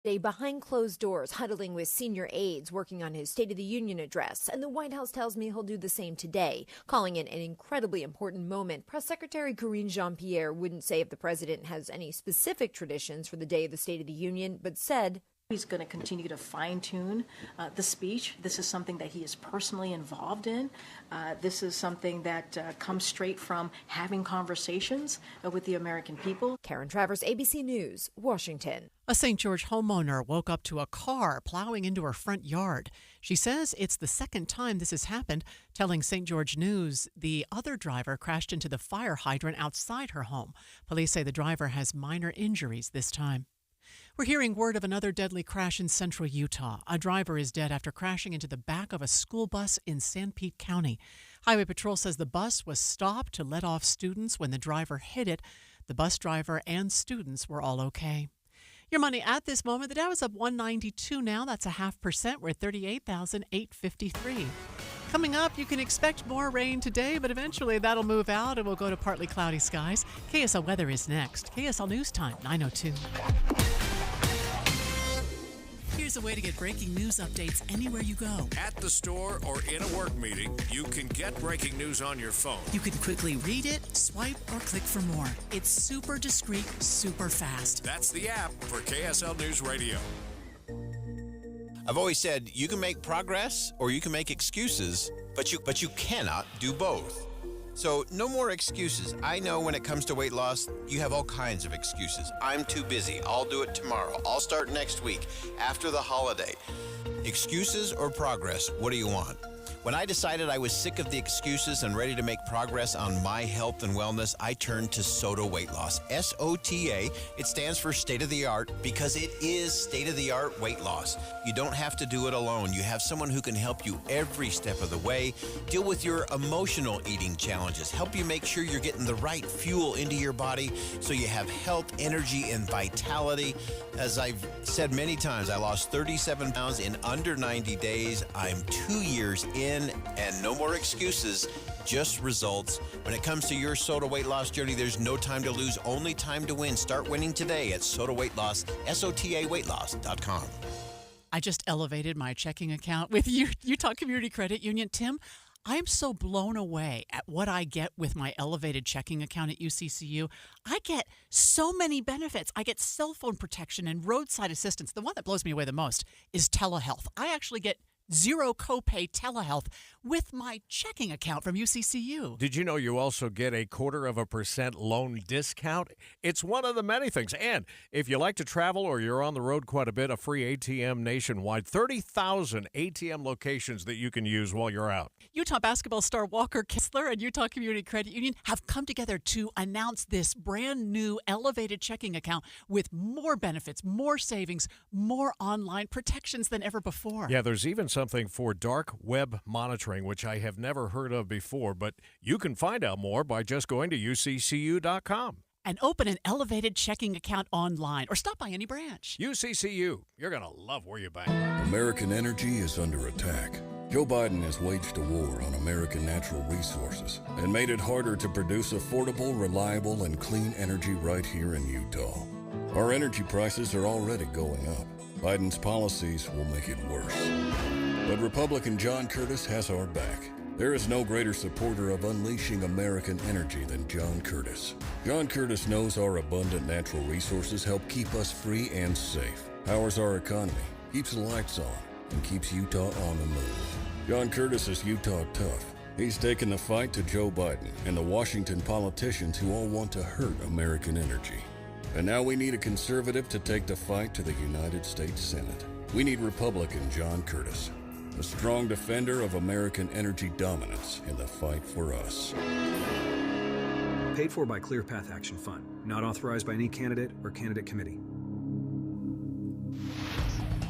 Behind closed doors, huddling with senior aides, working on his State of the Union address. And the White House tells me he'll do the same today, calling it an incredibly important moment. Press Secretary Karine Jean-Pierre wouldn't say if the president has any specific traditions for the day of the State of the Union, but said he's going to continue to fine-tune the speech. This is something that he is personally involved in. This is something that comes straight from having conversations with the American people. Karen Travers, ABC News, Washington. A St. George homeowner woke up to a car plowing into her front yard. She says it's the second time this has happened, telling St. George News the other driver crashed into the fire hydrant outside her home. Police say the driver has minor injuries this time. We're hearing word of another deadly crash in central Utah. A driver is dead after crashing into the back of a school bus in Sanpete County. Highway Patrol says the bus was stopped to let off students when the driver hit it. The bus driver and students were all okay. Your money at this moment, the Dow is up 192 now. That's 0.5%. We're at 38,853. Coming up, you can expect more rain today, but eventually that'll move out and we'll go to partly cloudy skies. KSL weather is next. KSL News Time, 9:02. Here's a way to get breaking news updates anywhere you go. At the store or in a work meeting, you can get breaking news on your phone. You can quickly read it, swipe, or click for more. It's super discreet, super fast. That's the app for KSL News Radio. I've always said you can make progress or you can make excuses, but you cannot do both. So no more excuses. I know when it comes to weight loss, you have all kinds of excuses. I'm too busy. I'll do it tomorrow. I'll start next week, after the holiday. Excuses or progress? What do you want? When I decided I was sick of the excuses and ready to make progress on my health and wellness, I turned to SOTA Weight Loss. SOTA, it stands for state-of-the-art because it is state-of-the-art weight loss. You don't have to do it alone. You have someone who can help you every step of the way, deal with your emotional eating challenges, help you make sure you're getting the right fuel into your body so you have health, energy, and vitality. As I've said many times, I lost 37 pounds in under 90 days. I'm 2 years in, and no more excuses, just results. When it comes to your SOTA weight loss journey, there's no time to lose, only time to win. Start winning today at SOTA Weight Loss, SOTAweightloss.com. I just elevated my checking account with Utah Community Credit Union. Tim, I'm so blown away at what I get with my elevated checking account at UCCU. I get so many benefits. I get cell phone protection and roadside assistance. The one that blows me away the most is telehealth. I actually get zero copay telehealth with my checking account from UCCU. Did you know you also get a 0.25% loan discount? It's one of the many things. And if you like to travel or you're on the road quite a bit, a free ATM nationwide, 30,000 ATM locations that you can use while you're out. Utah basketball star Walker Kessler and Utah Community Credit Union have come together to announce this brand new elevated checking account with more benefits, more savings, more online protections than ever before. Yeah, there's even something for dark web monitoring, which I have never heard of before, but you can find out more by just going to uccu.com. And open an elevated checking account online or stop by any branch. UCCU, you're going to love where you bank. American energy is under attack. Joe Biden has waged a war on American natural resources and made it harder to produce affordable, reliable, and clean energy right here in Utah. Our energy prices are already going up. Biden's policies will make it worse. But Republican John Curtis has our back. There is no greater supporter of unleashing American energy than John Curtis. John Curtis knows our abundant natural resources help keep us free and safe, powers our economy, keeps the lights on, and keeps Utah on the move. John Curtis is Utah tough. He's taken the fight to Joe Biden and the Washington politicians who all want to hurt American energy. And now we need a conservative to take the fight to the United States Senate. We need Republican John Curtis, a strong defender of American energy dominance in the fight for us. Paid for by Clear Path Action Fund. Not authorized by any candidate or candidate committee.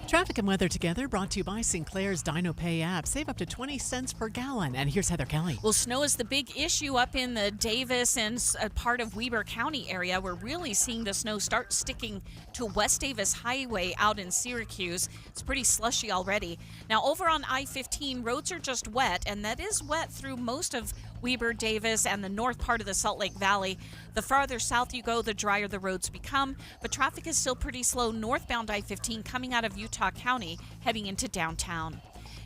Traffic and weather together brought to you by Sinclair's Dino Pay app. Save up to 20 cents per gallon. And here's Heather Kelly. Well, snow is the big issue up in the Davis and part of Weber County area. We're really seeing the snow start sticking to West Davis Highway out in Syracuse. It's pretty slushy already. Now, over on I-15, roads are just wet, and that is wet through most of Weber, Davis, and the north part of the Salt Lake Valley. The farther south you go, the drier the roads become, but traffic is still pretty slow northbound I-15 coming out of Utah County, heading into downtown.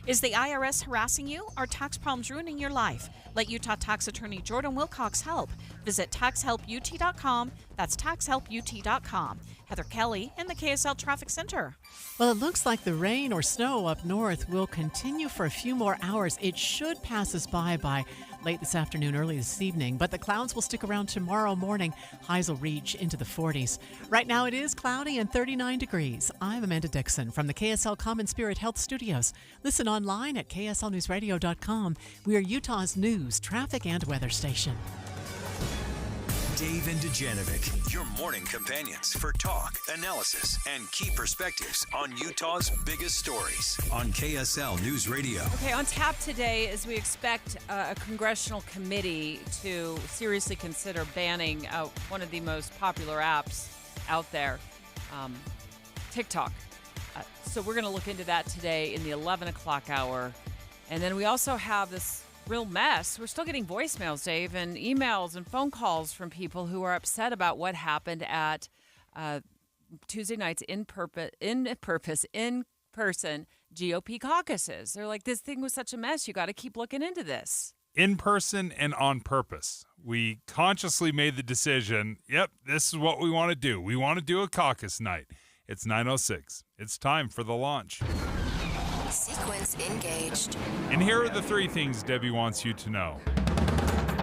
Is the IRS harassing you? Are tax problems ruining your life? Let Utah tax attorney Jordan Wilcox help. Visit taxhelput.com. That's taxhelput.com. Heather Kelly in the KSL Traffic Center. Well, it looks like the rain or snow up north will continue for a few more hours. It should pass us by late this afternoon, early this evening, but the clouds will stick around tomorrow morning. Highs will reach into the 40s. Right now it is cloudy and 39 degrees. I'm Amanda Dixon from the KSL Common Spirit Health Studios. Listen online at kslnewsradio.com. We are Utah's news, traffic, and weather station. Dave and Dujanovic, your morning companions for talk, analysis, and key perspectives on Utah's biggest stories on KSL News Radio. Okay, on tap today is we expect a congressional committee to seriously consider banning one of the most popular apps out there, TikTok. So we're going to look into that today in the 11 o'clock hour. And then we also have this real mess. We're still getting voicemails, Dave, and emails and phone calls from people who are upset about what happened at Tuesday night's in-person GOP caucuses. They're like, this thing was such a mess. You got to keep looking into this. In person and on purpose. We consciously made the decision, yep, this is what we want to do. We want to do a caucus night. It's 9:06. It's time for the launch. Sequence engaged. And here are the 3 things Debbie wants you to know.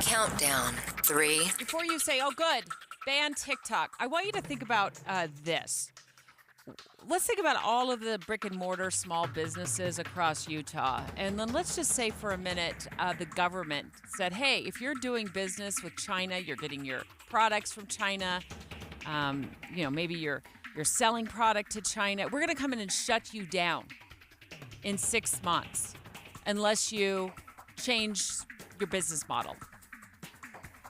Countdown. 3. Before you say, oh, good, ban TikTok, I want you to think about this. Let's think about all of the brick and mortar small businesses across Utah. And then let's just say for a minute, the government said, hey, if you're doing business with China, you're getting your products from China, maybe you're selling product to China, we're going to come in and shut you down in 6 months unless you change your business model.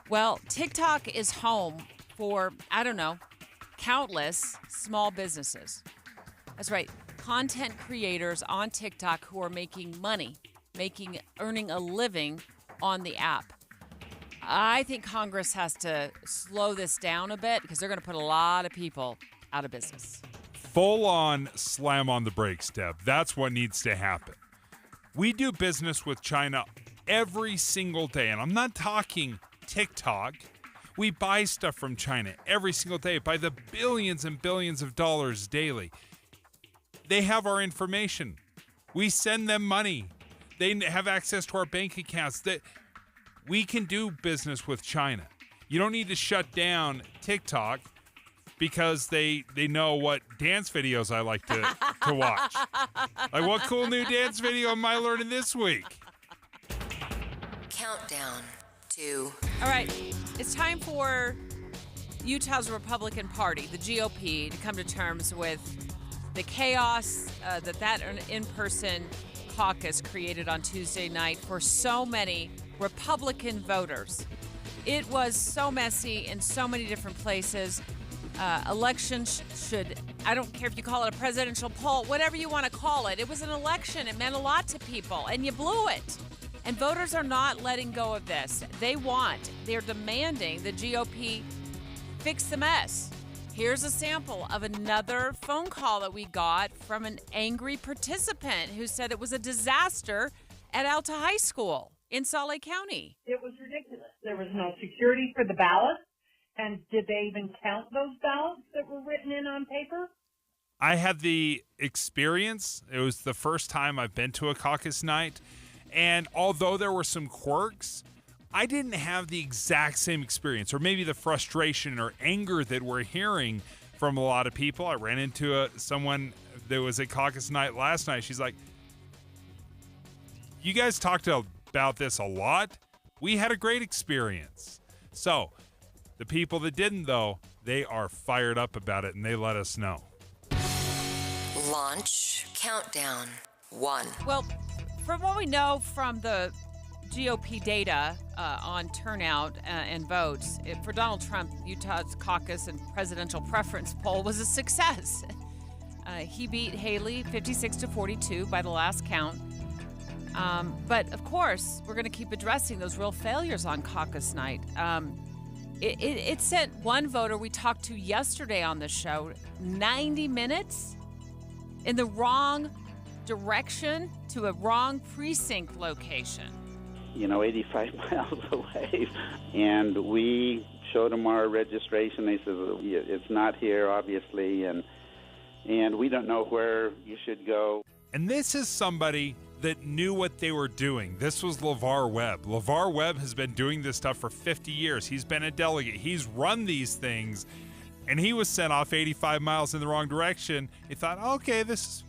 Well, TikTok is home for, countless small businesses. That's right. Content creators on TikTok who are making money, earning a living on the app. I think Congress has to slow this down a bit because they're going to put a lot of people out of business. Full-on slam on the brakes, Deb. That's what needs to happen. We do business with China every single day, and I'm not talking TikTok. We buy stuff from China every single day by the billions and billions of dollars daily. They have our information. We send them money. They have access to our bank accounts. That we can do business with China. You don't need to shut down TikTok because they know what dance videos I like to watch. Like, what cool new dance video am I learning this week? Countdown. 2. All right, it's time for Utah's Republican Party, the GOP, to come to terms with the chaos that in-person caucus created on Tuesday night for so many Republican voters. It was so messy in so many different places. Elections should, I don't care if you call it a presidential poll, whatever you want to call it. It was an election. It meant a lot to people, and you blew it. And voters are not letting go of this. They're demanding the GOP fix the mess. Here's a sample of another phone call that we got from an angry participant who said it was a disaster at Alta High School in Salt Lake County. It was ridiculous. There was no security for the ballots. And did they even count those ballots that were written in on paper? I had the experience. It was the first time I've been to a caucus night. And although there were some quirks, I didn't have the exact same experience, or maybe the frustration or anger that we're hearing from a lot of people. I ran into someone that was at caucus night last night. She's like, you guys talked about this a lot. We had a great experience. So the people that didn't, though, they are fired up about it, and they let us know. Launch countdown 1. Well, from what we know from the GOP data on turnout and votes, for Donald Trump, Utah's caucus and presidential preference poll was a success. He beat Haley 56-42 by the last count. But, of course, we're going to keep addressing those real failures on caucus night. It sent one voter we talked to yesterday on the show 90 minutes in the wrong direction to a wrong precinct location. 85 miles away. And we showed them our registration. They said, it's not here, obviously, and we don't know where you should go. And this is somebody that knew what they were doing. This was LeVar Webb. LeVar Webb has been doing this stuff for 50 years. He's been a delegate. He's run these things, and he was sent off 85 miles in the wrong direction. He thought, okay,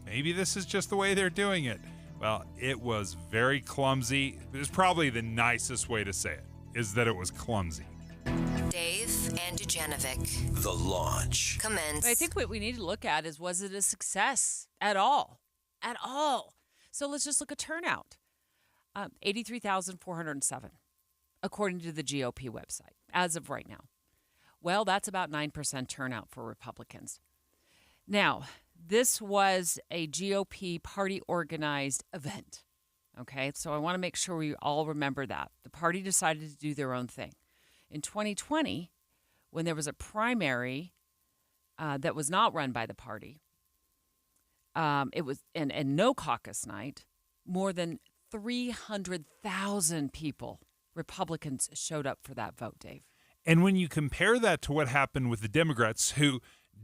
maybe this is just the way they're doing it. Well, it was very clumsy. It was probably the nicest way to say it, is that it was clumsy. Dave and Dujanovic. The launch. Commence. I think what we need to look at is, was it a success at all? At all. So let's just look at turnout. 83,407, according to the GOP website, as of right now. Well, that's about 9% turnout for Republicans. Now, this was a GOP party-organized event, okay? So I want to make sure we all remember that. The party decided to do their own thing. In 2020, when there was a primary that was not run by the party, it was and no caucus night, more than 300,000 people, Republicans, showed up for that vote, Dave. And when you compare that to what happened with the Democrats, who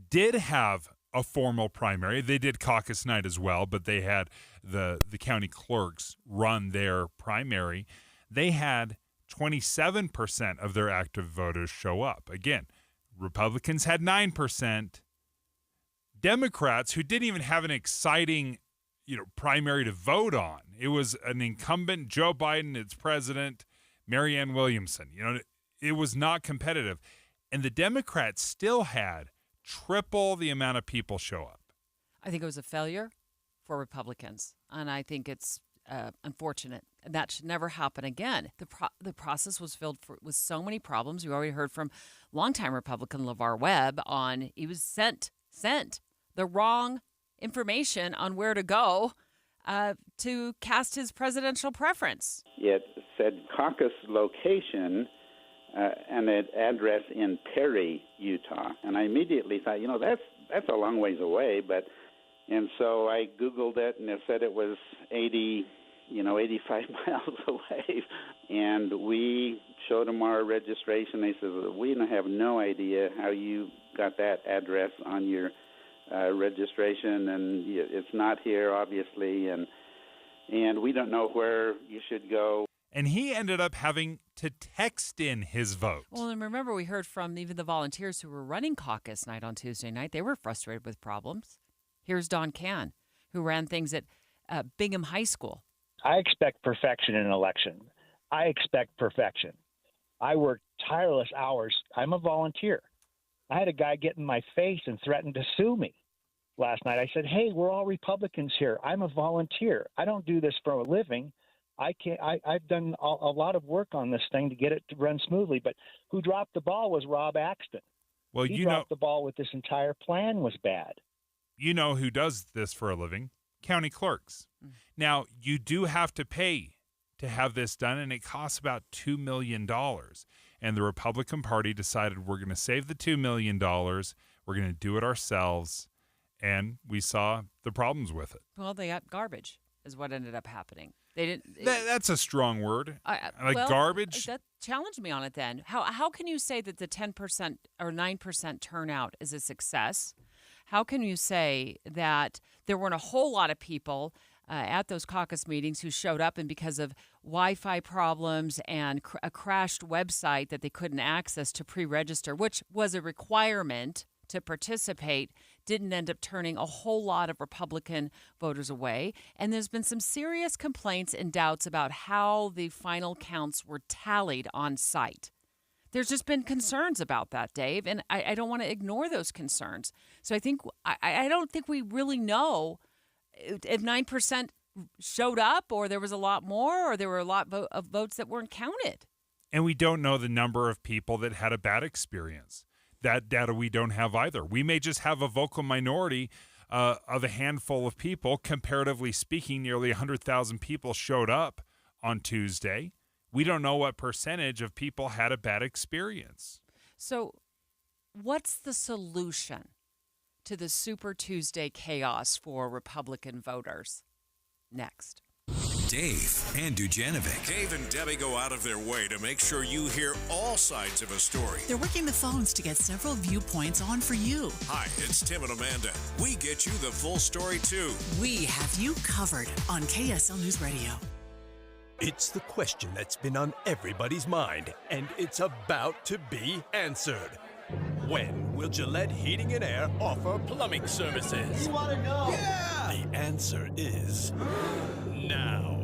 did have a formal primary, they did caucus night as well, but they had the county clerks run their primary. They had 27% of their active voters show up. Again, Republicans had 9%. Democrats, who didn't even have an exciting, primary to vote on. It was an incumbent, Joe Biden, its president, Marianne Williamson. It was not competitive. And the Democrats still had triple the amount of people show up. I think it was a failure for Republicans, and I think it's unfortunate. That should never happen again. The process was filled with so many problems. We already heard from longtime Republican LeVar Webb on he was sent the wrong information on where to go to cast his presidential preference. It said caucus location and an address in Perry, Utah. And I immediately thought, that's a long ways away. And so I Googled it, and it said it was 85 miles away. And we showed them our registration. They said, we have no idea how you got that address on your registration, and it's not here, obviously, and we don't know where you should go. And he ended up having to text in his vote. Well, and remember, we heard from even the volunteers who were running caucus night on Tuesday night. They were frustrated with problems. Here's Don Can, who ran things at Bingham High School. I expect perfection in an election. I expect perfection. I work tireless hours. I'm a volunteer. I had a guy get in my face and threaten to sue me last night. I said, hey, we're all Republicans here. I'm a volunteer. I don't do this for a living. I've done a lot of work on this thing to get it to run smoothly. But who dropped the ball was Rob Axton. Well, he dropped the ball with this entire plan was bad. You know who does this for a living? County clerks. Now, you do have to pay to have this done, and it costs about $2 million. And the Republican Party decided we're going to save the $2 million. We're going to do it ourselves. And we saw the problems with it. Well, they got garbage is what ended up happening. They didn't. That's a strong word. Garbage. That challenged me on it then. How can you say that the 10% or 9% turnout is a success? How can you say that there weren't a whole lot of people at those caucus meetings who showed up, and because of Wi-Fi problems and a crashed website that they couldn't access to pre-register, which was a requirement to participate, didn't end up turning a whole lot of Republican voters away. And there's been some serious complaints and doubts about how the final counts were tallied on site. There's just been concerns about that, Dave, and I don't want to ignore those concerns. So I don't think we really know if 9% showed up, or there was a lot more, or there were a lot of votes that weren't counted. And we don't know the number of people that had a bad experience. That data we don't have either. We may just have a vocal minority of a handful of people. Comparatively speaking, nearly 100,000 people showed up on Tuesday. We don't know what percentage of people had a bad experience. So what's the solution to the Super Tuesday chaos for Republican voters? Next. Dave and Dujanovic. Dave and Debbie go out of their way to make sure you hear all sides of a story. They're working the phones to get several viewpoints on for you. Hi, it's Tim and Amanda. We get you the full story, too. We have you covered on KSL News Radio. It's the question that's been on everybody's mind, and it's about to be answered. When will Gillette Heating and Air offer plumbing services? You want to know? Yeah! The answer is now.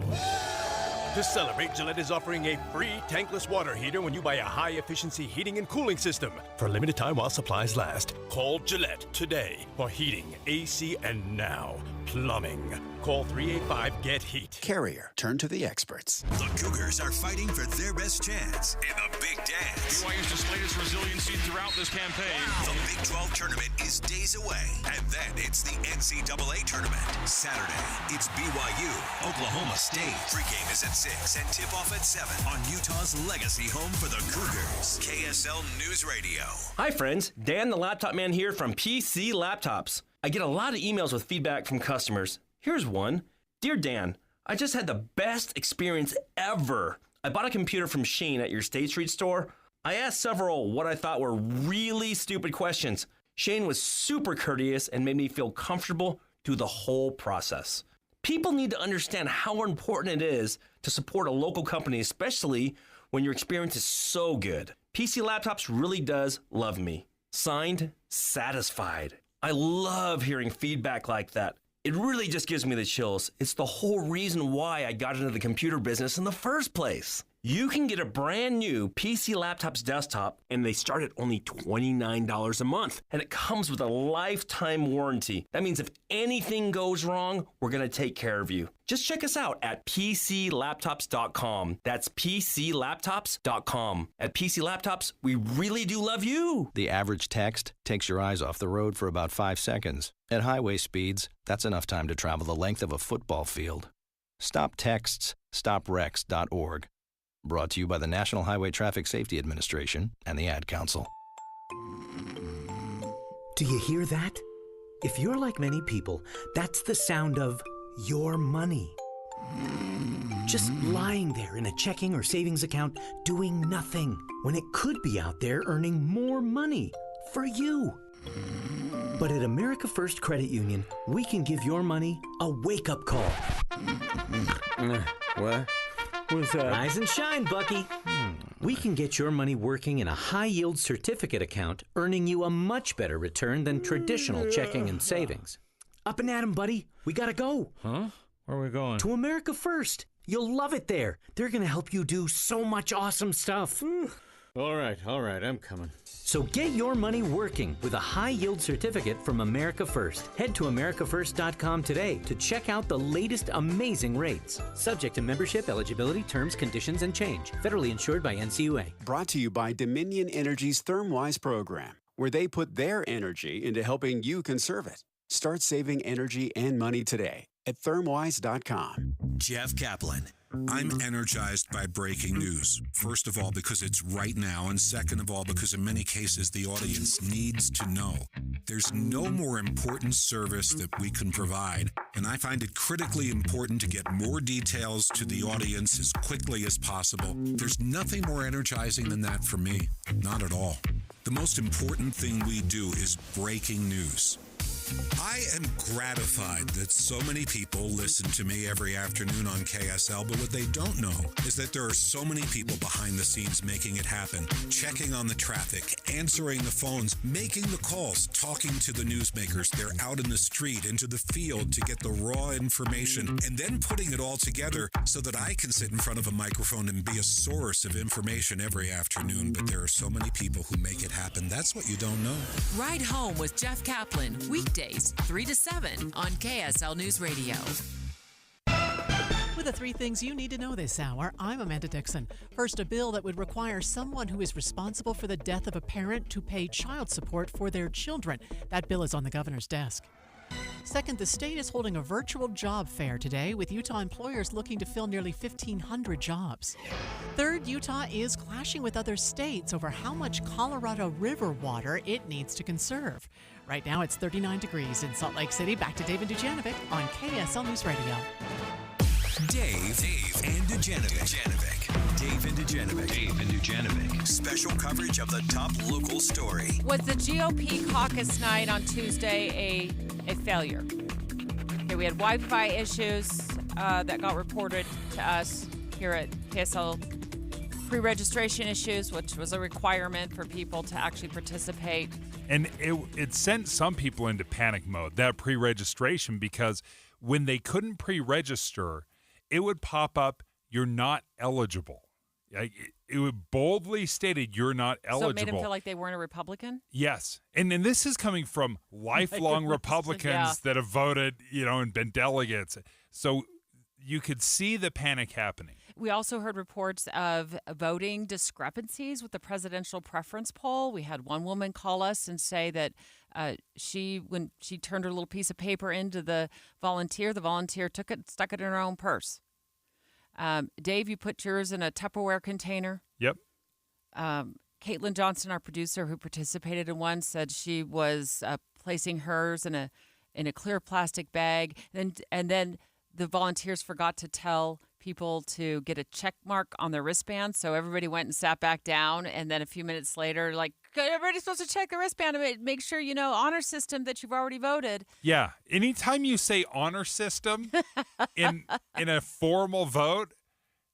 To celebrate, Gillette is offering a free tankless water heater when you buy a high-efficiency heating and cooling system. For a limited time while supplies last, call Gillette today for heating, AC, and now plumbing. Call 385-GET-HEAT. Carrier, turn to the experts. The Cougars are fighting for their best chance in the Big Dance. BYU's displayed its resiliency throughout this campaign. The Big 12 tournament is days away, and then it's the NCAA tournament. Saturday, it's BYU, Oklahoma State. Pregame is at 6 and tip-off at 7 on Utah's legacy home for the Cougars. KSL News Radio. Hi, friends. Dan the Laptop Man here from PC Laptops. I get a lot of emails with feedback from customers. Here's one. Dear Dan, I just had the best experience ever. I bought a computer from Shane at your State Street store. I asked several what I thought were really stupid questions. Shane was super courteous and made me feel comfortable through the whole process. People need to understand how important it is to support a local company, especially when your experience is so good. PC Laptops really does love me. Signed, Satisfied. I love hearing feedback like that. It really just gives me the chills. It's the whole reason why I got into the computer business in the first place. You can get a brand new PC Laptops desktop, and they start at only $29 a month. And it comes with a lifetime warranty. That means if anything goes wrong, we're going to take care of you. Just check us out at PCLaptops.com. That's PCLaptops.com. At PC Laptops, we really do love you. The average text takes your eyes off the road for about 5 seconds. At highway speeds, that's enough time to travel the length of a football field. Stop texts, stopwrecks.org. Brought to you by the National Highway Traffic Safety Administration and the Ad Council. Do you hear that? If you're like many people, that's the sound of your money. Just lying there in a checking or savings account doing nothing when it could be out there earning more money for you. But at America First Credit Union, we can give your money a wake-up call. What? What's that? Rise and shine, Bucky. We can get your money working in a high-yield certificate account, earning you a much better return than traditional checking and savings. Up and at 'em, buddy. We gotta go. Huh? Where are we going? To America First. You'll love it there. They're gonna help you do so much awesome stuff. All right, I'm coming. So get your money working with a high-yield certificate from America First. Head to americafirst.com today to check out the latest amazing rates. Subject to membership, eligibility, terms, conditions, and change. Federally insured by NCUA. Brought to you by Dominion Energy's ThermWise program, where they put their energy into helping you conserve it. Start saving energy and money today at thermwise.com. Jeff Kaplan. I'm energized by breaking news. First of all, because it's right now, and second of all, because in many cases the audience needs to know. There's no more important service that we can provide, and I find it critically important to get more details to the audience as quickly as possible. There's nothing more energizing than that for me. Not at all. The most important thing we do is breaking news. I am gratified that so many people listen to me every afternoon on KSL, but what they don't know is that there are so many people behind the scenes making it happen, checking on the traffic, answering the phones, making the calls, talking to the newsmakers. They're out in the street, into the field to get the raw information, and then putting it all together so that I can sit in front of a microphone and be a source of information every afternoon. But there are so many people who make it happen. That's what you don't know. Ride Home with Jeff Kaplan, weekdays 3 to 7 on KSL News Radio. With the 3 things you need to know this hour, I'm Amanda Dixon. First, a bill that would require someone who is responsible for the death of a parent to pay child support for their children. That bill is on the governor's desk. Second, the state is holding a virtual job fair today with Utah employers looking to fill nearly 1,500 jobs. Third, Utah is clashing with other states over how much Colorado River water it needs to conserve. Right now, it's 39 degrees in Salt Lake City. Back to Dave and Dujanovic on KSL News Radio. Dave and Dujanovic. Dave and Dujanovic. Special coverage of the top local story. Was the GOP caucus night on Tuesday a failure? Okay, we had Wi-Fi issues that got reported to us here at KSL. Pre-registration issues, which was a requirement for people to actually participate. And it sent some people into panic mode, that pre-registration, because when they couldn't pre-register, it would pop up, you're not eligible. It would boldly stated you're not eligible. So it made them feel like they weren't a Republican? Yes. And this is coming from lifelong Republicans that have voted, and been delegates. So you could see the panic happening. We also heard reports of voting discrepancies with the presidential preference poll. We had one woman call us and say that when she turned her little piece of paper into the volunteer took it, stuck it in her own purse. Dave, you put yours in a Tupperware container. Yep. Caitlin Johnson, our producer who participated in one, said she was placing hers in a clear plastic bag. And then the volunteers forgot to tell people to get a check mark on their wristband, so everybody went and sat back down, and then a few minutes later, everybody's supposed to check the wristband and make sure honor system that you've already voted. Yeah, anytime you say honor system in a formal vote,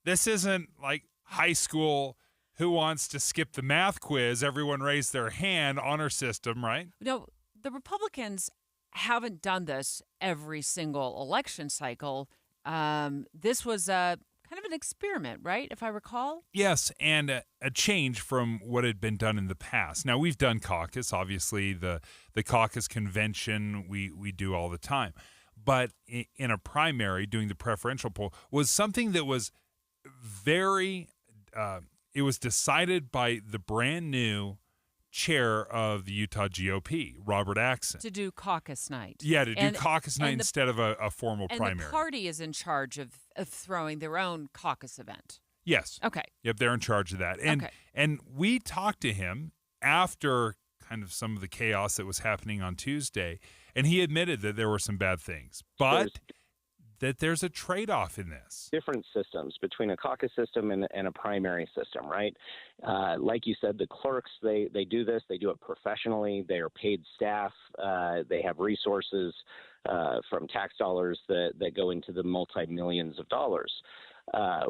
this isn't like high school. Who wants to skip the math quiz? Everyone raised their hand. Honor system, right? No, the Republicans haven't done this every single election cycle. This was kind of an experiment, right, if I recall? Yes, and a change from what had been done in the past. Now, we've done caucus, obviously, the caucus convention we do all the time. But in a primary, doing the preferential poll was something that was very it was decided by the brand new chair of the Utah GOP, Robert Axson. To do caucus night. Yeah, to do caucus night instead of a formal primary. And the party is in charge of throwing their own caucus event. Yes. Okay. Yep, they're in charge of that. And we talked to him after kind of some of the chaos that was happening on Tuesday, and he admitted that there were some bad things, but that there's a trade-off in this. Different systems between a caucus system and a primary system, right? Like you said, the clerks, they do this. They do it professionally. They are paid staff. They have resources from tax dollars that go into the multi-millions of dollars.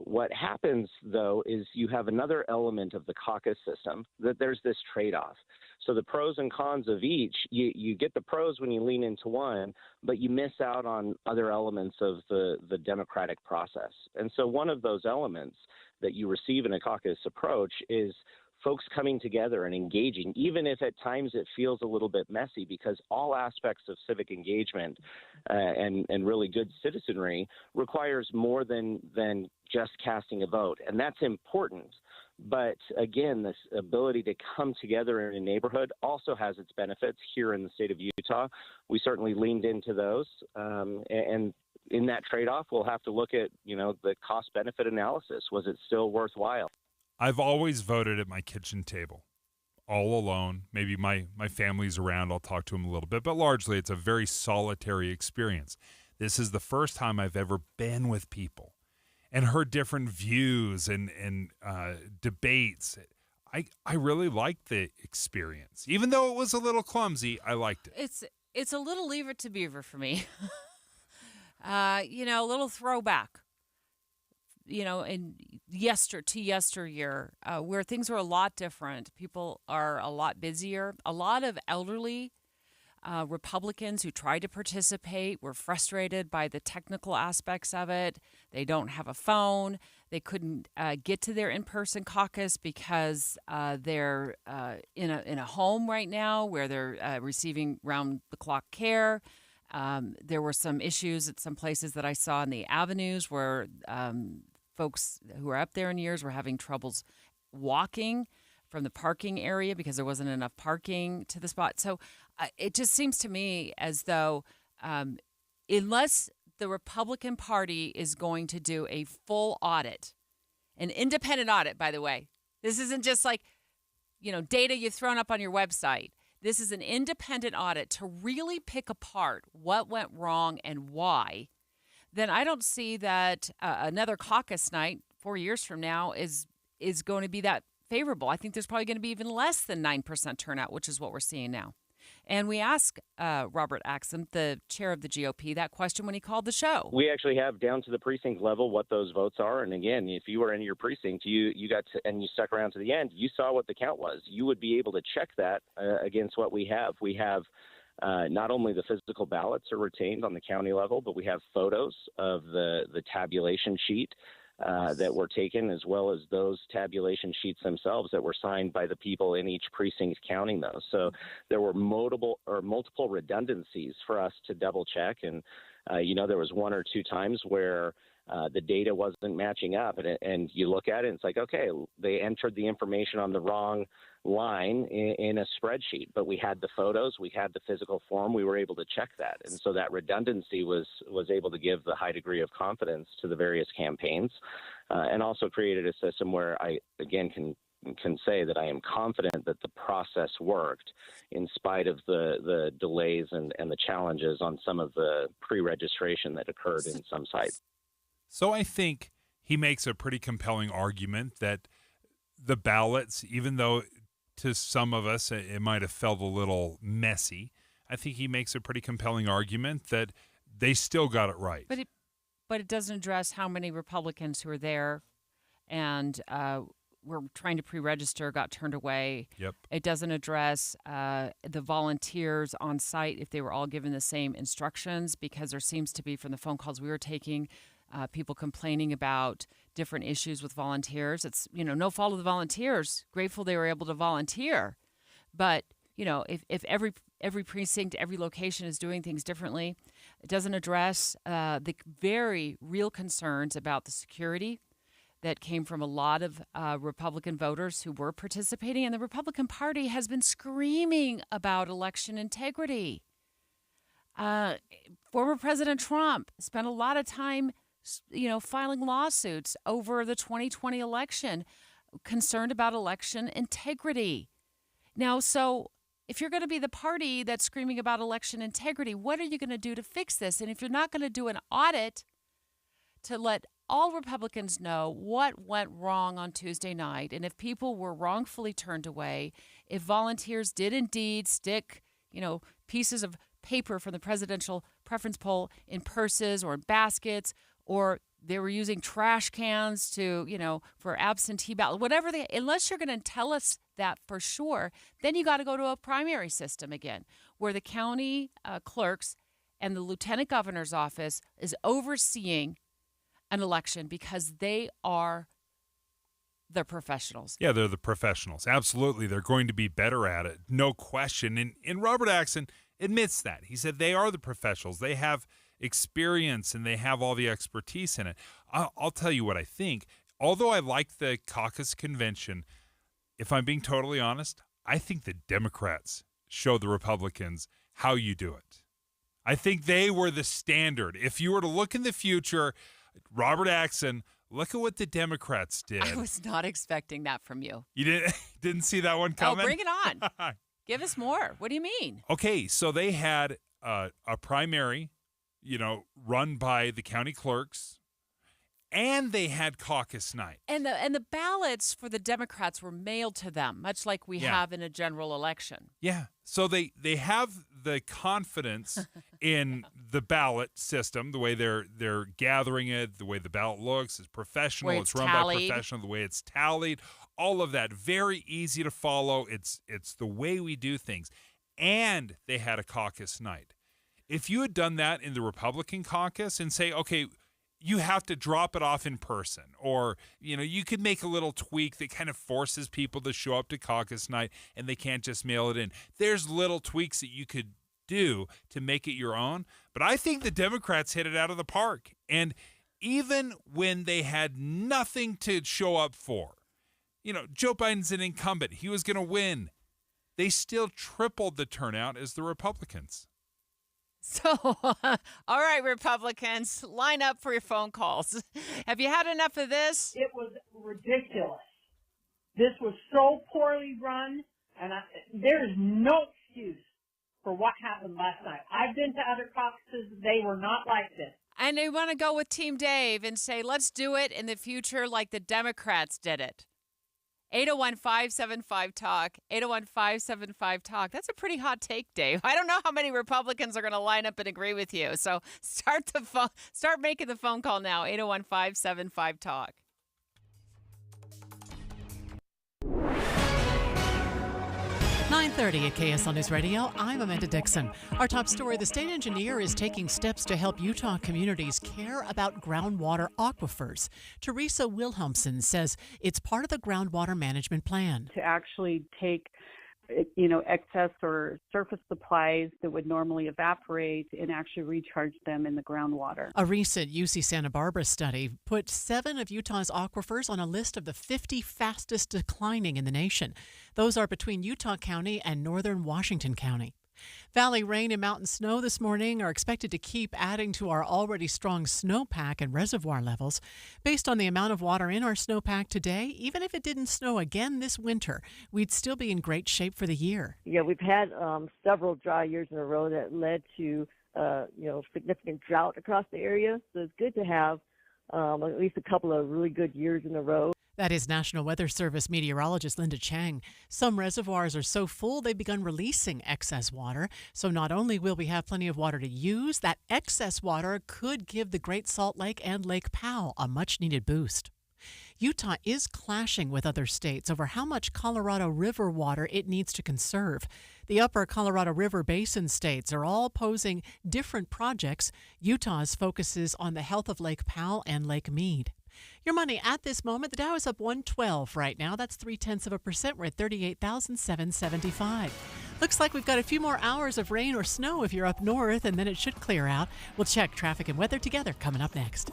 What happens, though, is you have another element of the caucus system, that there's this trade-off. So the pros and cons of each, you get the pros when you lean into one, but you miss out on other elements of the democratic process. And so one of those elements that you receive in a caucus approach is folks coming together and engaging, even if at times it feels a little bit messy, because all aspects of civic engagement and really good citizenry requires more than just casting a vote. And that's important. But again, this ability to come together in a neighborhood also has its benefits here in the state of Utah. We certainly leaned into those. And in that trade-off, we'll have to look at, the cost-benefit analysis. Was it still worthwhile? I've always voted at my kitchen table, all alone. Maybe my family's around. I'll talk to them a little bit. But largely, it's a very solitary experience. This is the first time I've ever been with people and heard different views and debates. I really liked the experience. Even though it was a little clumsy, I liked it. It's a little Leave It to Beaver for me. A little throwback. In yesteryear, where things were a lot different. People are a lot busier. A lot of elderly Republicans who tried to participate were frustrated by the technical aspects of it. They don't have a phone. They couldn't get to their in-person caucus because they're in a home right now where they're receiving round-the-clock care. There were some issues at some places that I saw in the avenues where folks who are up there in years were having troubles walking from the parking area because there wasn't enough parking to the spot. So it just seems to me as though unless the Republican Party is going to do a full audit, an independent audit, by the way. This isn't just like, data you've thrown up on your website. This is an independent audit to really pick apart what went wrong and why. Then I don't see that another caucus night 4 years from now is going to be that favorable. I think there's probably going to be even less than 9% turnout, which is what we're seeing now. And we asked Robert Axsom, the chair of the GOP, that question when he called the show. We actually have down to the precinct level what those votes are. And again, if you were in your precinct, you got to, and you stuck around to the end, you saw what the count was. You would be able to check that against what we have. We have not only the physical ballots are retained on the county level, but we have photos of the tabulation sheet that were taken, as well as those tabulation sheets themselves that were signed by the people in each precinct counting those. So there were multiple redundancies for us to double check. And, there was one or two times where the data wasn't matching up, and you look at it and it's like, okay, they entered the information on the wrong line in a spreadsheet, but we had the photos, we had the physical form, we were able to check that. And so that redundancy was able to give the high degree of confidence to the various campaigns, and also created a system where I, again, can say that I am confident that the process worked in spite of the delays and the challenges on some of the pre-registration that occurred in some sites. So I think he makes a pretty compelling argument that the ballots, even though to some of us it might have felt a little messy, I think he makes a pretty compelling argument that they still got it right. But it doesn't address how many Republicans who are there and were trying to pre-register got turned away. Yep. It doesn't address the volunteers on site if they were all given the same instructions, because there seems to be, from the phone calls we were taking, people complaining about different issues with volunteers. It's, no fault of the volunteers. Grateful they were able to volunteer. But, if every precinct, every location is doing things differently, it doesn't address the very real concerns about the security that came from a lot of Republican voters who were participating. And the Republican Party has been screaming about election integrity. Former President Trump spent a lot of time filing lawsuits over the 2020 election, concerned about election integrity. Now, so if you're going to be the party that's screaming about election integrity, what are you going to do to fix this? And if you're not going to do an audit to let all Republicans know what went wrong on Tuesday night, and if people were wrongfully turned away, if volunteers did indeed stick, pieces of paper from the presidential preference poll in purses or in baskets, or they were using trash cans to, for absentee ballot, whatever unless you're going to tell us that for sure, then you got to go to a primary system again, where the county clerks and the lieutenant governor's office is overseeing an election, because they are the professionals. Yeah, they're the professionals. Absolutely. They're going to be better at it. No question. And Robert Axsom admits that. He said they are the professionals. They have experience and they have all the expertise in it. I'll tell you what I think. Although I like the caucus convention, if I'm being totally honest, I think the Democrats showed the Republicans how you do it. I think they were the standard. If you were to look in the future, Robert Axsom, look at what the Democrats did. I was not expecting that from you. You didn't see that one coming? Oh, bring it on. Give us more. What do you mean? Okay, so they had a primary, run by the county clerks, and they had caucus night. And the ballots for the Democrats were mailed to them, much like we have in a general election. Yeah. So they have the confidence in the ballot system, the way they're gathering it, the way the ballot looks, it's professional, it's run tallied. by professional, the way it's tallied, all of that, very easy to follow. It's the way we do things. And they had a caucus night. If you had done that in the Republican caucus and say, okay, you have to drop it off in person, or, you could make a little tweak that kind of forces people to show up to caucus night and they can't just mail it in. There's little tweaks that you could do to make it your own. But I think the Democrats hit it out of the park. And even when they had nothing to show up for, Joe Biden's an incumbent. He was going to win. They still tripled the turnout as the Republicans. So, all right, Republicans, line up for your phone calls. Have you had enough of this? It was ridiculous. This was so poorly run, and there is no excuse for what happened last night. I've been to other caucuses. They were not like this. And they want to go with Team Dave and say, let's do it in the future like the Democrats did it. 801-575-TALK, 801-575-TALK. That's a pretty hot take, Dave. I don't know how many Republicans are going to line up and agree with you. So start making the phone call now, 801-575-TALK. .30 at KSL News Radio. I'm Amanda Dixon. Our top story, the state engineer is taking steps to help Utah communities care about groundwater aquifers. Teresa Wilhelmsen says it's part of the groundwater management plan. To actually take excess or surface supplies that would normally evaporate and actually recharge them in the groundwater. A recent UC Santa Barbara study put 7 of Utah's aquifers on a list of the 50 fastest declining in the nation. Those are between Utah County and northern Washington County. Valley rain and mountain snow this morning are expected to keep adding to our already strong snowpack and reservoir levels. Based on the amount of water in our snowpack today, even if it didn't snow again this winter, we'd still be in great shape for the year. Yeah, we've had several dry years in a row that led to significant drought across the area. So it's good to have at least a couple of really good years in a row. That is National Weather Service meteorologist Linda Chang. Some reservoirs are so full they've begun releasing excess water. So not only will we have plenty of water to use, that excess water could give the Great Salt Lake and Lake Powell a much-needed boost. Utah is clashing with other states over how much Colorado River water it needs to conserve. The upper Colorado River Basin states are all posing different projects. Utah's focuses on the health of Lake Powell and Lake Mead. Your money at this moment, the Dow is up 112 right now. That's 0.3%. We're at 38,775. Looks like we've got a few more hours of rain or snow if you're up north, and then it should clear out. We'll check traffic and weather together coming up next.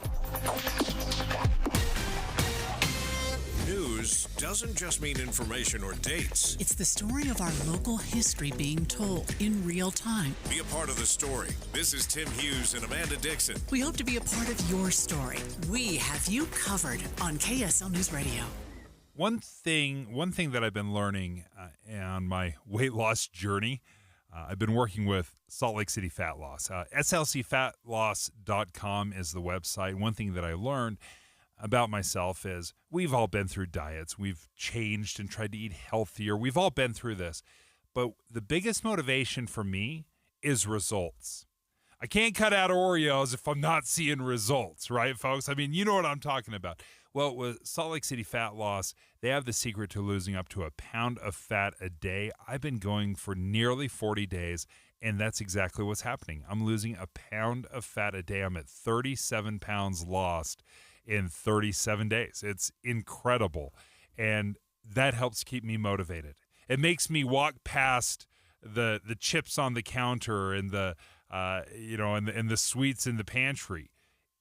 News doesn't just mean information or dates. It's the story of our local history being told in real time. Be a part of the story. This is Tim Hughes and Amanda Dixon. We hope to be a part of your story. We have you covered on KSL News Radio. One thing that I've been learning on my weight loss journey, I've been working with Salt Lake City Fat Loss. slcfatloss.com is the website. One thing that I learned about myself is we've all been through diets. We've changed and tried to eat healthier. We've all been through this. But the biggest motivation for me is results. I can't cut out Oreos if I'm not seeing results, right, folks? I mean, you know what I'm talking about. Well, with Salt Lake City Fat Loss, they have the secret to losing up to a pound of fat a day. I've been going for nearly 40 days, and that's exactly what's happening. I'm losing a pound of fat a day. I'm at 37 pounds lost in 37 days. It's incredible. And that helps keep me motivated. It makes me walk past the chips on the counter and the and the sweets in the pantry.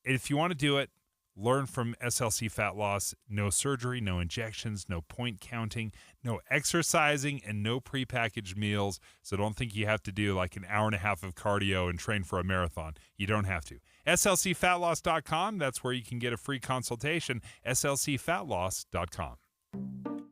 And if you want to do it, learn from SLC Fat Loss. No surgery, no injections, no point counting, no exercising, and no prepackaged meals. So don't think you have to do like an hour and a half of cardio and train for a marathon. You don't have to. slcfatloss.com, that's where you can get a free consultation. slcfatloss.com.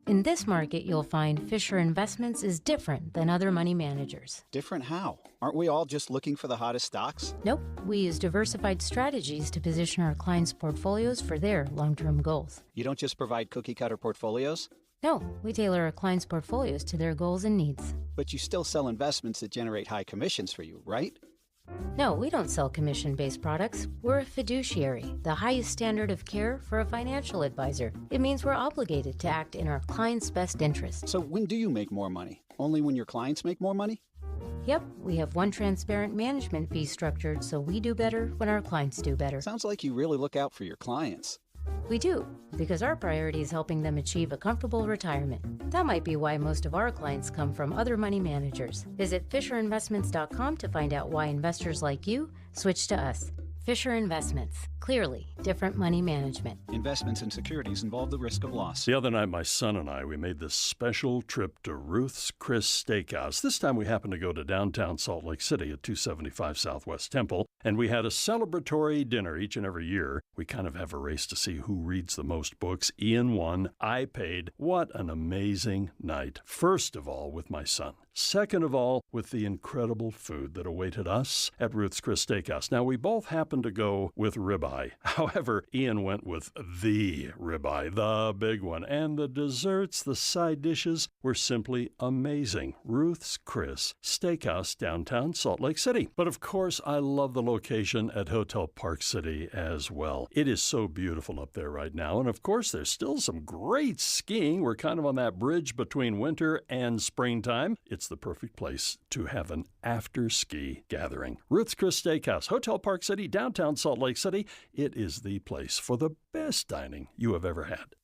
In this market, you'll find Fisher Investments is different than other money managers. Different how? Aren't we all just looking for the hottest stocks? Nope. We use diversified strategies to position our clients' portfolios for their long-term goals. You don't just provide cookie-cutter portfolios? No, we tailor our clients' portfolios to their goals and needs. But you still sell investments that generate high commissions for you, right? No, we don't sell commission-based products. We're a fiduciary, the highest standard of care for a financial advisor. It means we're obligated to act in our clients' best interest. So when do you make more money? Only when your clients make more money? Yep, we have one transparent management fee structured so we do better when our clients do better. Sounds like you really look out for your clients. We do, because our priority is helping them achieve a comfortable retirement. That might be why most of our clients come from other money managers. Visit FisherInvestments.com to find out why investors like you switch to us. Fisher Investments. Clearly, different money management. Investments in securities involve the risk of loss. The other night, my son and I, we made this special trip to Ruth's Chris Steakhouse. This time we happened to go to downtown Salt Lake City at 275 Southwest Temple, and we had a celebratory dinner each and every year. We kind of have a race to see who reads the most books. Ian won. I paid. What an amazing night. First of all, with my son. Second of all, with the incredible food that awaited us at Ruth's Chris Steakhouse. Now, we both happened to go with ribeye. However, Ian went with the ribeye, the big one. And the desserts, the side dishes, were simply amazing. Ruth's Chris Steakhouse, downtown Salt Lake City. But of course, I love the location at Hotel Park City as well. It is so beautiful up there right now. And of course, there's still some great skiing. We're kind of on that bridge between winter and springtime. It's the perfect place to have an after-ski gathering. Ruth's Chris Steakhouse, Hotel Park City, downtown Salt Lake City. It is the place for the best dining you have ever had.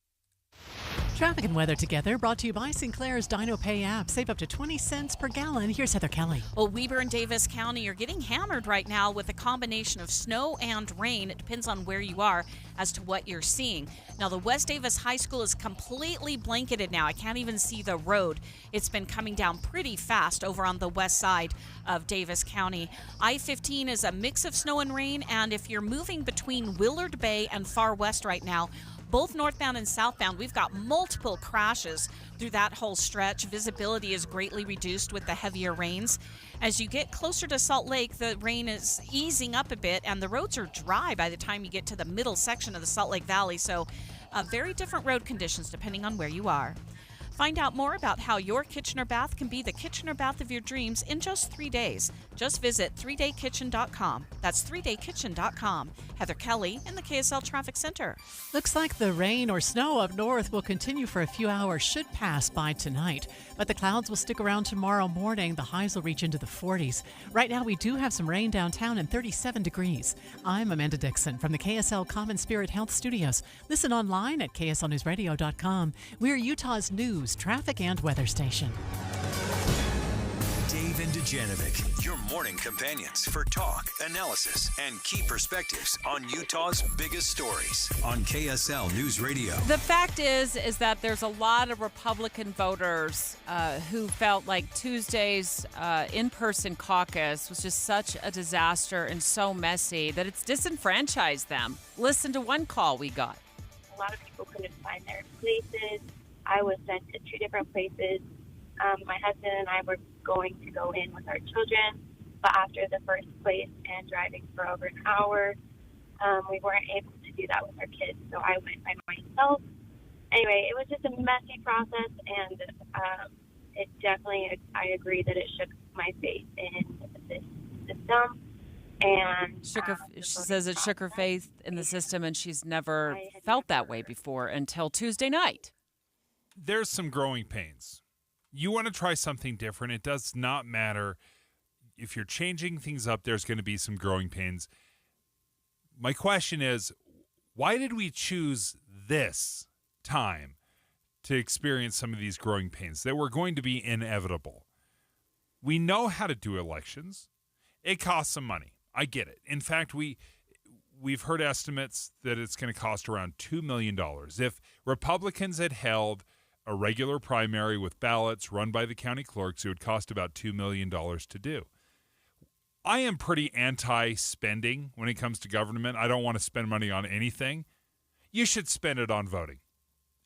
Traffic and weather together, brought to you by Sinclair's Dino Pay app. Save up to 20 cents per gallon. Here's Heather Kelly. Well, Weber and Davis County are getting hammered right now with a combination of snow and rain. It depends on where you are as to what you're seeing. Now, the West Davis High School is completely blanketed now. I can't even see the road. It's been coming down pretty fast over on the west side of Davis County. I-15 is a mix of snow and rain, and if you're moving between Willard Bay and Far West right now, both northbound and southbound, we've got multiple crashes through that whole stretch. Visibility is greatly reduced with the heavier rains. As you get closer to Salt Lake, the rain is easing up a bit, and the roads are dry by the time you get to the middle section of the Salt Lake Valley. So very different road conditions depending on where you are. Find out more about how your kitchen or bath can be the kitchen or bath of your dreams in just 3 days. Just visit 3daykitchen.com. That's 3daykitchen.com. Heather Kelly in the KSL Traffic Center. Looks like the rain or snow up north will continue for a few hours, should pass by tonight. But the clouds will stick around tomorrow morning. The highs will reach into the 40s. Right now, we do have some rain downtown and 37 degrees. I'm Amanda Dixon from the KSL Common Spirit Health Studios. Listen online at kslnewsradio.com. We're Utah's news, traffic, and weather station. Dave and Dujanovic, your morning companions for talk, analysis, and key perspectives on Utah's biggest stories on KSL News Radio. The fact is that there's a lot of Republican voters who felt like Tuesday's in-person caucus was just such a disaster and so messy that it's disenfranchised them. Listen to one call we got. A lot of people couldn't find their places. I was sent to 2 different places. My husband and I were going to go in with our children, but after the first place and driving for over an hour, we weren't able to do that with our kids, so I went by myself. Anyway, it was just a messy process, and it definitely, I agree that it shook my faith in this system. And she says it shook her faith in the system, and she's never felt that way before until Tuesday night. There's some growing pains. You want to try something different. It does not matter. If you're changing things up, there's going to be some growing pains. My question is, why did we choose this time to experience some of these growing pains that were going to be inevitable? We know how to do elections. It costs some money. I get it. In fact, we've heard estimates that it's going to cost around $2 million. If Republicans had held a regular primary with ballots run by the county clerks, it would cost about $2 million to do. I am pretty anti-spending when it comes to government. I don't want to spend money on anything. You should spend it on voting.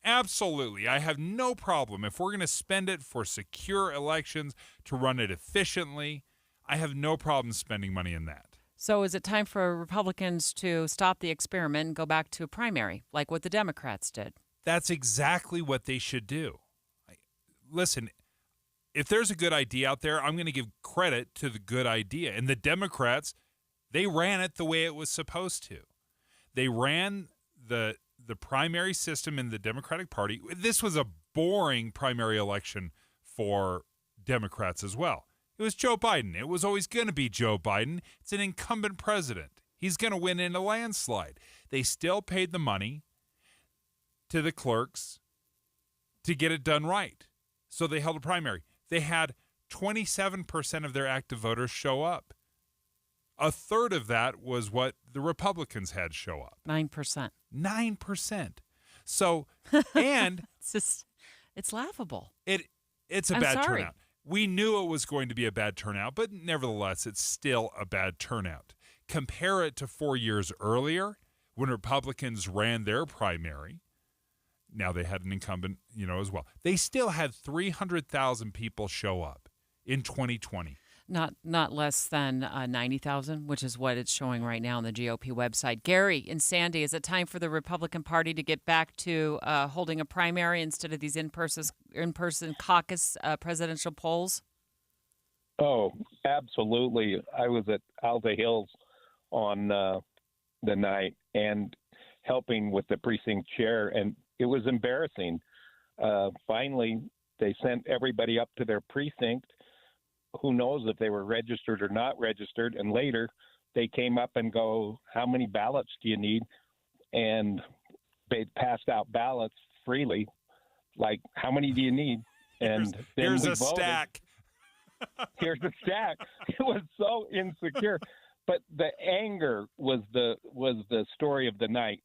Absolutely. I have no problem. If we're going to spend it for secure elections, to run it efficiently, I have no problem spending money in that. So is it time for Republicans to stop the experiment and go back to a primary, like what the Democrats did? That's exactly what they should do. Listen, if there's a good idea out there, I'm going to give credit to the good idea. And the Democrats, they ran it the way it was supposed to. They ran the primary system in the Democratic Party. This was a boring primary election for Democrats as well. It was Joe Biden. It was always going to be Joe Biden. It's an incumbent president. He's going to win in a landslide. They still paid the money to the clerks to get it done right. So they held a primary. They had 27% of their active voters show up. A third of that was what the Republicans had show up. 9%. 9%. So, and it's laughable. It's a bad turnout. We knew it was going to be a bad turnout, but nevertheless, it's still a bad turnout. Compare it to 4 years earlier when Republicans ran their primary. Now they had an incumbent, as well. They still had 300,000 people show up in 2020. Not less than 90,000, which is what it's showing right now on the GOP website. Gary in Sandy, is it time for the Republican Party to get back to holding a primary instead of these in-person caucus presidential polls? Oh, absolutely. I was at Alta Hills on the night and helping with the precinct chair, and it was embarrassing. Finally, they sent everybody up to their precinct. Who knows if they were registered or not registered? And later they came up and go, how many ballots do you need? And they passed out ballots freely. Like, how many do you need? And here's a stack. Here's a stack. It was so insecure. But the anger was the story of the night.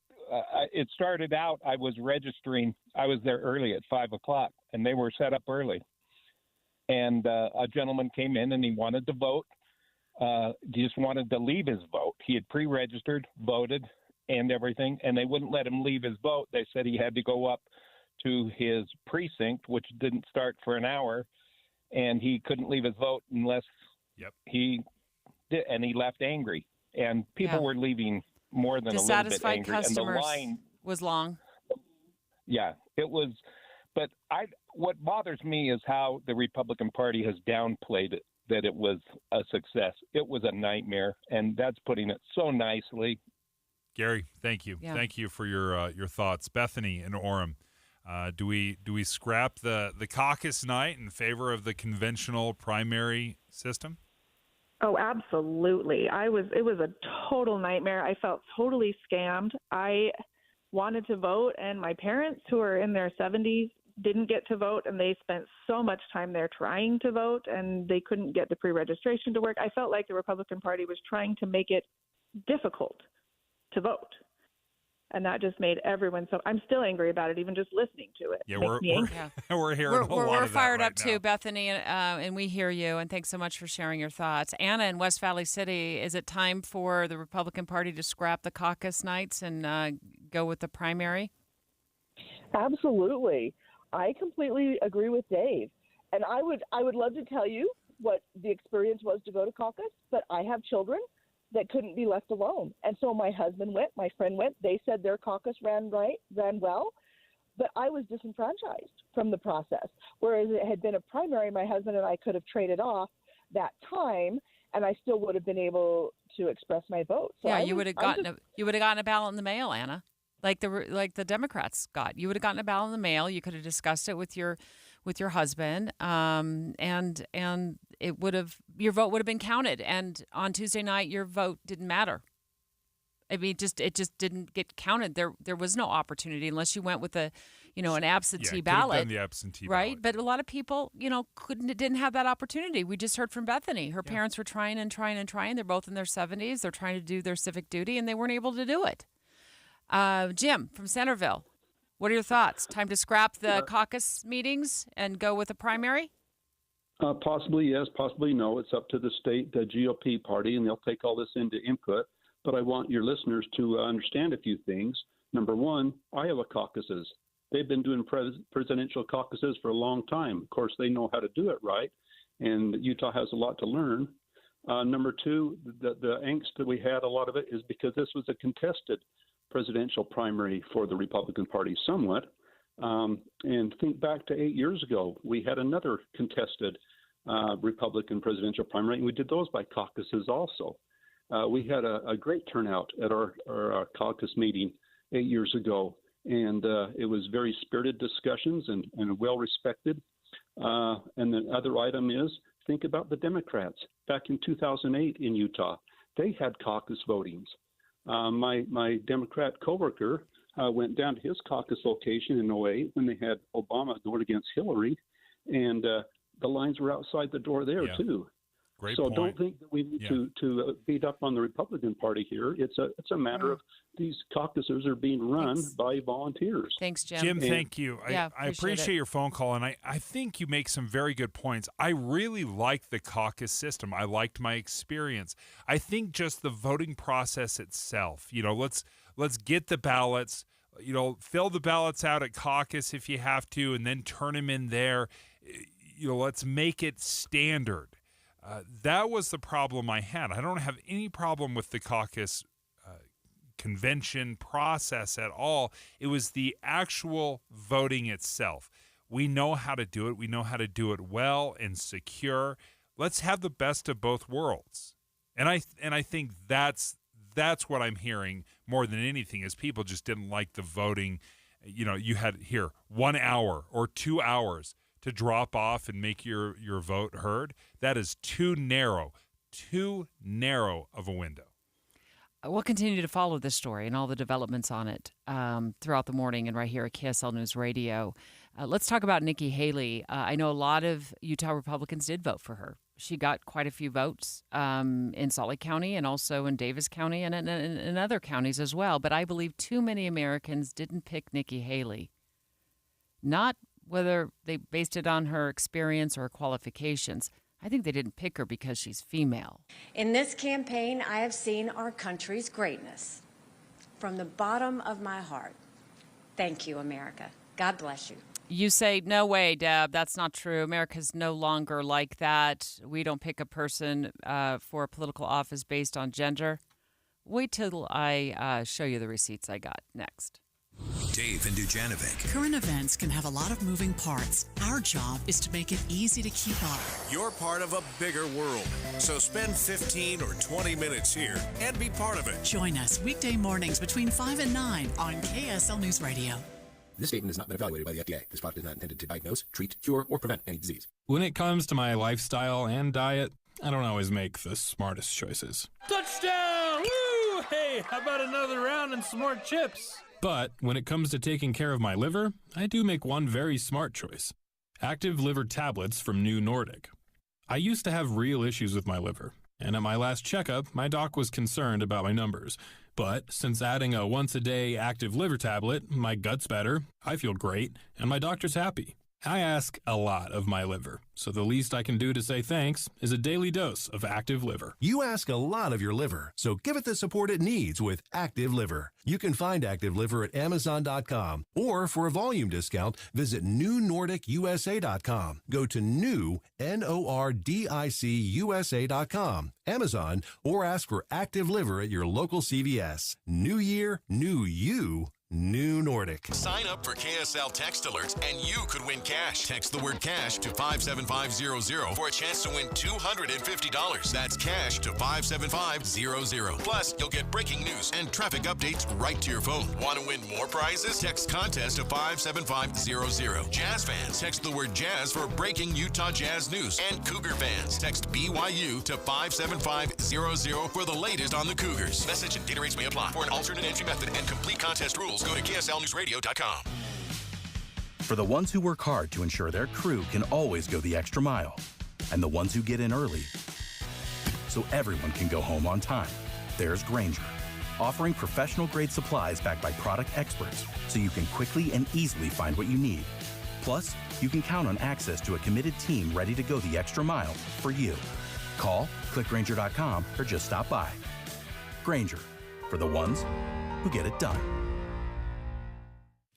It started out, I was registering. I was there early at 5 o'clock, and they were set up early. And a gentleman came in and he wanted to vote. He just wanted to leave his vote. He had pre-registered, voted, and everything, and they wouldn't let him leave his vote. They said he had to go up to his precinct, which didn't start for an hour, and he couldn't leave his vote unless he did, and he left angry. And people were leaving more than a little bit angry. Dissatisfied customers and the line was long. Yeah, it was. But what bothers me is how the Republican Party has downplayed it, that it was a success. It was a nightmare, and that's putting it so nicely. Gary, thank you. Yeah. Thank you for your thoughts. Bethany in Orem, do we scrap the caucus night in favor of the conventional primary system? Oh, absolutely. It was a total nightmare. I felt totally scammed. I wanted to vote, and my parents, who are in their 70s, didn't get to vote, and they spent so much time there trying to vote, and they couldn't get the pre-registration to work. I felt like the Republican Party was trying to make it difficult to vote, and that just made everyone so. I'm still angry about it, even just listening to it. Yeah, we're hearing a lot of that We're fired right up now. too, Bethany, and we hear you. And thanks so much for sharing your thoughts. Anna in West Valley City, is it time for the Republican Party to scrap the caucus nights and go with the primary? Absolutely. I completely agree with Dave. And I would love to tell you what the experience was to go to caucus, but I have children that couldn't be left alone. And so my husband went, my friend went. They said their caucus ran well, but I was disenfranchised from the process. Whereas it had been a primary, my husband and I could have traded off that time, and I still would have been able to express my vote. So you would have gotten a ballot in the mail, Anna. Like the Democrats got. You would have gotten a ballot in the mail. You could have discussed it with your husband, and it would have, your vote would have been counted. And on Tuesday night, your vote didn't matter. I mean, it just didn't get counted. There was no opportunity unless you went with an absentee ballot. Done the absentee right? ballot. But a lot of people, didn't have that opportunity. We just heard from Bethany. Her parents were trying and trying and trying. They're both in their 70s. They're trying to do their civic duty, and they weren't able to do it. Jim from Centerville, what are your thoughts? Time to scrap the caucus meetings and go with a primary? Possibly yes, possibly no. It's up to the state GOP party, and they'll take all this into input. But I want your listeners to understand a few things. Number one, Iowa caucuses. They've been doing presidential caucuses for a long time. Of course, they know how to do it right, and Utah has a lot to learn. Number two, the angst that we had, a lot of it is because this was a contested presidential primary for the Republican Party somewhat. And think back to 8 years ago, we had another contested Republican presidential primary, and we did those by caucuses also. We had a great turnout at our caucus meeting 8 years ago, and it was very spirited discussions and well respected. And the other item is, think about the Democrats. Back in 2008 in Utah, they had caucus votings. My Democrat coworker went down to his caucus location in 2008 when they had Obama going against Hillary, and the lines were outside the door there too. Great so point. don't think that we need to beat up on the Republican Party here. It's a matter of these caucuses are being run by volunteers. Thanks, Jim. Jim, thank you. I appreciate appreciate your phone call, and I think you make some very good points. I really like the caucus system. I liked my experience. I think just the voting process itself, let's get the ballots, fill the ballots out at caucus if you have to, and then turn them in there. Let's make it standard. That was the problem I had. I don't have any problem with the caucus convention process at all. It was the actual voting itself. We know how to do it. We know how to do it well and secure. Let's have the best of both worlds. And I think that's what I'm hearing more than anything is people just didn't like the voting. You had here 1 hour or 2 hours to drop off and make your vote heard. That is too narrow of a window. We'll continue to follow this story and all the developments on it throughout the morning and right here at KSL News Radio. Let's talk about Nikki Haley. I know a lot of Utah Republicans did vote for her. She got quite a few votes in Salt Lake County and also in Davis County and in other counties as well. But I believe too many Americans didn't pick Nikki Haley. Not whether they based it on her experience or qualifications. I think they didn't pick her because she's female. In this campaign, I have seen our country's greatness. From the bottom of my heart, thank you, America. God bless you. You say, no way, Deb, that's not true. America's no longer like that. We don't pick a person for a political office based on gender. Wait till I show you the receipts I got next. Dave and Dujanovic. Current events can have a lot of moving parts. Our job is to make it easy to keep up. You're part of a bigger world, so spend 15 or 20 minutes here and be part of it. Join us weekday mornings between 5 and 9 on KSL News Radio. This statement has not been evaluated by the FDA. This product is not intended to diagnose, treat, cure, or prevent any disease. When it comes to my lifestyle and diet, I don't always make the smartest choices. Touchdown! Woo! Hey, how about another round and some more chips? But when it comes to taking care of my liver, I do make one very smart choice. Active liver tablets from New Nordic. I used to have real issues with my liver, and at my last checkup, my doc was concerned about my numbers. But since adding a once-a-day active liver tablet, my gut's better, I feel great, and my doctor's happy. I ask a lot of my liver, so the least I can do to say thanks is a daily dose of Active Liver. You ask a lot of your liver, so give it the support it needs with Active Liver. You can find Active Liver at Amazon.com, or for a volume discount, visit NewNordicUSA.com. Go to new, NORDICUSA.com, Amazon, or ask for Active Liver at your local CVS. New year, new you. New Nordic. Sign up for KSL text alerts and you could win cash. Text the word cash to 57500 for a chance to win $250. That's cash to 57500. Plus, you'll get breaking news and traffic updates right to your phone. Want to win more prizes? Text contest to 57500. Jazz fans, text the word jazz for breaking Utah Jazz news. And Cougar fans, text BYU to 57500 for the latest on the Cougars. Message and data rates may apply. For an alternate entry method and complete contest rules, go to KSLNewsRadio.com. For the ones who work hard to ensure their crew can always go the extra mile, and the ones who get in early so everyone can go home on time, there's Grainger, offering professional-grade supplies backed by product experts so you can quickly and easily find what you need. Plus, you can count on access to a committed team ready to go the extra mile for you. Call, click Grainger.com, or just stop by. Grainger, for the ones who get it done.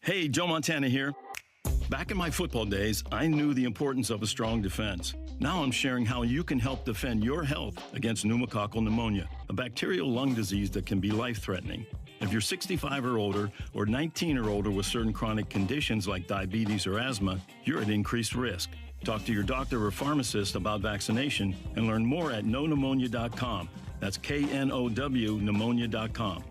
Hey, Joe Montana here. Back in my football days, I knew the importance of a strong defense. Now I'm sharing how you can help defend your health against pneumococcal pneumonia, a bacterial lung disease that can be life-threatening. If you're 65 or older, or 19 or older with certain chronic conditions like diabetes or asthma, you're at increased risk. Talk to your doctor or pharmacist about vaccination and learn more at knowpneumonia.com. That's KNOW pneumonia.com.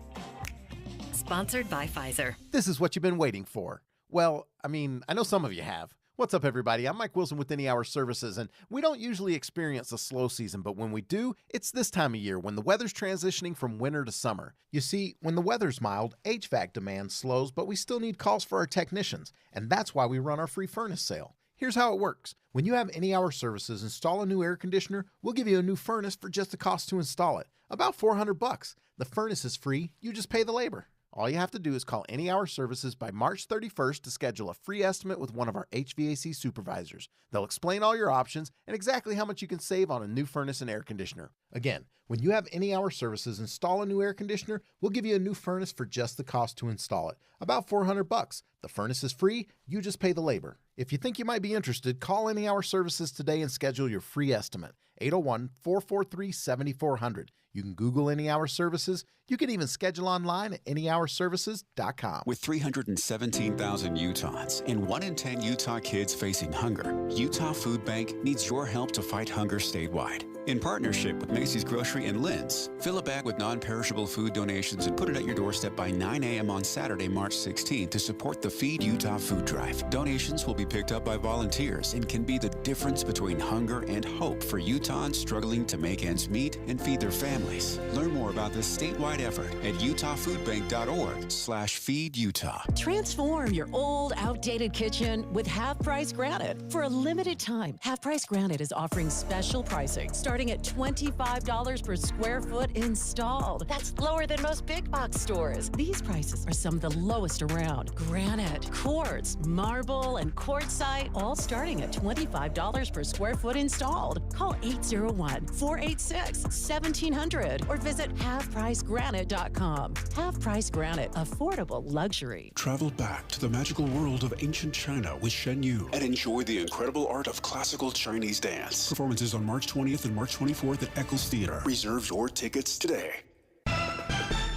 Sponsored by Pfizer. This is what you've been waiting for. Well, I know some of you have. What's up, everybody? I'm Mike Wilson with Any Hour Services, and we don't usually experience a slow season, but when we do, it's this time of year when the weather's transitioning from winter to summer. You see, when the weather's mild, HVAC demand slows, but we still need calls for our technicians, and that's why we run our free furnace sale. Here's how it works. When you have Any Hour Services install a new air conditioner, we'll give you a new furnace for just the cost to install it. About $400. The furnace is free. You just pay the labor. All you have to do is call Any Hour Services by March 31st to schedule a free estimate with one of our HVAC supervisors. They'll explain all your options and exactly how much you can save on a new furnace and air conditioner. Again, when you have Any Hour Services install a new air conditioner, we'll give you a new furnace for just the cost to install it. About $400. The furnace is free. You just pay the labor. If you think you might be interested, call Any Hour Services today and schedule your free estimate. 801-443-7400. You can Google Any Hour Services. You can even schedule online at anyhourservices.com. With 317,000 Utahns and 1 in 10 Utah kids facing hunger, Utah Food Bank needs your help to fight hunger statewide. In partnership with Macy's Grocery and Lynn's, fill a bag with non-perishable food donations and put it at your doorstep by 9 a.m. on Saturday, March 16th to support the Feed Utah food drive. Donations will be picked up by volunteers and can be the difference between hunger and hope for Utahns struggling to make ends meet and feed their families. Learn more about this statewide effort at utahfoodbank.org/feedutah. Transform your old, outdated kitchen with Half Price Granite. For a limited time, Half Price Granite is offering special pricing starting at $25 per square foot installed. That's lower than most big box stores. These prices are some of the lowest around. Granite, quartz, marble, and quartzite, all starting at $25 per square foot installed. Call 801-486-1700 or visit halfpricegranite.com. Half Price Granite, affordable luxury. Travel back to the magical world of ancient China with Shen Yu and enjoy the incredible art of classical Chinese dance. Performances on March 20th and March 24th at Eccles Theater. Reserve your tickets today.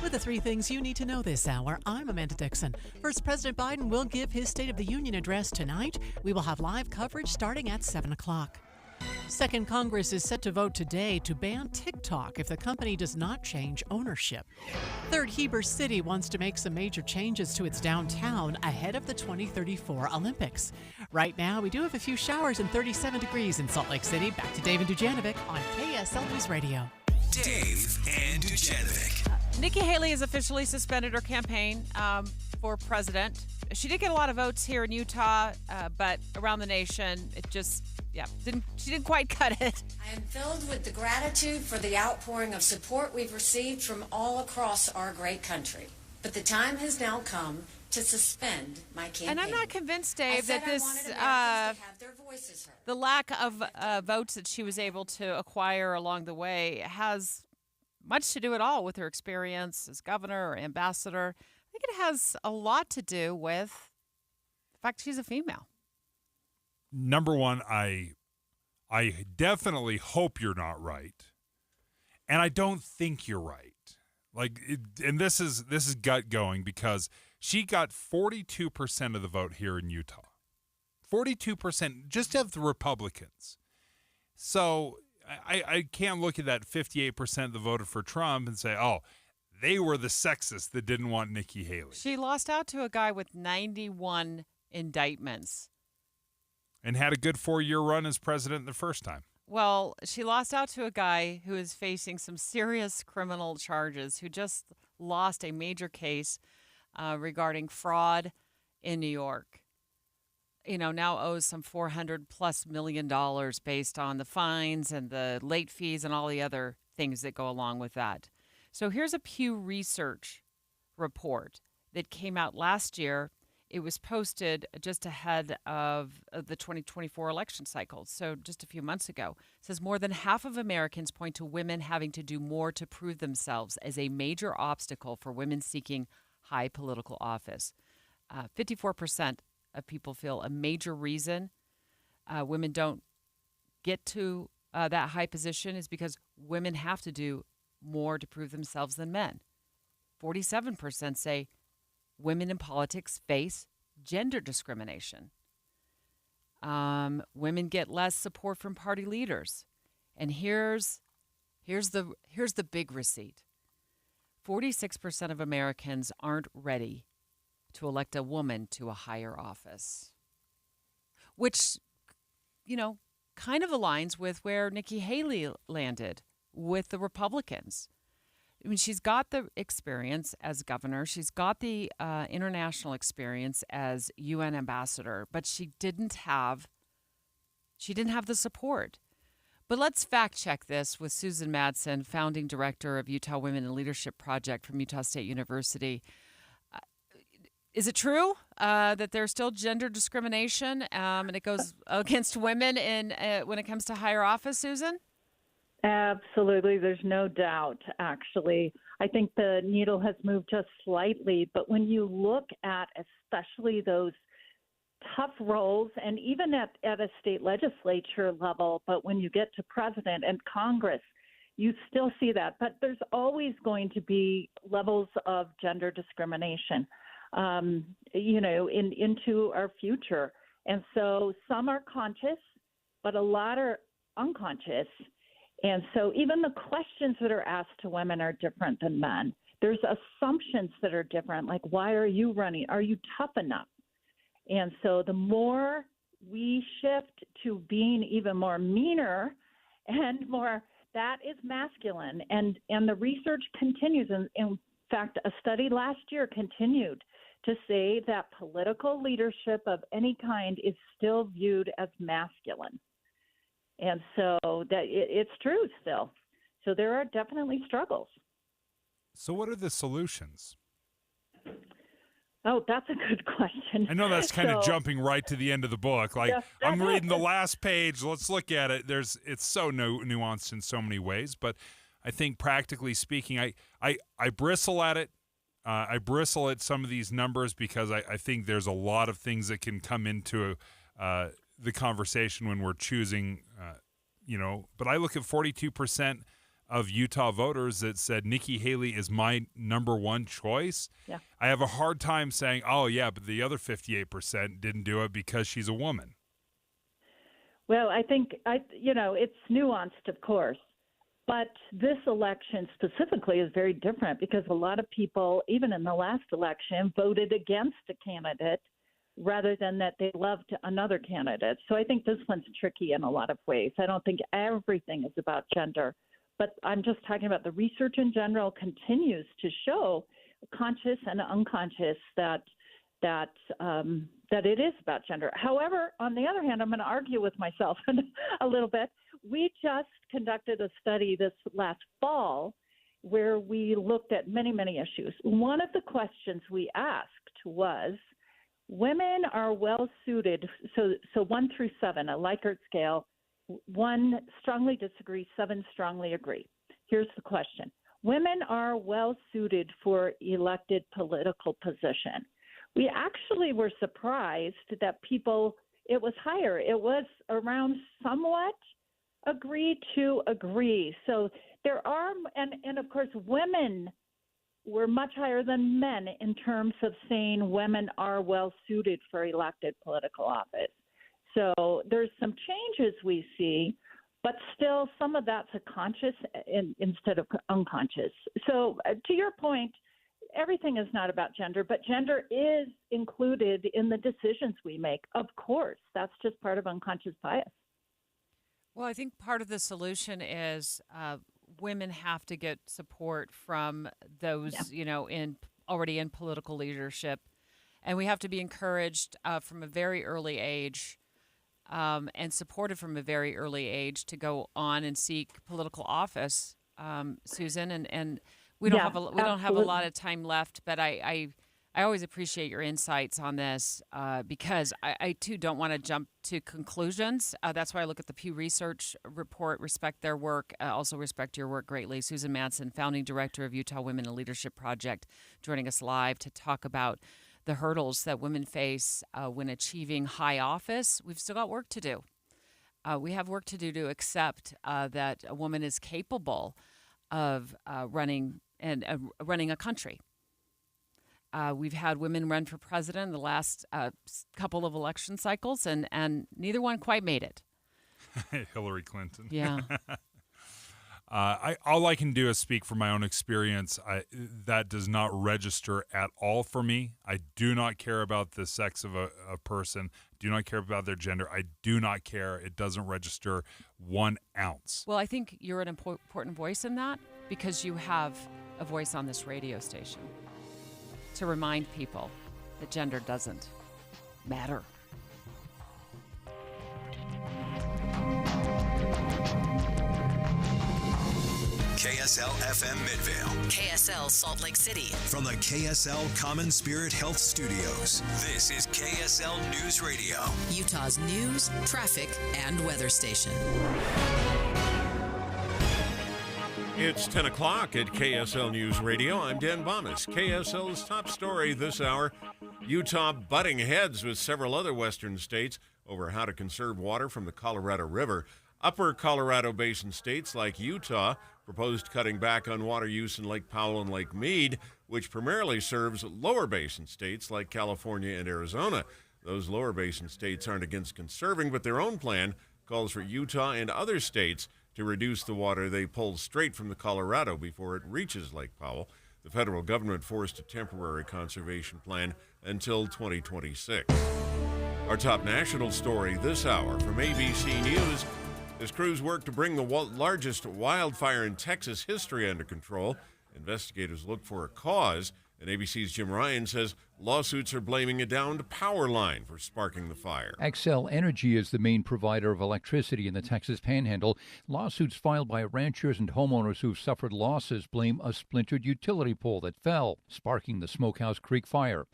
With the 3 things you need to know this hour, I'm Amanda Dixon. First, President Biden will give his State of the Union address tonight. We will have live coverage starting at 7 o'clock. Second, Congress is set to vote today to ban TikTok if the company does not change ownership. Third, Heber City wants to make some major changes to its downtown ahead of the 2034 Olympics. Right now, we do have a few showers and 37 degrees in Salt Lake City. Back to Dave and Dujanovic on KSL News Radio. Dave and Dujanovic. Nikki Haley has officially suspended her campaign for president. She did get a lot of votes here in Utah, but around the nation, it just, she didn't quite cut it. I am filled with the gratitude for the outpouring of support we've received from all across our great country. But the time has now come to suspend my campaign. And I'm not convinced, Dave, that this the lack of votes that she was able to acquire along the way has much to do at all with her experience as governor or ambassador. I think it has a lot to do with the fact she's a female. Number one, I definitely hope you're not right, and I don't think you're right. And this is gut going because she got 42% of the vote here in Utah. 42% just of the Republicans. So I can't look at that 58% that voted for Trump and say, oh, they were the sexists that didn't want Nikki Haley. She lost out to a guy with 91 indictments. And had a good 4-year run as president the first time. Well, she lost out to a guy who is facing some serious criminal charges, who just lost a major case regarding fraud in New York. Now owes some $400+ million based on the fines and the late fees and all the other things that go along with that. So here's a Pew Research report that came out last year. It was posted just ahead of the 2024 election cycle, so just a few months ago. It says more than half of Americans point to women having to do more to prove themselves as a major obstacle for women seeking high political office. 54% of people feel a major reason women don't get to that high position is because women have to do more to prove themselves than men. 47% say women in politics face gender discrimination. Women get less support from party leaders. And here's the big receipt. 46% of Americans aren't ready to elect a woman to a higher office, which, kind of aligns with where Nikki Haley landed with the Republicans. I mean, she's got the experience as governor. She's got the international experience as UN ambassador, but she didn't have She didn't have the support. But let's fact check this with Susan Madsen, founding director of Utah Women in Leadership Project from Utah State University. Is it true that there's still gender discrimination and it goes against women when it comes to higher office, Susan? Absolutely. There's no doubt, actually. I think the needle has moved just slightly, but when you look at especially those tough roles, and even at a state legislature level, but when you get to president and Congress, you still see that. But there's always going to be levels of gender discrimination, into our future. And so some are conscious, but a lot are unconscious. And so even the questions that are asked to women are different than men. There's assumptions that are different, like, why are you running? Are you tough enough? And so the more we shift to being even more meaner and more, that is masculine. And the research continues. And in fact, a study last year continued to say that political leadership of any kind is still viewed as masculine. And so that it's true still. So there are definitely struggles. So what are the solutions? Oh, that's a good question. I know that's kind of jumping right to the end of the book. Like, yes, I'm reading the last page. Let's look at it. It's so nuanced in so many ways. But I think practically speaking, I bristle at it. I bristle at some of these numbers because I think there's a lot of things that can come into the conversation when we're choosing, But I look at 42% of Utah voters that said Nikki Haley is my number one choice. Yeah. I have a hard time saying, oh, yeah, but the other 58% didn't do it because she's a woman. Well, I think, it's nuanced, of course. But this election specifically is very different because a lot of people, even in the last election, voted against a candidate rather than that they loved another candidate. So I think this one's tricky in a lot of ways. I don't think everything is about gender. But I'm just talking about the research in general continues to show, conscious and unconscious, that it is about gender. However, on the other hand, I'm going to argue with myself a little bit. We just conducted a study this last fall where we looked at many, many issues. One of the questions we asked was, women are well suited, so 1 through 7, a Likert scale. 1 strongly disagree, 7 strongly agree. Here's the question. Women are well suited for elected political position. We actually were surprised that it was higher. It was around somewhat agree to agree. So there are, and of course, women were much higher than men in terms of saying women are well suited for elected political office. So there's some changes we see, but still some of that's a conscious instead of unconscious. So to your point, everything is not about gender, but gender is included in the decisions we make. Of course, that's just part of unconscious bias. Well, I think part of the solution is women have to get support from those, already in political leadership. And we have to be encouraged from a very early age and supported from a very early age to go on and seek political office, Susan. And we don't have a lot of time left, but I always appreciate your insights on this because I too don't want to jump to conclusions. That's why I look at the Pew Research report, respect their work, also respect your work greatly. Susan Madsen, founding director of Utah Women in Leadership Project, joining us live to talk about the hurdles that women face when achieving high office. We've still got work to do. We have work to do to accept that a woman is capable of running a country. We've had women run for president in the last couple of election cycles, and neither one quite made it. Hillary Clinton. Yeah. All I can do is speak from my own experience. That does not register at all for me. I do not care about the sex of a person. Do not care about their gender. I do not care. It doesn't register 1 ounce. Well, I think you're an important voice in that because you have a voice on this radio station to remind people that gender doesn't matter. KSL FM Midvale. KSL Salt Lake City. From the KSL Common Spirit Health Studios, this is KSL News Radio. Utah's news, traffic, and weather station. It's 10 o'clock at KSL News Radio. I'm Dan Bomas. KSL's top story this hour, Utah butting heads with several other western states over how to conserve water from the Colorado River. Upper Colorado Basin states like Utah proposed cutting back on water use in Lake Powell and Lake Mead, which primarily serves lower basin states like California and Arizona. Those lower basin states aren't against conserving, but their own plan calls for Utah and other states to reduce the water they pull straight from the Colorado before it reaches Lake Powell. The federal government forced a temporary conservation plan until 2026. Our top national story this hour from ABC News. As crews work to bring the largest wildfire in Texas history under control, investigators look for a cause. And ABC's Jim Ryan says lawsuits are blaming a downed power line for sparking the fire. Xcel Energy is the main provider of electricity in the Texas Panhandle. Lawsuits filed by ranchers and homeowners who've suffered losses blame a splintered utility pole that fell, sparking the Smokehouse Creek fire.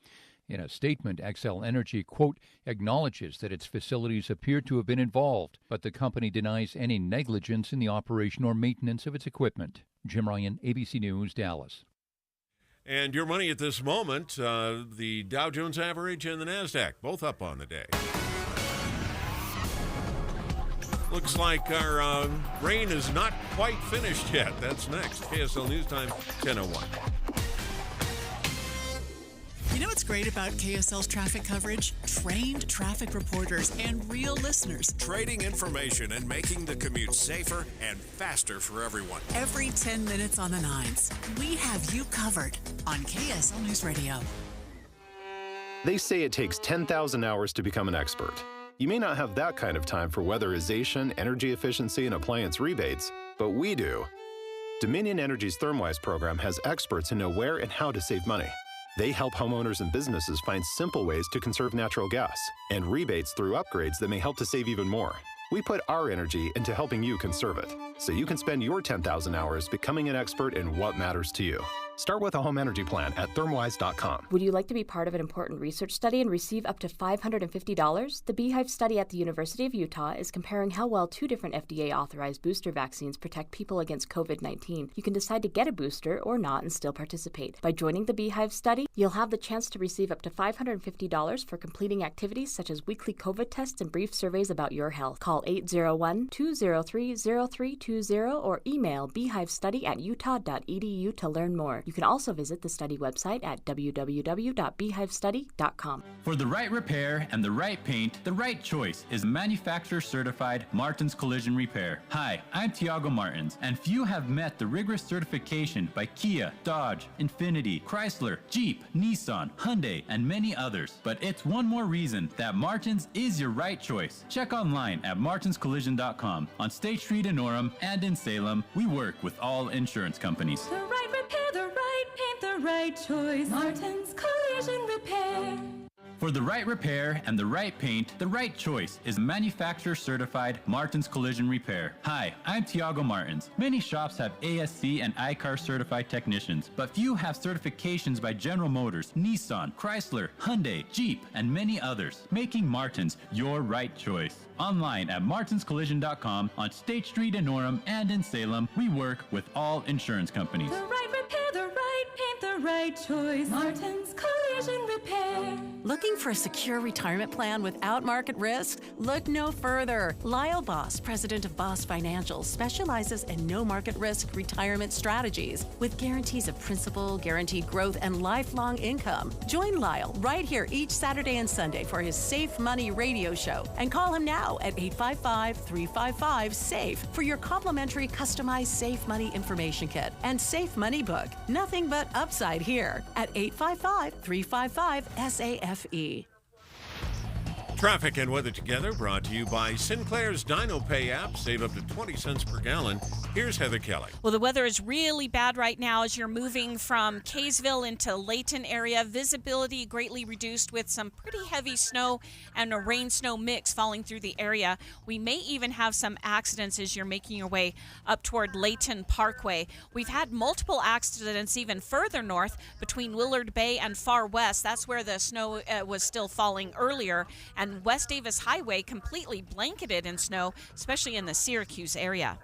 In a statement, Xcel Energy, quote, acknowledges that its facilities appear to have been involved, but the company denies any negligence in the operation or maintenance of its equipment. Jim Ryan, ABC News, Dallas. And your money at this moment, the Dow Jones average and the NASDAQ, both up on the day. Looks like our rain is not quite finished yet. That's next. KSL News Time, 10:01. You know what's great about KSL's traffic coverage? Trained traffic reporters and real listeners. Trading information and making the commute safer and faster for everyone. Every 10 minutes on the nines, we have you covered on KSL News Radio. They say it takes 10,000 hours to become an expert. You may not have that kind of time for weatherization, energy efficiency, and appliance rebates, but we do. Dominion Energy's ThermWise program has experts who know where and how to save money. They help homeowners and businesses find simple ways to conserve natural gas and rebates through upgrades that may help to save even more. We put our energy into helping you conserve it, so you can spend your 10,000 hours becoming an expert in what matters to you. Start with a home energy plan at thermwise.com. Would you like to be part of an important research study and receive up to $550? The Beehive study at the University of Utah is comparing how well 2 different FDA-authorized booster vaccines protect people against COVID-19. You can decide to get a booster or not and still participate. By joining the Beehive study, you'll have the chance to receive up to $550 for completing activities such as weekly COVID tests and brief surveys about your health. Call 801-203-0320 or email beehivestudy@utah.edu to learn more. You can also visit the study website at www.beehivestudy.com. For the right repair and the right paint, the right choice is manufacturer-certified Martins Collision Repair. Hi, I'm Tiago Martins, and few have met the rigorous certification by Kia, Dodge, Infiniti, Chrysler, Jeep, Nissan, Hyundai, and many others. But it's one more reason that Martins is your right choice. Check online at martinscollision.com. On State Street in Orem and in Salem, we work with all insurance companies. The right repair, the right paint, the right choice. Martins Collision Repair. For the right repair and the right paint, the right choice is manufacturer-certified Martins Collision Repair. Hi, I'm Tiago Martins. Many shops have ASC and ICAR certified technicians, but few have certifications by General Motors, Nissan, Chrysler, Hyundai, Jeep, and many others, making Martins your right choice. Online at martinscollision.com, on State Street in Orem and in Salem, we work with all insurance companies. The right repair, the right paint, the right choice. Martins Collision Repair. Looking for a secure retirement plan without market risk? Look no further. Lyle Boss, president of Boss Financial, specializes in no market risk retirement strategies with guarantees of principal, guaranteed growth, and lifelong income. Join Lyle right here each Saturday and Sunday for his Safe Money radio show and call him now at 855-355-SAFE for your complimentary customized Safe Money information kit and Safe Money book. Nothing but upside here at 855-355-SAFE. Traffic and weather together brought to you by Sinclair's Dino Pay app. Save up to 20 cents per gallon. Here's Heather Kelly. Well, the weather is really bad right now as you're moving from Kaysville into Layton area. Visibility greatly reduced with some pretty heavy snow and a rain-snow mix falling through the area. We may even have some accidents as you're making your way up toward Layton Parkway. We've had multiple accidents even further north between Willard Bay and Far West. That's where the snow was still falling earlier. And West Davis Highway completely blanketed in snow, especially in the Syracuse area.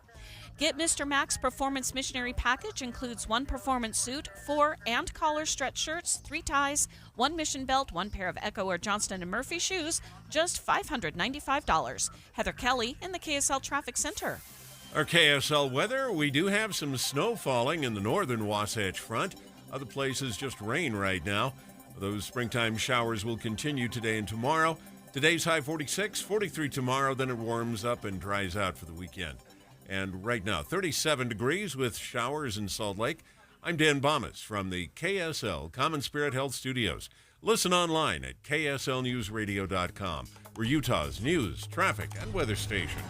Get Mr. Mac's Performance Missionary Package. Includes 1 performance suit, 4 and collar stretch shirts, 3 ties, 1 mission belt, 1 pair of Echo or Johnston & Murphy shoes, just $595. Heather Kelly in the KSL Traffic Center. Our KSL weather, we do have some snow falling in the northern Wasatch Front. Other places just rain right now. Those springtime showers will continue today and tomorrow. Today's high 46, 43 tomorrow, then it warms up and dries out for the weekend. And right now, 37 degrees with showers in Salt Lake. I'm Dan Bomas from the KSL Common Spirit Health Studios. Listen online at kslnewsradio.com. We're Utah's news, traffic, and weather station.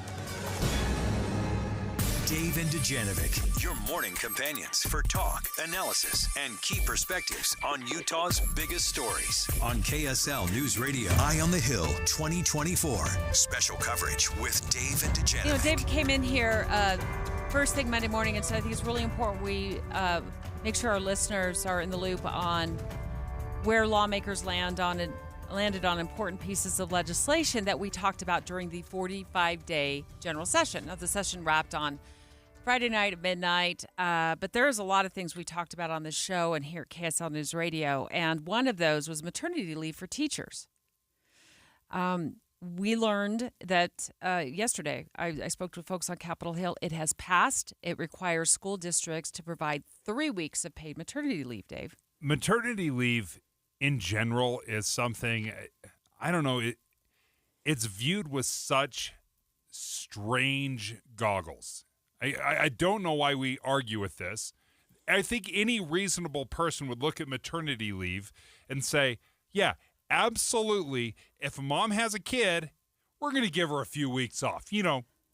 Dave and Dujanovic, your morning companions for talk, analysis, and key perspectives on Utah's biggest stories. On KSL News Radio, Eye on the Hill 2024. Special coverage with Dave and Dujanovic. You know, Dave came in here first thing Monday morning and said I think it's really important we make sure our listeners are in the loop on where lawmakers landed on important pieces of legislation that we talked about during the 45-day general session. Now, the session wrapped on Friday night at midnight, but there's a lot of things we talked about on this show and here at KSL News Radio, and one of those was maternity leave for teachers. We learned that yesterday, I spoke to folks on Capitol Hill, it has passed. It requires school districts to provide 3 weeks of paid maternity leave, Dave. Maternity leave in general is something, I don't know, it's viewed with such strange goggles. I don't know why we argue with this. I think any reasonable person would look at maternity leave and say, yeah, absolutely, if a mom has a kid, we're going to give her a few weeks off,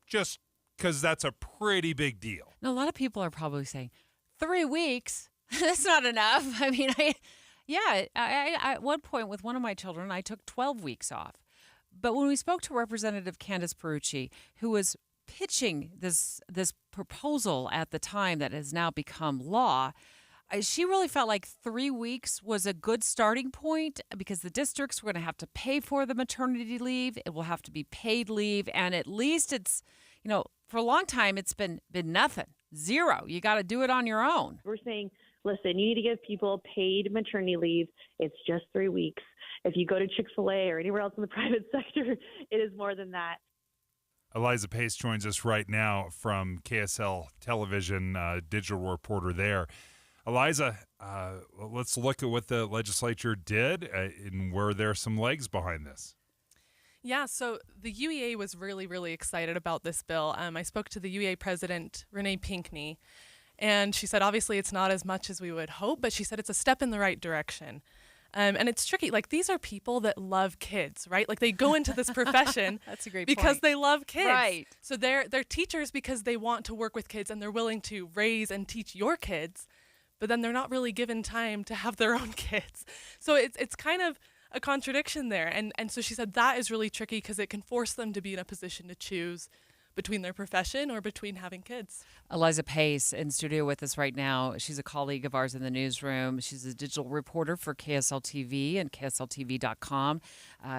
just because that's a pretty big deal. Now, a lot of people are probably saying, 3 weeks? That's not enough. I mean, I at one point with one of my children, I took 12 weeks off. But when we spoke to Representative Candace Perucci, who was pitching this proposal at the time that has now become law, she really felt like 3 weeks was a good starting point because the districts were going to have to pay for the maternity leave. It will have to be paid leave. And at least it's, for a long time, it's been nothing, zero. You got to do it on your own. We're saying, listen, you need to give people paid maternity leave. It's just 3 weeks. If you go to Chick-fil-A or anywhere else in the private sector, it is more than that. Eliza Pace joins us right now from KSL Television, digital reporter there. Eliza, let's look at what the legislature did and were there some legs behind this? Yeah, so the UEA was really, really excited about this bill. I spoke to the UEA president, Renee Pinkney, and she said, obviously, it's not as much as we would hope, but she said it's a step in the right direction. And it's tricky. Like, these are people that love kids, right? Like, they go into this profession That's a great because point. they love kids. Right. So they're teachers because they want to work with kids and they're willing to raise and teach your kids, but then they're not really given time to have their own kids. So it's kind of a contradiction there. And so she said that is really tricky because it can force them to be in a position to choose between their profession or between having kids. Eliza Pace in studio with us right now. She's a colleague of ours in the newsroom. She's a digital reporter for KSL TV and KSLTV.com.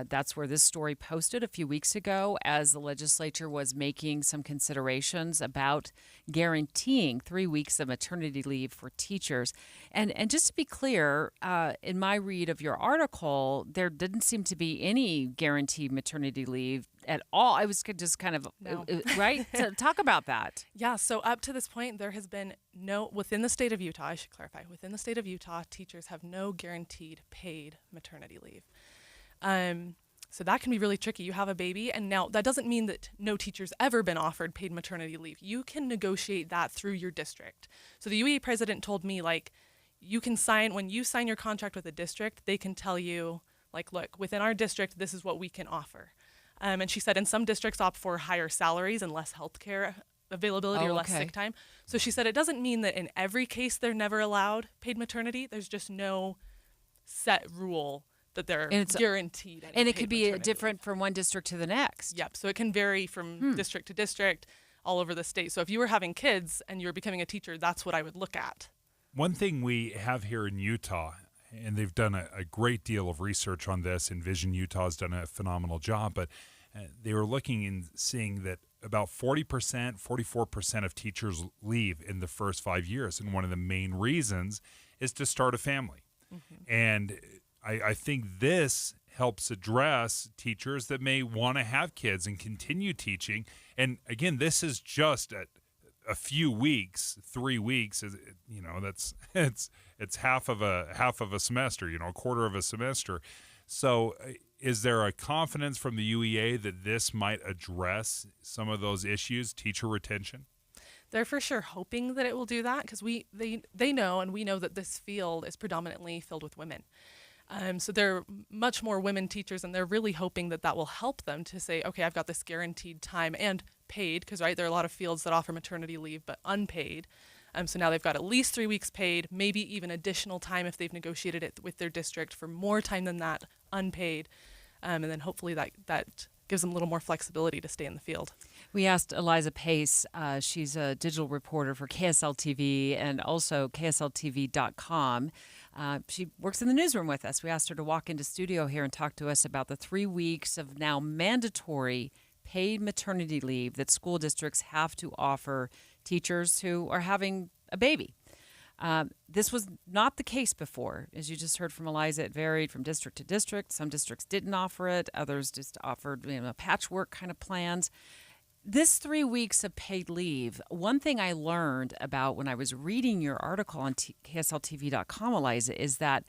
That's where this story posted a few weeks ago as the legislature was making some considerations about guaranteeing 3 weeks of maternity leave for teachers. And just to be clear, in my read of your article, there didn't seem to be any guaranteed maternity leave at all. I was just kind of, right? So talk about that. Yeah, so up to this point, there has been within the state of Utah, I should clarify, within the state of Utah, teachers have no guaranteed paid maternity leave. So that can be really tricky. You have a baby, and now that doesn't mean that no teacher's ever been offered paid maternity leave. You can negotiate that through your district. So the UEA president told me, you can sign, when you sign your contract with a district, they can tell you, Like, look, within our district, this is what we can offer. And she said in some districts opt for higher salaries and less health care availability or less sick time. So she said it doesn't mean that in every case they're never allowed paid maternity. There's just no set rule that they're guaranteed. And it could be different from one district to the next. Yep. So it can vary from district to district all over the state. So if you were having kids and you were becoming a teacher, that's what I would look at. One thing we have here in Utah, and they've done a great deal of research on this, and Vision Utah has done a phenomenal job, but they were looking and seeing that about 40%, 44% of teachers leave in the first 5 years. And one of the main reasons is to start a family. And I think this helps address teachers that may want to have kids and continue teaching. And again, this is just a few weeks, 3 weeks. You know, it's half of a semester. You know, a quarter of a semester. So, is there a confidence from the UEA that this might address some of those issues, teacher retention? They're for sure hoping that it will do that because they know, and we know that this field is predominantly filled with women. So there are much more women teachers, and they're really hoping that will help them to say, okay, I've got this guaranteed time and paid, because there are a lot of fields that offer maternity leave but unpaid. So now they've got at least 3 weeks paid, maybe even additional time if they've negotiated it with their district for more time than that, unpaid. And then hopefully that gives them a little more flexibility to stay in the field. We asked Eliza Pace. She's a digital reporter for KSL TV and also KSLTV.com. She works in the newsroom with us. We asked her to walk into studio here and talk to us about the 3 weeks of now mandatory paid maternity leave that school districts have to offer teachers who are having a baby. This was not the case before. As you just heard from Eliza, it varied from district to district. Some districts didn't offer it. Others just offered patchwork kind of plans. This 3 weeks of paid leave, one thing I learned about when I was reading your article on KSLTV.com, Eliza, is that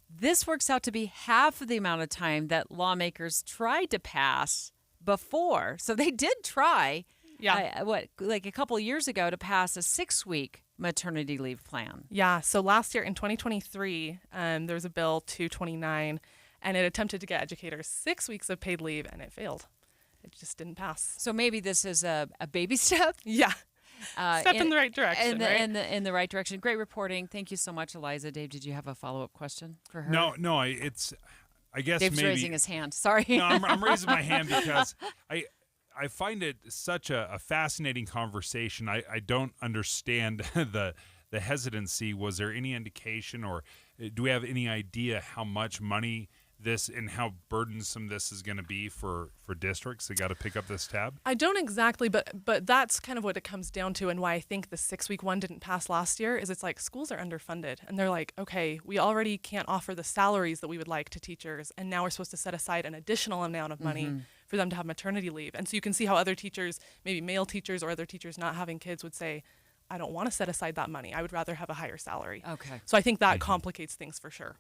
this works out to be half of the amount of time that lawmakers tried to pass before. So they did try, like a couple of years ago, to pass a 6-week maternity leave plan. Yeah. So last year in 2023, there was a bill 229, and it attempted to get educators 6 weeks of paid leave, and it failed. It just didn't pass. So maybe this is a baby step. Yeah. Step in the right direction, in the right direction. Great reporting. Thank you so much, Eliza. Dave, did you have a follow-up question for her? No. I guess Dave's maybe raising his hand. Sorry. No, I'm raising my hand because I find it such a fascinating conversation. I don't understand the hesitancy. Was there any indication, or do we have any idea how much money this and how burdensome this is going to be for districts that got to pick up this tab? I don't exactly, but that's kind of what it comes down to, and why I think the 6-week one didn't pass last year is it's like schools are underfunded, and they're like, okay, we already can't offer the salaries that we would like to teachers, and now we're supposed to set aside an additional amount of money for them to have maternity leave. And so you can see how other teachers, maybe male teachers or other teachers not having kids, would say, I don't want to set aside that money. I would rather have a higher salary. Okay. So I think that complicates things for sure.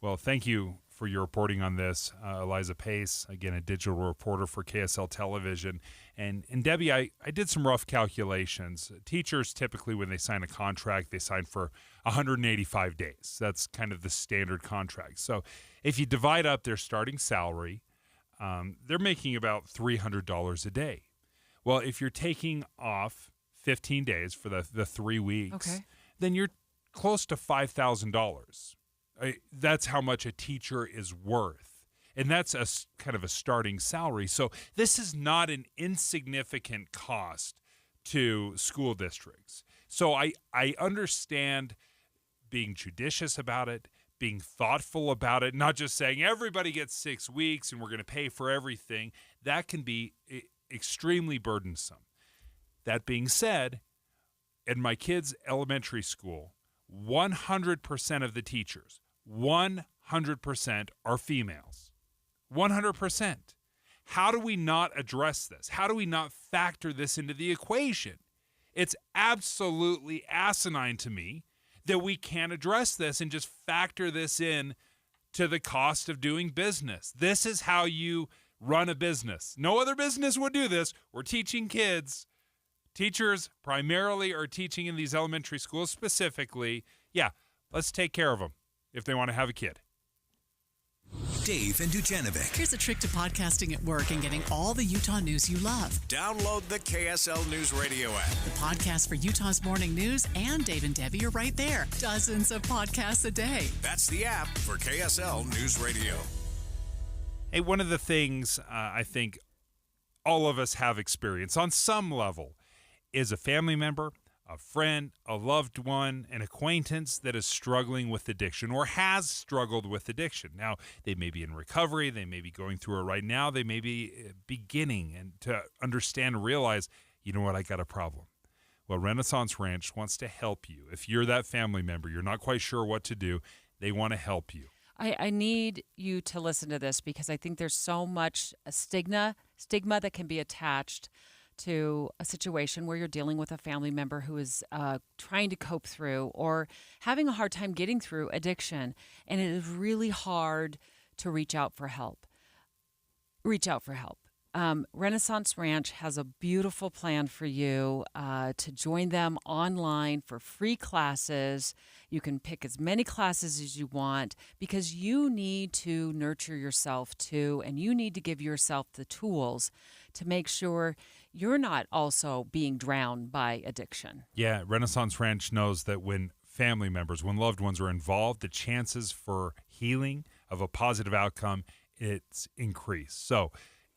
Well, thank you for your reporting on this, Eliza Pace, again, a digital reporter for KSL Television. And Debbie, I did some rough calculations. Teachers typically, when they sign a contract, they sign for 185 days. That's kind of the standard contract. So if you divide up their starting salary, they're making about $300 a day. Well, if you're taking off 15 days for the 3 weeks, then you're close to $5,000. That's how much a teacher is worth. And that's a kind of a starting salary. So this is not an insignificant cost to school districts. So I understand being judicious about it, being thoughtful about it, not just saying everybody gets 6 weeks and we're going to pay for everything. That can be extremely burdensome. That being said, in my kids' elementary school, 100% of the teachers, 100% are females. 100%. How do we not address this? How do we not factor this into the equation? It's absolutely asinine to me that we can't address this and just factor this in to the cost of doing business. This is how you run a business. No other business would do this. We're teaching kids. Teachers primarily are teaching in these elementary schools specifically. Yeah, let's take care of them if they want to have a kid. Dave and Dujanovic. Here's a trick to podcasting at work and getting all the Utah news you love. Download the KSL News Radio app. The podcast for Utah's morning news and Dave and Debbie are right there. Dozens of podcasts a day. That's the app for KSL News Radio. Hey, one of the things I think all of us have experienced on some level is a family member, a friend, a loved one, an acquaintance that is struggling with addiction or has struggled with addiction. Now, they may be in recovery. They may be going through it right now. They may be beginning and to understand and realize, you know what, I got a problem. Well, Renaissance Ranch wants to help you. If you're that family member, you're not quite sure what to do, they want to help you. I need you to listen to this because I think there's so much stigma that can be attached to a situation where you're dealing with a family member who is trying to cope through or having a hard time getting through addiction. And it is really hard to reach out for help. Renaissance Ranch has a beautiful plan for you to join them online for free classes. You can pick as many classes as you want because you need to nurture yourself too, and you need to give yourself the tools to make sure you're not also being drowned by addiction. Yeah, Renaissance Ranch knows that when family members, when loved ones are involved, the chances for healing, of a positive outcome, it's increased. So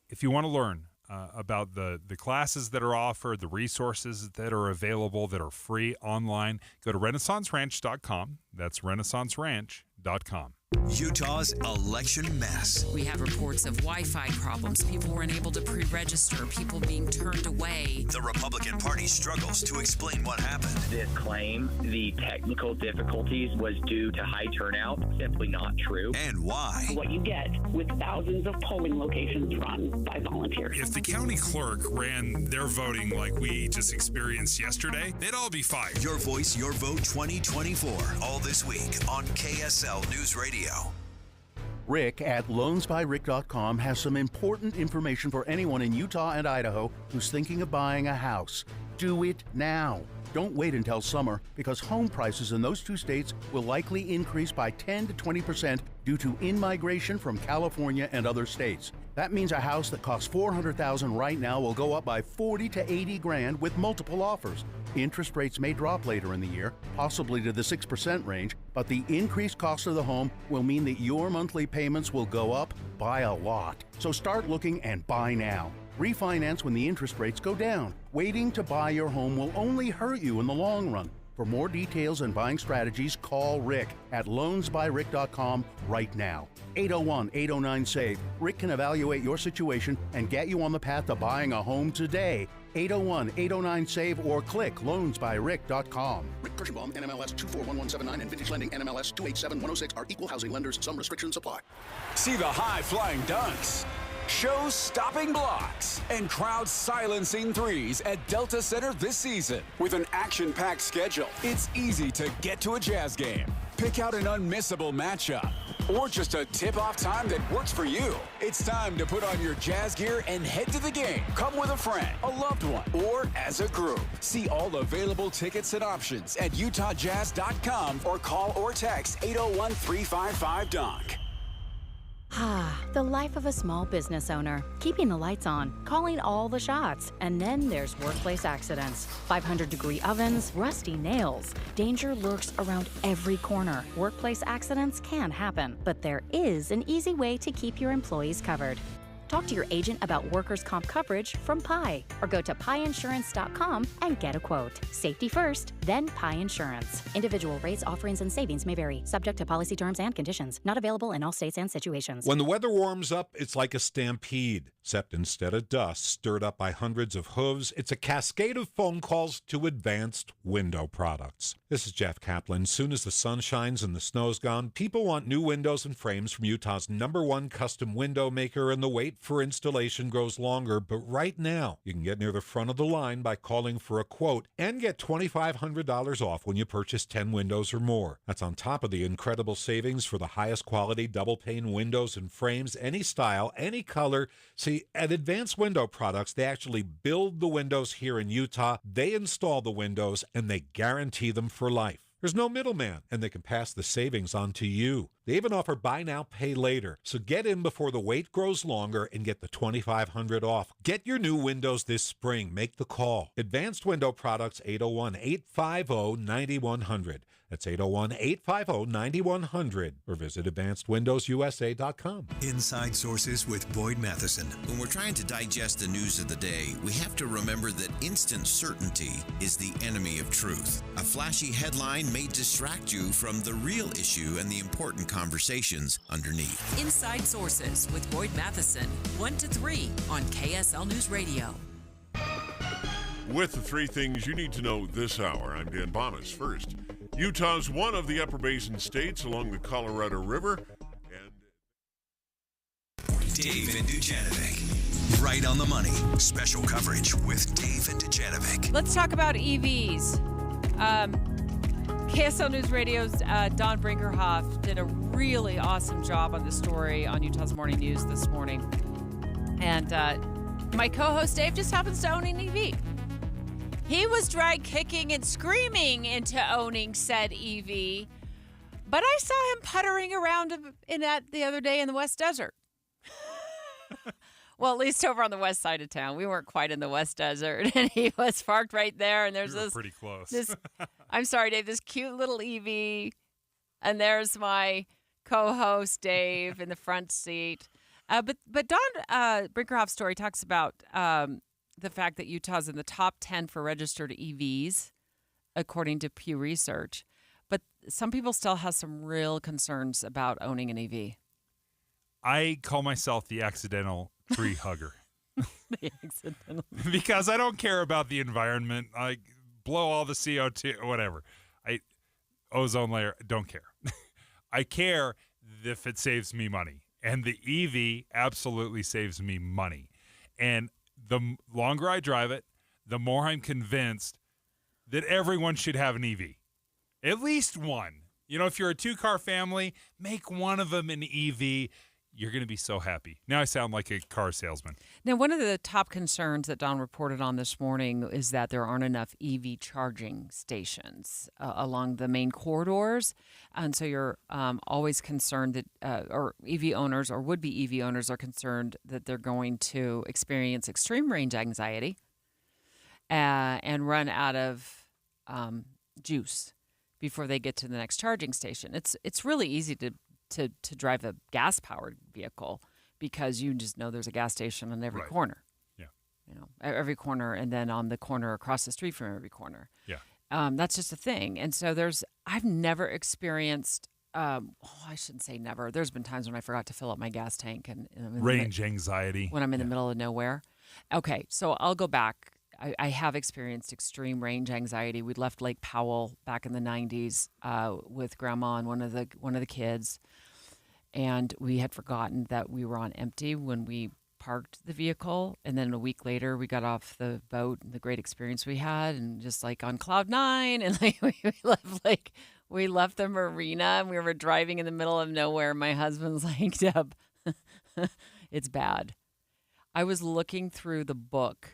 if you want to learn about the classes that are offered, the resources that are available that are free online, go to renaissanceranch.com. That's renaissanceranch.com. Utah's election mess. We had reports of Wi-Fi problems. People weren't able to pre-register. People being turned away. The Republican Party struggles to explain what happened. This claim, the technical difficulties, was due to high turnout. Simply not true. And why. What you get with thousands of polling locations run by volunteers. If the county clerk ran their voting like we just experienced yesterday, they'd all be fired. Your Voice, Your Vote 2024. All this week on KSL News Radio. Rick at loansbyrick.com has some important information for anyone in Utah and Idaho who's thinking of buying a house. Do it now. Don't wait until summer because home prices in those two states will likely increase by 10 to 20% due to in-migration from California and other states. That means a house that costs $400,000 right now will go up by $40 to $80,000 with multiple offers. Interest rates may drop later in the year, possibly to the 6% range, but the increased cost of the home will mean that your monthly payments will go up by a lot. So start looking and buy now. Refinance when the interest rates go down. Waiting to buy your home will only hurt you in the long run. For more details and buying strategies, call Rick at loansbyrick.com right now. 801-809-SAVE. Rick can evaluate your situation and get you on the path to buying a home today. 801-809-SAVE or click loansbyrick.com. Rick Kirschenbaum, NMLS 241179 and Vintage Lending NMLS 287106 are equal housing lenders. Some restrictions apply. See the high-flying dunks, show-stopping blocks, and crowd-silencing threes at Delta Center this season. With an action-packed schedule, it's easy to get to a Jazz game. Pick out an unmissable matchup or just a tip-off time that works for you. It's time to put on your Jazz gear and head to the game. Come with a friend, a loved one, or as a group. See all available tickets and options at utahjazz.com or call or text 801-355-DUNK. The life of a small business owner. Keeping the lights on, calling all the shots. And then there's workplace accidents. 500-degree ovens, rusty nails. Danger lurks around every corner. Workplace accidents can happen, but there is an easy way to keep your employees covered. Talk to your agent about workers' comp coverage from Pi, or go to piinsurance.com and get a quote. Safety first, then Pi Insurance. Individual rates, offerings, and savings may vary, subject to policy terms and conditions. Not available in all states and situations. When the weather warms up, it's like a stampede, except instead of dust stirred up by hundreds of hooves, it's a cascade of phone calls to Advanced Window Products. This is Jeff Kaplan. Soon as the sun shines and the snow's gone, people want new windows and frames from Utah's #1 custom window maker, and the wait for installation grows longer. But right now, you can get near the front of the line by calling for a quote and get $2,500 off when you purchase 10 windows or more. That's on top of the incredible savings for the highest quality double-pane windows and frames, any style, any color. See, at Advanced Window Products, they actually build the windows here in Utah, they install the windows, and they guarantee them for life. There's no middleman, and they can pass the savings on to you. They even offer buy now, pay later. So get in before the wait grows longer and get the $2,500 off. Get your new windows this spring. Make the call. Advanced Window Products, 801-850-9100. That's 801-850-9100. Or visit AdvancedWindowsUSA.com. Inside Sources with Boyd Matheson. When we're trying to digest the news of the day, we have to remember that instant certainty is the enemy of truth. A flashy headline may distract you from the real issue and the important conversations underneath. Inside Sources with Boyd Matheson, 1 to 3 on KSL News Radio. With the three things you need to know this hour, I'm Dan Bonas. First, Utah's one of the upper basin states along the Colorado River. Dave and Dujanovic. Right on the money. Special coverage with Dave and Dujanovic. Let's talk about EVs. KSL News Radio's Don Brinkerhoff did a really awesome job on the story on Utah's Morning News this morning. And my co-host Dave just happens to own an EV. He was drag kicking and screaming into owning said EV, but I saw him puttering around in that the other day in the West Desert. Well, at least over on the west side of town. We weren't quite in the West Desert, and he was parked right there. And there's this pretty close. I'm sorry, Dave. This cute little EV, and there's my co-host Dave in the front seat. But Don Brinkerhoff's story talks about the fact that Utah's in the top 10 for registered EVs, according to Pew Research. But some people still have some real concerns about owning an EV. I call myself the accidental tree hugger. The accidental. Because I don't care about the environment. I blow all the CO2, whatever. Ozone layer, don't care. I care if it saves me money. And the EV absolutely saves me money. And the longer I drive it, the more I'm convinced that everyone should have an EV. At least one. You know, if you're a two-car family, make one of them an EV. You're going to be so happy. Now I sound like a car salesman. Now, one of the top concerns that Don reported on this morning is that there aren't enough EV charging stations along the main corridors. And so you're always concerned that, or EV owners or would-be EV owners are concerned that they're going to experience extreme range anxiety and run out of juice before they get to the next charging station. It's really easy to drive a gas-powered vehicle because you just know there's a gas station on every corner. Yeah. You know, every corner, and then on the corner across the street from every corner. Yeah. That's just a thing. And so I've never experienced, I shouldn't say never. There's been times when I forgot to fill up my gas tank. and range anxiety. When I'm in the middle of nowhere. Okay, so I'll go back. I have experienced extreme range anxiety. We left Lake Powell back in the 90s with Grandma and one of the kids, and we had forgotten that we were on empty when we parked the vehicle. And then a week later, we got off the boat and the great experience we had, and just like on cloud nine, and we left the marina and we were driving in the middle of nowhere. My husband's like, Deb, it's bad. I was looking through the book.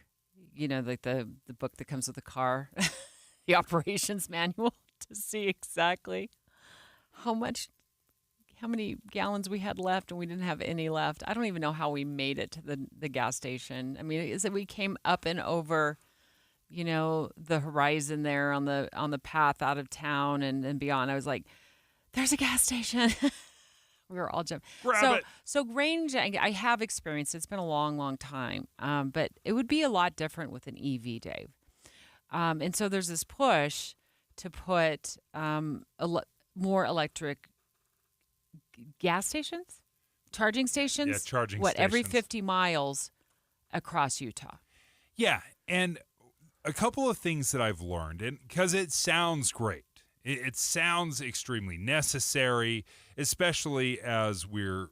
You know, like the book that comes with the car, the operations manual, to see exactly how many gallons we had left, and we didn't have any left. I don't even know how we made it to the gas station. I mean, is it we came up and over, you know, the horizon there on the path out of town and beyond. I was like, there's a gas station. We were all jumping. So range, I have experienced. It's been a long, long time, but it would be a lot different with an EV, Dave. And so there's this push to put more electric gas stations, charging stations. Yeah, charging stations. Every 50 miles across Utah. Yeah, and a couple of things that I've learned, and because it sounds great. It sounds extremely necessary, especially as we're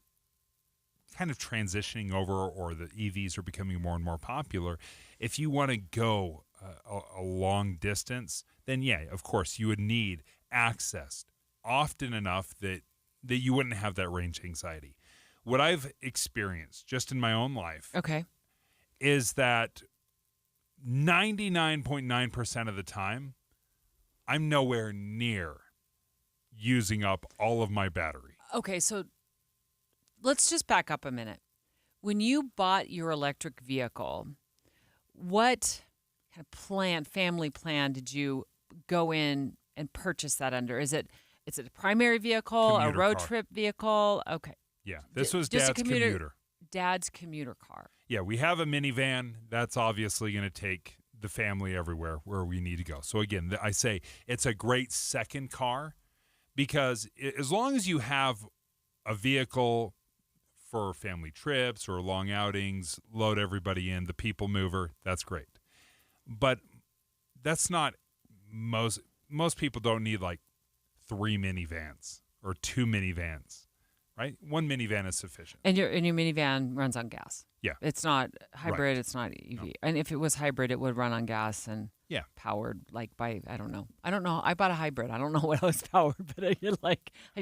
kind of transitioning over, or the EVs are becoming more and more popular. If you want to go a long distance, then yeah, of course, you would need access often enough that you wouldn't have that range anxiety. What I've experienced just in my own life is that 99.9% of the time, I'm nowhere near using up all of my battery. Okay, so let's just back up a minute. When you bought your electric vehicle, what kind of family plan did you go in and purchase that under? Is it a primary vehicle, Commuter a road car. trip vehicle? Okay. Yeah, this was Just a Dad's commuter. Dad's commuter car. Yeah, we have a minivan. That's obviously going to take the family everywhere where we need to go. So again, I say it's a great second car because as long as you have a vehicle for family trips or long outings, load everybody in, the people mover, that's great. But that's not most people don't need like 3 minivans or 2 minivans, right? 1 minivan is sufficient. And your minivan runs on gas. Yeah. It's not hybrid, Right. it's not EV. No. And if it was hybrid, it would run on gas and Yeah. powered like by I don't know. I bought a hybrid. I don't know what I was powered, but I get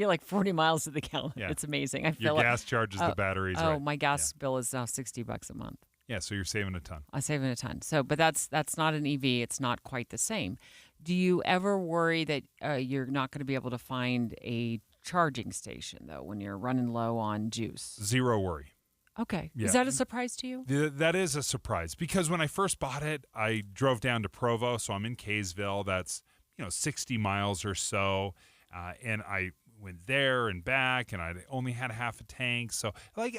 like 40 miles to the gallon. Yeah. It's amazing. I Your feel gas charges the batteries, Oh, right? my gas bill is now $60 a month. Yeah, so you're saving a ton. I'm saving a ton. So, but that's not an EV. It's not quite the same. Do you ever worry that you're not going to be able to find a charging station though when you're running low on juice? Zero worry. Okay. Yeah. Is that a surprise to you? That is a surprise because when I first bought it, I drove down to Provo, so I'm in Kaysville. That's 60 miles or so, and I went there and back, and I only had half a tank. So like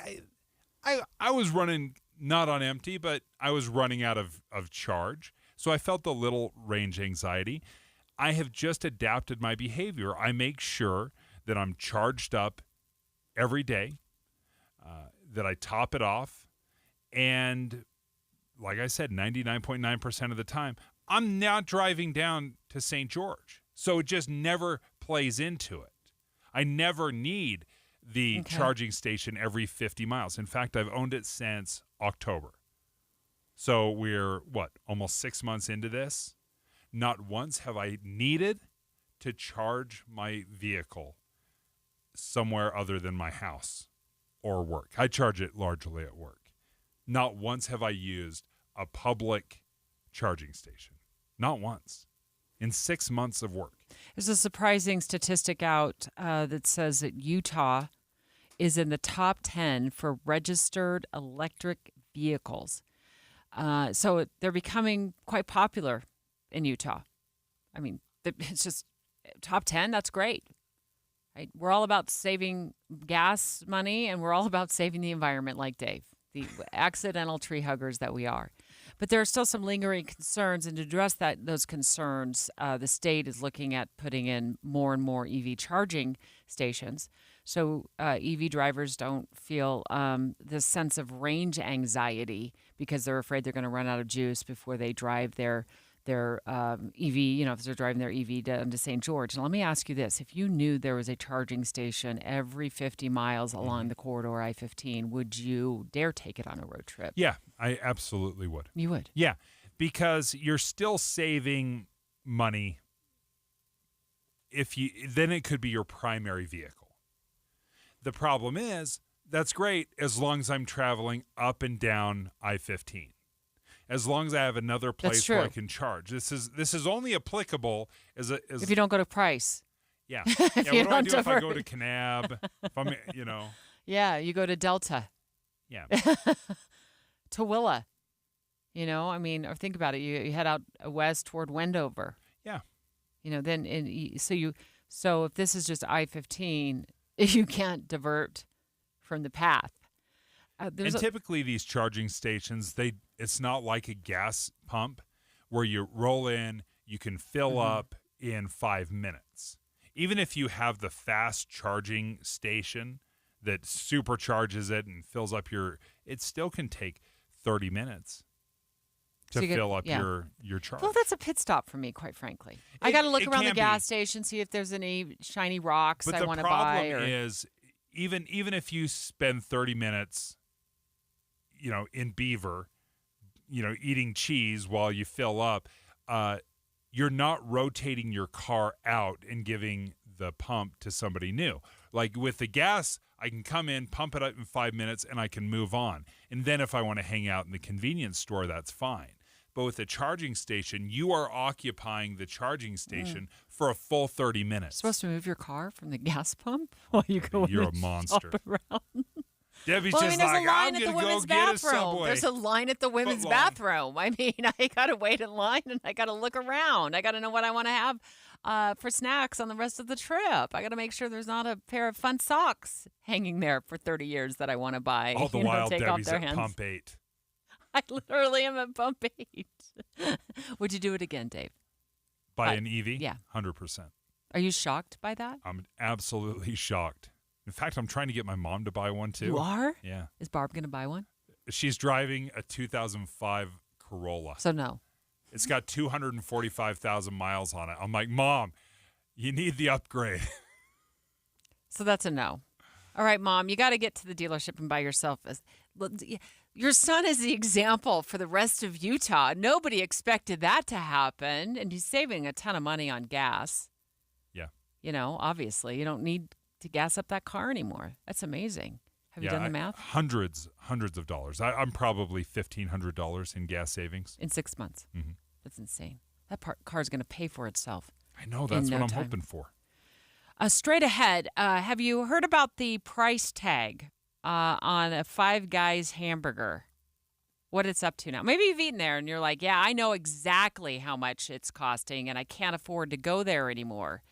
I was running not on empty, but I was running out of charge. So I felt a little range anxiety. I have just adapted my behavior. I make sure that I'm charged up every day, that I top it off, and like I said, 99.9% of the time, I'm not driving down to St. George. So it just never plays into it. I never need the charging station every 50 miles. In fact, I've owned it since October. So we're, almost 6 months into this? Not once have I needed to charge my vehicle somewhere other than my house or work. I charge it largely at work. Not once have I used a public charging station. Not once. In 6 months of work. There's a surprising statistic out that says that Utah is in the top 10 for registered electric vehicles. So they're becoming quite popular in Utah. I mean, it's just top 10, that's great. Right? We're all about saving gas money, and we're all about saving the environment like Dave, the accidental tree huggers that we are. But there are still some lingering concerns, and to address those concerns, the state is looking at putting in more and more EV charging stations so EV drivers don't feel this sense of range anxiety because they're afraid they're going to run out of juice before they drive their EV, if they're driving their EV down to St. George. Now, let me ask you this. If you knew there was a charging station every 50 miles along the corridor I-15, would you dare take it on a road trip? Yeah, I absolutely would. You would? Yeah, because you're still saving money. Then it could be your primary vehicle. The problem is, that's great as long as I'm traveling up and down I-15. As long as I have another place where I can charge. This is only applicable as if you don't go to Price. Yeah. If What you do I don't do if I go divert. to Kanab? If I'm, Yeah, you go to Delta. Yeah. Tooele. Or think about it. You head out west toward Wendover. Yeah. So if this is just I-15, you can't divert from the path. And typically these charging stations, it's not like a gas pump where you roll in, you can fill up in 5 minutes. Even if you have the fast charging station that supercharges it and fills up it still can take 30 minutes to fill up your charge. Well, that's a pit stop for me, quite frankly. I got to look around the gas station, see if there's any shiny rocks I want to buy. But the problem is, even if you spend 30 minutes, in Beaver, eating cheese while you fill up, you're not rotating your car out and giving the pump to somebody new. Like with the gas, I can come in, pump it up in 5 minutes, and I can move on. And then if I want to hang out in the convenience store, that's fine. But with a charging station, you are occupying the charging station for a full 30 minutes. Supposed to move your car from the gas pump while you go. You're a monster. Around. Debbie's Well, just there's like, a line I'm at the going to go women's get a bathroom. Subway. There's a line at the women's bathroom. I mean, I got to wait in line and I got to look around. I got to know what I want to have for snacks on the rest of the trip. I got to make sure there's not a pair of fun socks hanging there for 30 years that I want to buy. All the while, take Debbie's off their at hands. Pump 8. I literally am at Pump 8. Would you do it again, Dave? Buy an EV? Yeah. 100%. Are you shocked by that? I'm absolutely shocked. In fact, I'm trying to get my mom to buy one, too. You are? Yeah. Is Barb going to buy one? She's driving a 2005 Corolla. So no. It's got 245,000 miles on it. I'm like, Mom, you need the upgrade. So that's a no. All right, Mom, you got to get to the dealership and buy yourself your son is the example for the rest of Utah. Nobody expected that to happen, and he's saving a ton of money on gas. Yeah. You know, obviously, you don't need to gas up that car anymore. That's amazing. Have you done the math? Hundreds of dollars. I'm probably $1,500 in gas savings. In 6 months. Mm-hmm. That's insane. That car's going to pay for itself. I know. That's what I'm hoping for. Straight ahead, have you heard about the price tag on a Five Guys hamburger? What it's up to now? Maybe you've eaten there and you're like, yeah, I know exactly how much it's costing and I can't afford to go there anymore.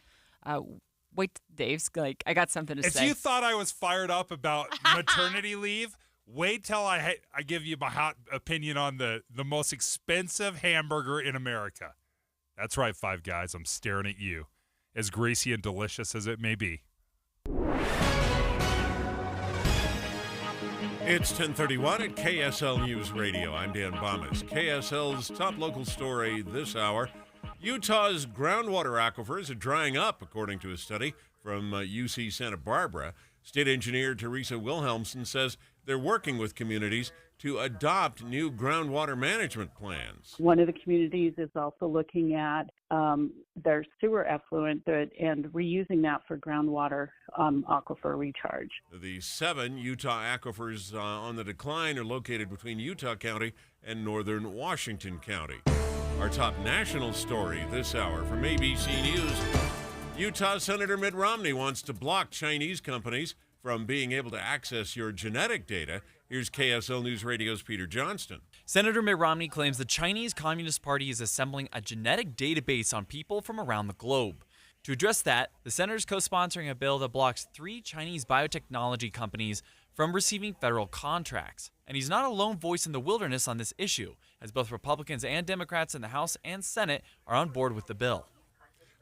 Wait, Dave's like, I got something to say. If you thought I was fired up about maternity leave, wait till I give you my hot opinion on the most expensive hamburger in America. That's right, Five Guys. I'm staring at you, as greasy and delicious as it may be. It's 10:31 at KSL News Radio. I'm Dan Bomas. KSL's top local story this hour. Utah's groundwater aquifers are drying up, according to a study from UC Santa Barbara. State engineer Teresa Wilhelmsen says they're working with communities to adopt new groundwater management plans. One of the communities is also looking at their sewer effluent and reusing that for groundwater aquifer recharge. The 7 Utah aquifers on the decline are located between Utah County and northern Washington County. Our top national story this hour from ABC News. Utah Senator Mitt Romney wants to block Chinese companies from being able to access your genetic data. Here's KSL News Radio's Peter Johnston. Senator Mitt Romney claims the Chinese Communist Party is assembling a genetic database on people from around the globe. To address that, the senator is co-sponsoring a bill that blocks 3 Chinese biotechnology companies from receiving federal contracts. And he's not a lone voice in the wilderness on this issue, as both Republicans and Democrats in the House and Senate are on board with the bill.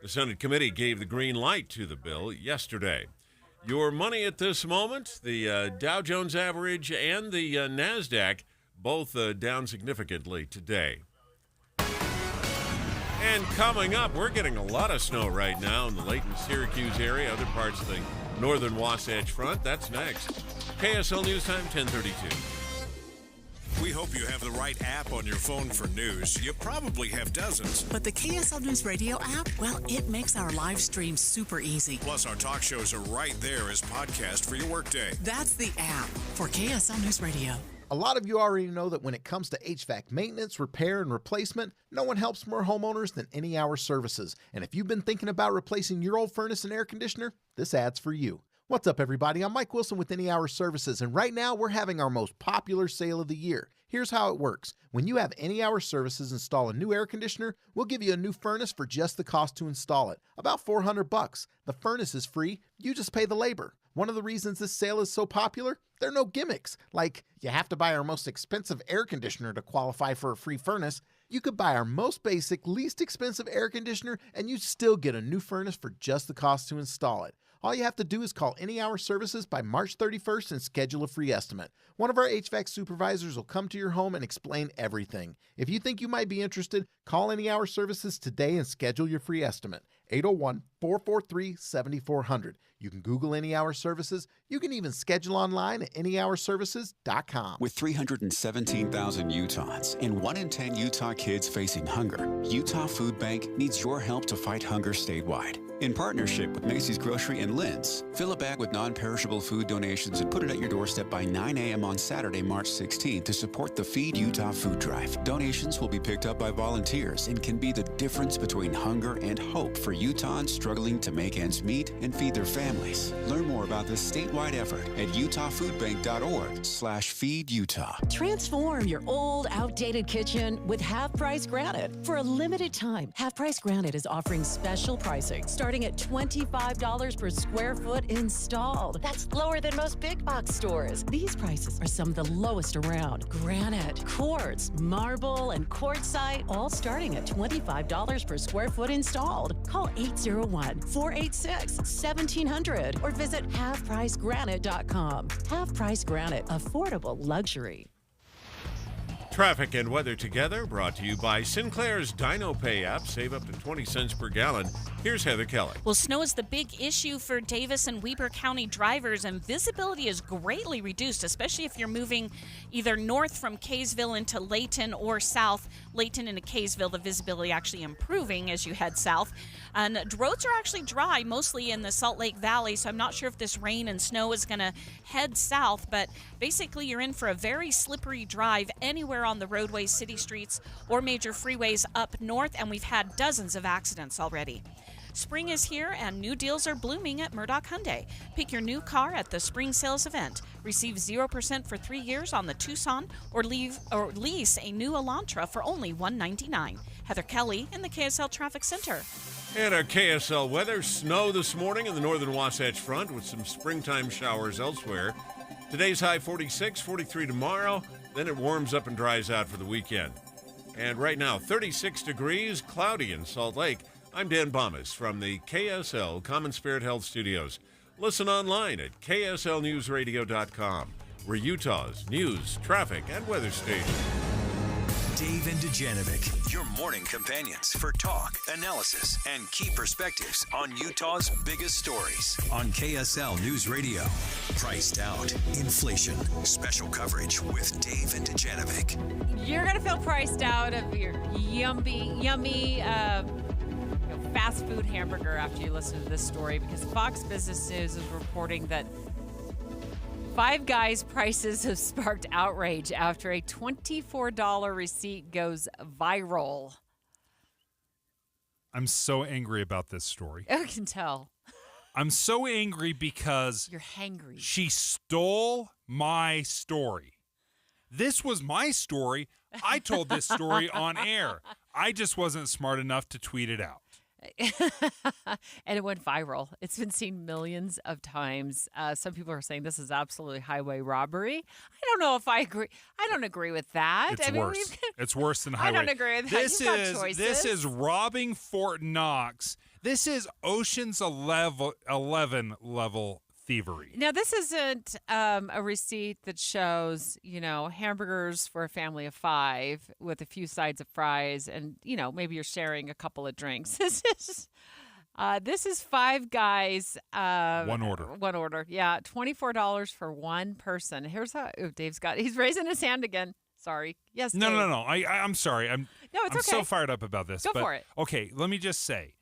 The Senate committee gave the green light to the bill yesterday. Your money at this moment, the Dow Jones average and the NASDAQ, both down significantly today. And coming up, we're getting a lot of snow right now in the Layton, Syracuse area, other parts of the northern Wasatch Front. That's next. KSL News Time, 10:32. We hope you have the right app on your phone for news. You probably have dozens. But the KSL News Radio app, well, it makes our live stream super easy. Plus, our talk shows are right there as podcast for your workday. That's the app for KSL News Radio. A lot of you already know that when it comes to HVAC maintenance, repair, and replacement, no one helps more homeowners than Any Hour Services. And if you've been thinking about replacing your old furnace and air conditioner, this ad's for you. What's up, everybody? I'm Mike Wilson with Any Hour Services, and right now we're having our most popular sale of the year. Here's how it works. When you have Any Hour Services install a new air conditioner, we'll give you a new furnace for just the cost to install it, about $400. The furnace is free, you just pay the labor. One of the reasons this sale is so popular, there are no gimmicks, like you have to buy our most expensive air conditioner to qualify for a free furnace. You could buy our most basic, least expensive air conditioner, and you'd still get a new furnace for just the cost to install it. All you have to do is call Any Hour Services by March 31st and schedule a free estimate. One of our HVAC supervisors will come to your home and explain everything. If you think you might be interested, call Any Hour Services today and schedule your free estimate. 443-7400. You can Google Any Hour Services. You can even schedule online at anyhourservices.com. With 317,000 Utahns and 1 in 10 Utah kids facing hunger, Utah Food Bank needs your help to fight hunger statewide. In partnership with Macy's Grocery and Lynn's, fill a bag with non-perishable food donations and put it at your doorstep by 9 a.m. on Saturday, March 16th to support the Feed Utah food drive. Donations will be picked up by volunteers and can be the difference between hunger and hope for Utahns struggling to make ends meet and feed their families. Learn more about this statewide effort at utahfoodbank.org/feedutah. Transform your old, outdated kitchen with Half Price Granite. For a limited time, Half Price Granite is offering special pricing starting at $25 per square foot installed. That's lower than most big box stores. These prices are some of the lowest around. Granite, quartz, marble, and quartzite, all starting at $25 per square foot installed. Call 801-486-1700 or visit halfpricegranite.com. Half Price Granite, affordable luxury. Traffic and weather together, brought to you by Sinclair's Dino Pay app. Save up to 20 cents per gallon. Here's Heather Kelly. Well, snow is the big issue for Davis and Weber County drivers, and visibility is greatly reduced, especially if you're moving either north from Kaysville into Layton or south. Layton into Kaysville, the visibility actually improving as you head south. And roads are actually dry, mostly in the Salt Lake Valley, so I'm not sure if this rain and snow is going to head south, but basically you're in for a very slippery drive anywhere on the roadways, city streets, or major freeways up north, and we've had dozens of accidents already. Spring is here and new deals are blooming at Murdoch Hyundai. Pick your new car at the spring sales event. Receive 0% for 3 years on the Tucson or lease a new Elantra for only $199. Heather Kelly in the KSL Traffic Center. And our KSL weather, snow this morning in the northern Wasatch Front with some springtime showers elsewhere. Today's high 46, 43 tomorrow, then it warms up and dries out for the weekend. And right now, 36 degrees, cloudy in Salt Lake. I'm Dan Bomas from the KSL Common Spirit Health Studios. Listen online at kslnewsradio.com. We're Utah's news, traffic, and weather station. Dave and Dujanovic, your morning companions for talk, analysis, and key perspectives on Utah's biggest stories on KSL News Radio. Priced out, inflation, special coverage with Dave and Dujanovic. You're going to feel priced out of your yummy fast food hamburger after you listen to this story, because Fox Business News is reporting that Five Guys prices have sparked outrage after a $24 receipt goes viral. I'm so angry about this story. I can tell. I'm so angry because you're hangry. She stole my story. This was my story. I told this story on air. I just wasn't smart enough to tweet it out. And it went viral. It's been seen millions of times. Some people are saying this is absolutely highway robbery. I don't know if I agree. I don't agree with that. It's worse. It's worse than highway. I don't agree with that. This is robbing Fort Knox. This is Ocean's 11 level thievery. Now, this isn't a receipt that shows, hamburgers for a family of 5 with a few sides of fries and, maybe you're sharing a couple of drinks. This is Five Guys. One order. One order. Yeah. $24 for one person. Here's how he's raising his hand again. Sorry. Yes. No. Dave. I'm sorry. I'm okay. so fired up about this. Go for it. Okay. Let me just say,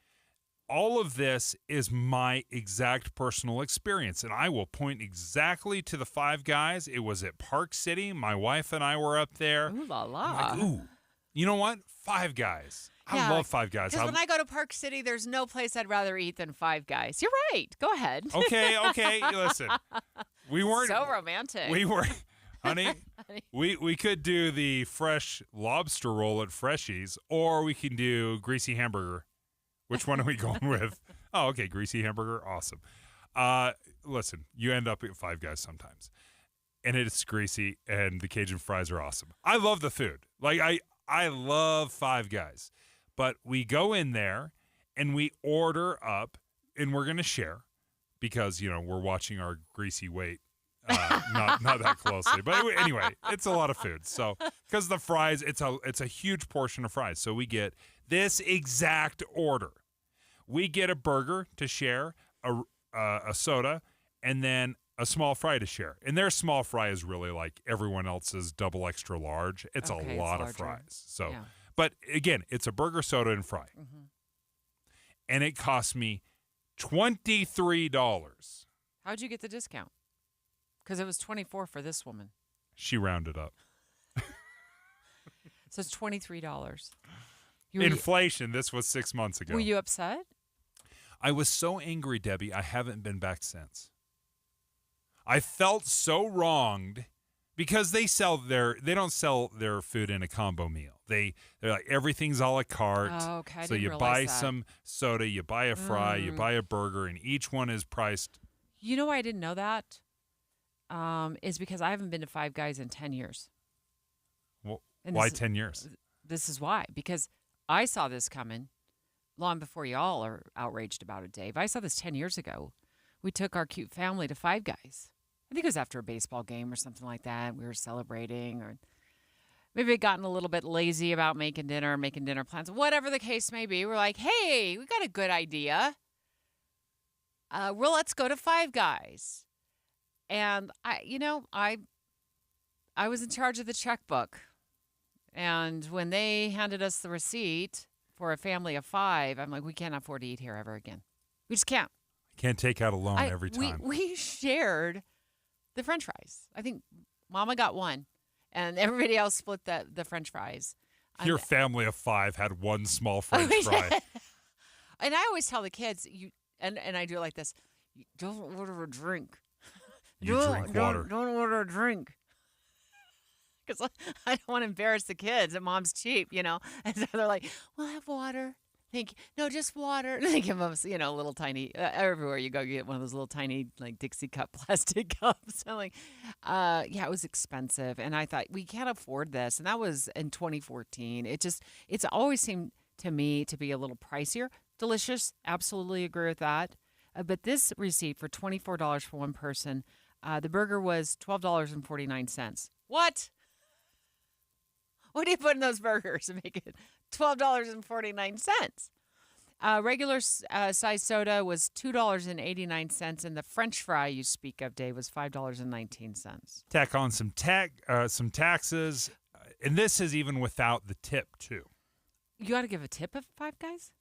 all of this is my exact personal experience, and I will point exactly to the Five Guys. It was at Park City. My wife and I were up there. Ooh la la. I'm like, ooh, you know what? Five Guys. I love Five Guys. Because when I go to Park City, there's no place I'd rather eat than Five Guys. You're right. Go ahead. Okay. Listen, we weren't so romantic. We were, honey. We could do the fresh lobster roll at Freshies, or we can do greasy hamburger. Which one are we going with? Oh, okay, greasy hamburger, awesome. Listen, you end up at Five Guys sometimes, and it's greasy, and the Cajun fries are awesome. I love the food. Like, I love Five Guys. But we go in there, and we order up, and we're going to share because, we're watching our greasy weight. Not that closely. But anyway, it's a lot of food. So, because the fries, it's a huge portion of fries. So we get this exact order. we get a burger to share, a soda, and then a small fry to share. And their small fry is really like everyone else's double extra large. It's a lot of fries. So, but again, it's a burger, soda, and fry. Mm-hmm. And it cost me $23. How'd you get the discount? Because it was $24 for this woman. She rounded up. So it's $23. Inflation. This was 6 months ago. Were you upset? I was so angry, Debbie. I haven't been back since. I felt so wronged because they don't sell their food in a combo meal. They're like everything's a la carte. Oh, okay. So you buy some soda, you buy a fry, you buy a burger, and each one is priced. You know why I didn't know that? Is because I haven't been to Five Guys in 10 years. Well, why 10 years? This is why. Because I saw this coming long before y'all are outraged about it, Dave. I saw this 10 years ago. We took our cute family to Five Guys. I think it was after a baseball game or something like that. We were celebrating, or maybe we'd gotten a little bit lazy about making dinner plans. Whatever the case may be, we're like, hey, we got a good idea. Let's go to Five Guys. And I was in charge of the checkbook. And when they handed us the receipt for a family of 5, I'm like, we can't afford to eat here ever again. We just can't. Can't take out a loan every time. We shared the French fries. I think Mama got one, and everybody else split the French fries. Your family of 5 had one small French fry. And I always tell the kids, and I do it like this: you don't order a drink. Drink water. Don't order a drink. Because I don't want to embarrass the kids that Mom's cheap, And so they're like, we'll have water. Thank you. No, just water. And they give them, a little tiny, everywhere you go, you get one of those little tiny, like, Dixie cup plastic cups. I'm like, it was expensive. And I thought, we can't afford this. And that was in 2014. It's always seemed to me to be a little pricier. Delicious. Absolutely agree with that. But this receipt for $24 for one person, the burger was $12.49. What? What do you put in those burgers to make it $12.49? Regular size soda was $2.89, and the French fry you speak of, Dave, was $5.19. Tack on some taxes, and this is even without the tip too. You got to give a tip at Five Guys?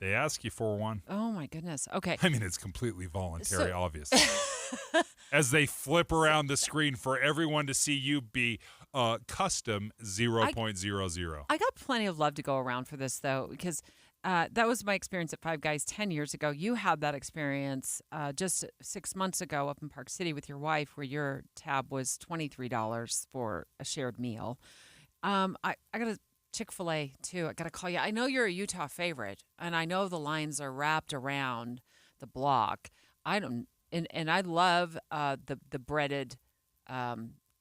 They ask you for one. Oh my goodness. Okay. I mean, it's completely voluntary, obviously. As they flip around the screen for everyone to see you be custom 0.00. I got plenty of love to go around for this, though, because that was my experience at Five Guys 10 years ago. You had that experience just 6 months ago up in Park City with your wife, where your tab was $23 for a shared meal. I got a Chick-fil-A, too. I got to call you. I know you're a Utah favorite, and I know the lines are wrapped around the block. I love the breaded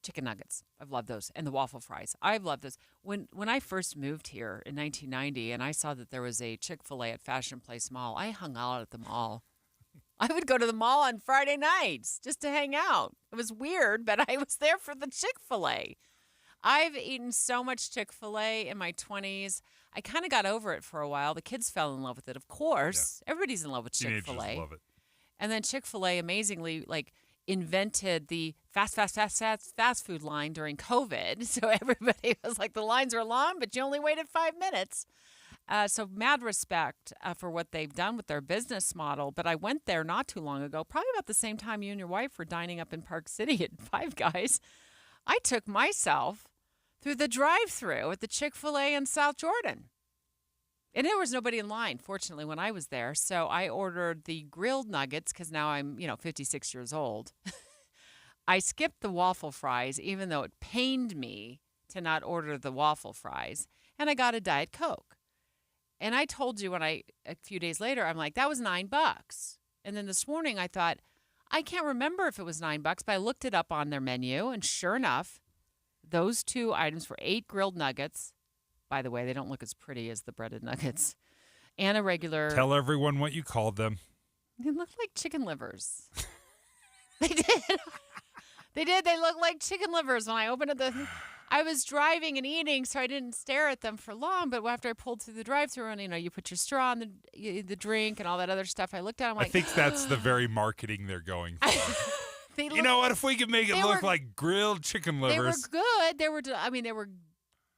chicken nuggets. I've loved those. And the waffle fries. I've loved those. When I first moved here in 1990 and I saw that there was a Chick-fil-A at Fashion Place Mall, I hung out at the mall. I would go to the mall on Friday nights just to hang out. It was weird, but I was there for the Chick-fil-A. I've eaten so much Chick-fil-A in my 20s. I kind of got over it for a while. The kids fell in love with it, of course. Yeah. Everybody's in love with Chick-fil-A. Teenagers love it. And then Chick-fil-A amazingly invented the fast food line during COVID. So everybody was like, the lines are long, but you only waited 5 minutes. So mad respect for what they've done with their business model. But I went there not too long ago, probably about the same time you and your wife were dining up in Park City at Five Guys. I took myself through the drive-thru at the Chick-fil-A in South Jordan. And there was nobody in line, fortunately, when I was there. So I ordered the grilled nuggets because now I'm, 56 years old. I skipped the waffle fries, even though it pained me to not order the waffle fries. And I got a Diet Coke. And I told you a few days later, I'm like, that was $9. And then this morning I thought, I can't remember if it was $9, but I looked it up on their menu. And sure enough, those 2 items were 8 grilled nuggets. By the way, they don't look as pretty as the breaded nuggets. And a regular... Tell everyone what you called them. They look like chicken livers. They did. They did. They look like chicken livers when I opened it. I was driving and eating, so I didn't stare at them for long. But after I pulled through the drive-thru and, you put your straw in the drink and all that other stuff, I looked at them like... I think that's the very marketing they're going for. You know what? If we could make it look like grilled chicken livers. They were good. They were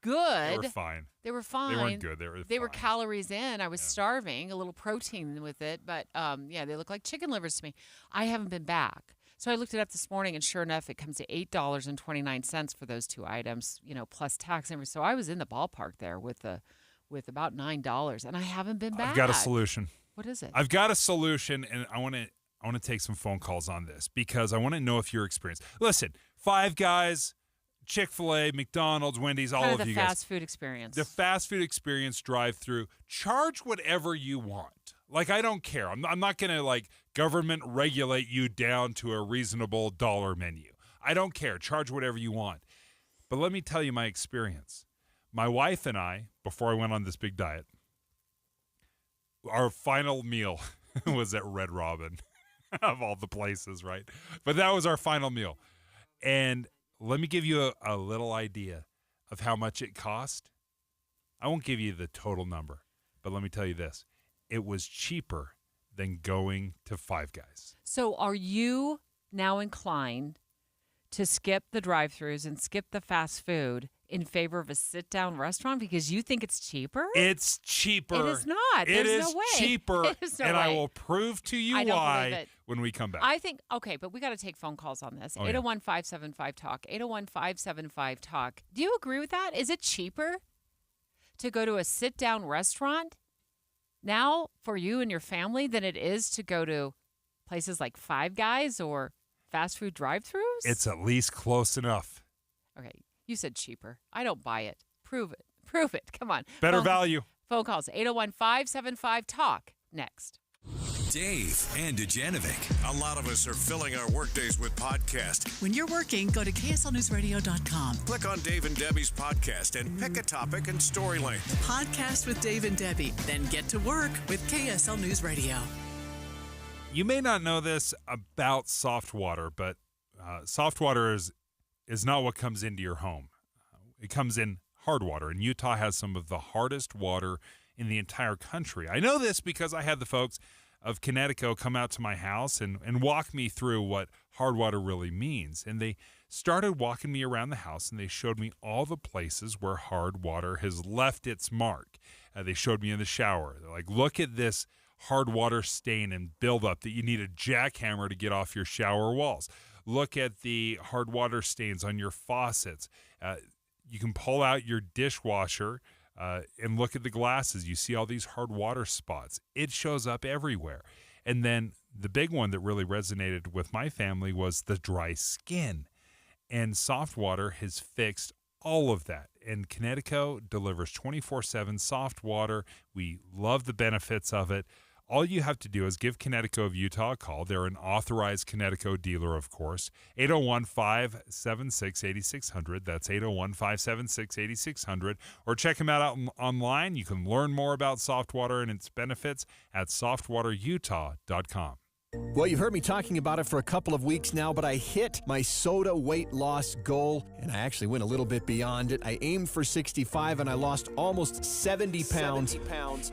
good. They were fine. They were fine. They weren't good. They were calories in. I was starving, a little protein with it. But, they look like chicken livers to me. I haven't been back. So I looked it up this morning, and sure enough, it comes to $8.29 for those two items, plus tax and everything. So I was in the ballpark there with about $9, and I haven't been back. I've got a solution. What is it? I've got a solution, and I want to take some phone calls on this because I want to know if you're experienced. Listen, Five Guys, Chick-fil-A, McDonald's, Wendy's, all of you guys. The fast food experience. The fast food experience drive-through. Charge whatever you want. Like, I don't care. I'm not going to, government regulate you down to a reasonable dollar menu. I don't care. Charge whatever you want. But let me tell you my experience. My wife and I, before I went on this big diet, our final meal was at Red Robin, of all the places, right? But that was our final meal. And let me give you a little idea of how much it cost. I won't give you the total number, but let me tell you this. It was cheaper than going to Five Guys. So are you now inclined to skip the drive-thrus and skip the fast food in favor of a sit-down restaurant because you think it's cheaper? It's cheaper. It is not. There's no way. Cheaper. It is no and way. I will prove to you why when we come back. I think, okay, but we got to take phone calls on this. 801-575-TALK. 801-575-TALK. Do you agree with that? Is it cheaper to go to a sit-down restaurant now for you and your family than it is to go to places like Five Guys or fast food drive-thrus? It's at least close enough. Okay, you said cheaper. I don't buy it. Prove it. Prove it. Come on. Better value. Phone calls. 801-575-TALK. Next. Dave and Dujanovic. A lot of us are filling our workdays with podcasts. When you're working, go to KSLNewsRadio.com. Click on Dave and Debbie's podcast and pick a topic and story length. Podcast with Dave and Debbie. Then get to work with KSL News Radio. You may not know this about soft water, but soft water is not what comes into your home. It comes in hard water, and Utah has some of the hardest water in the entire country. I know this because I had the folks of Connecticut come out to my house and walk me through what hard water really means. And they started walking me around the house, and they showed me all the places where hard water has left its mark. They showed me in the shower. They're like, look at this hard water stain and buildup that you need a jackhammer to get off your shower walls. Look at the hard water stains on your faucets. You can pull out your dishwasher and look at the glasses. You see all these hard water spots. It shows up everywhere. And then the big one that really resonated with my family was the dry skin. And soft water has fixed all of that. And Connecticut delivers 24/7 soft water. We love the benefits of it. All you have to do is give Connecticut of Utah a call. They're an authorized Connecticut dealer, of course. 801-576-8600. That's 801-576-8600. Or check them out online. You can learn more about soft water and its benefits at softwaterutah.com. Well, you've heard me talking about it for a couple of weeks now, but I hit my soda weight loss goal, and I actually went a little bit beyond it. I aimed for 65, and I lost almost 70 pounds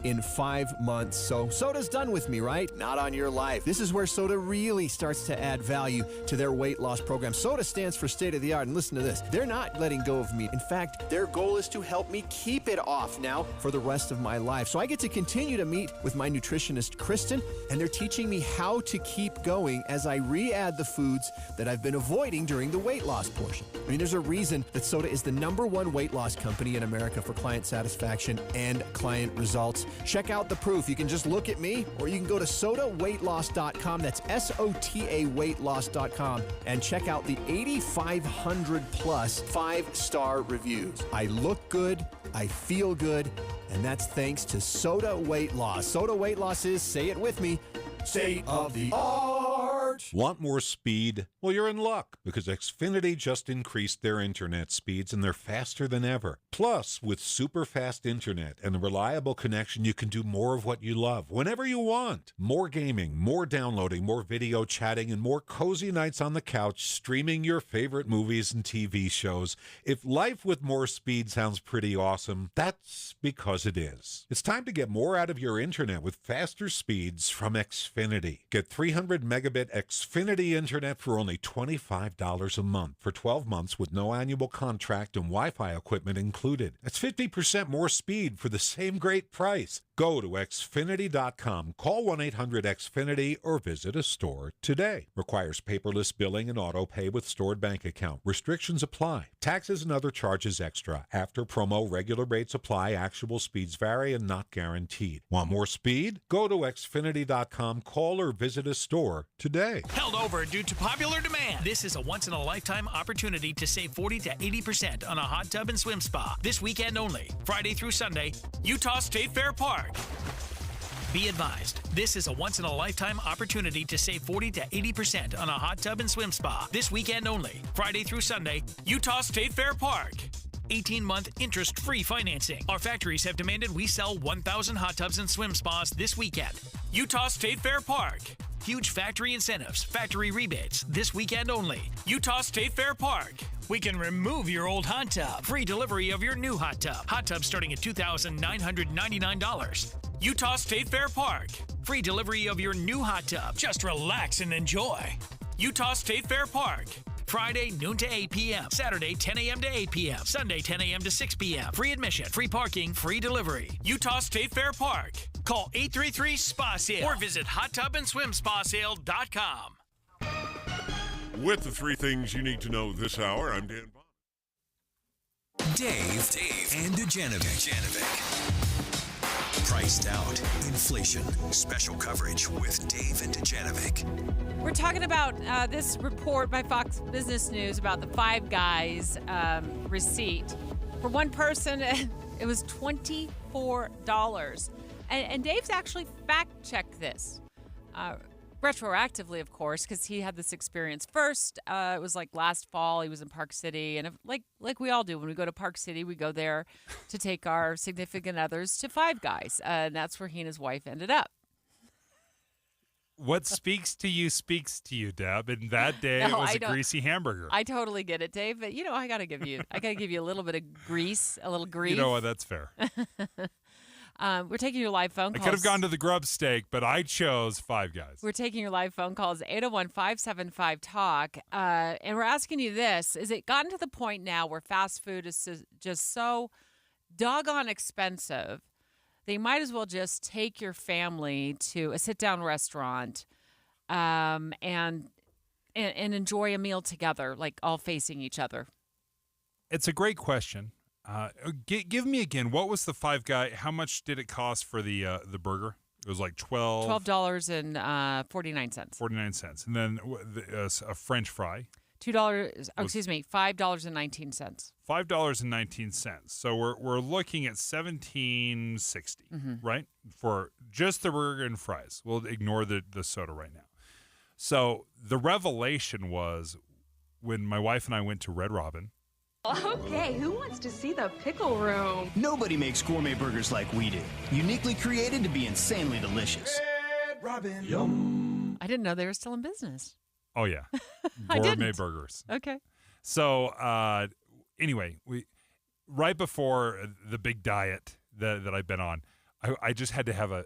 in 5 months. So soda's done with me, right? Not on your life. This is where soda really starts to add value to their weight loss program. Soda stands for state-of-the-art, and listen to this. They're not letting go of me. In fact, their goal is to help me keep it off now for the rest of my life. So I get to continue to meet with my nutritionist, Kristen, and they're teaching me how to keep going as I re-add the foods that I've been avoiding during the weight loss portion. I mean, there's a reason that Soda is the #1 weight loss company in America for client satisfaction and client results. Check out the proof. You can just look at me, or you can go to sodaweightloss.com. That's SOTA weightloss.com, and check out the 8,500 plus 5-star reviews. I look good, I feel good, and that's thanks to Soda Weight Loss. Soda Weight Loss is, say it with me, state of the art. Want more speed? Well, you're in luck because Xfinity just increased their internet speeds and they're faster than ever. Plus, with super fast internet and a reliable connection, you can do more of what you love whenever you want. More gaming, more downloading, more video chatting, and more cozy nights on the couch streaming your favorite movies and TV shows. If life with more speed sounds pretty awesome, that's because it is. It's time to get more out of your internet with faster speeds from Xfinity. Get 300 megabit Xfinity internet for only $25 a month for 12 months with no annual contract and Wi-Fi equipment included. That's 50% more speed for the same great price. Go to Xfinity.com, call 1-800-XFINITY, or visit a store today. Requires paperless billing and auto pay with stored bank account. Restrictions apply. Taxes and other charges extra. After promo, regular rates apply. Actual speeds vary and not guaranteed. Want more speed? Go to Xfinity.com, call or visit a store today. Held over due to popular demand. This is a once-in-a-lifetime opportunity to save 40 to 80% on a hot tub and swim spa. This weekend only, Friday through Sunday, Utah State Fair Park. Be advised, this is a once-in-a-lifetime opportunity to save 40 to 80% on a hot tub and swim spa. This weekend only, Friday through Sunday, Utah State Fair Park. 18-month interest-free financing. Our factories have demanded we sell 1,000 hot tubs and swim spas this weekend. Utah State Fair Park. Huge factory incentives, factory rebates, this weekend only. Utah State Fair Park. We can remove your old hot tub. Free delivery of your new hot tub. Hot tub starting at $2,999. Utah State Fair Park. Free delivery of your new hot tub. Just relax and enjoy. Utah State Fair Park. Friday, noon to 8 p.m. Saturday, 10 a.m. to 8 p.m. Sunday, 10 a.m. to 6 p.m. Free admission, free parking, free delivery. Utah State Fair Park. Call 833-SPA-SALE or visit hottubandSwimSpaSale.com. With the three things you need to know this hour, I'm Dan Bond. Dave, and Dujanovic. Priced out. Inflation. Special coverage with Dave and Dujanovic. We're talking about this report by Fox Business News about the Five Guys receipt. For one person, it was $24. And Dave's actually fact-checked this. Retroactively, of course, because he had this experience first. It was like last fall. He was in Park City, and like we all do when we go to Park City, we go there to take our significant others to Five Guys, and that's where he and his wife ended up. What speaks to you, Deb. And that day it was a greasy hamburger. I totally get it, Dave. But I gotta give you a little bit of grease, a little grease. You know what? That's fair. We're taking your live phone calls. I could have gone to the grub steak, but I chose Five Guys. We're taking your live phone calls, 801-575-TALK. And we're asking you this. Is it gotten to the point now where fast food is just so doggone expensive that you might as well just take your family to a sit-down restaurant and enjoy a meal together, like all facing each other? It's a great question. Give me again. What was the Five Guy? How much did it cost for the burger? It was like $12.49. 49 cents, and then a French fry. $5.19. $5.19. So we're looking at $17.60, right? For just the burger and fries. We'll ignore the soda right now. So the revelation was when my wife and I went to Red Robin. Okay, who wants to see the pickle room? Nobody makes gourmet burgers like we do. Uniquely created to be insanely delicious. Red Robin. Yum. I didn't know they were still in business. Oh, yeah. I Gourmet didn't. burgers. Okay. So, anyway, right before the big diet that I've been on, I just had to have a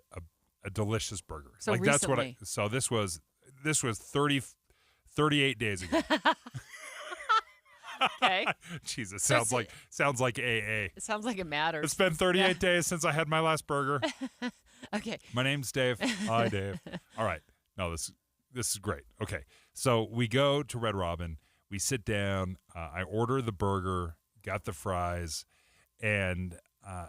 delicious burger. So like recently. So this was 38 days ago. Okay. Jesus, sounds like AA. It sounds like it matters. It's been 38 days since I had my last burger. Okay. My name's Dave. Hi, Dave. All right. No, this is great. Okay. So we go to Red Robin. We sit down. I order the burger, got the fries, and I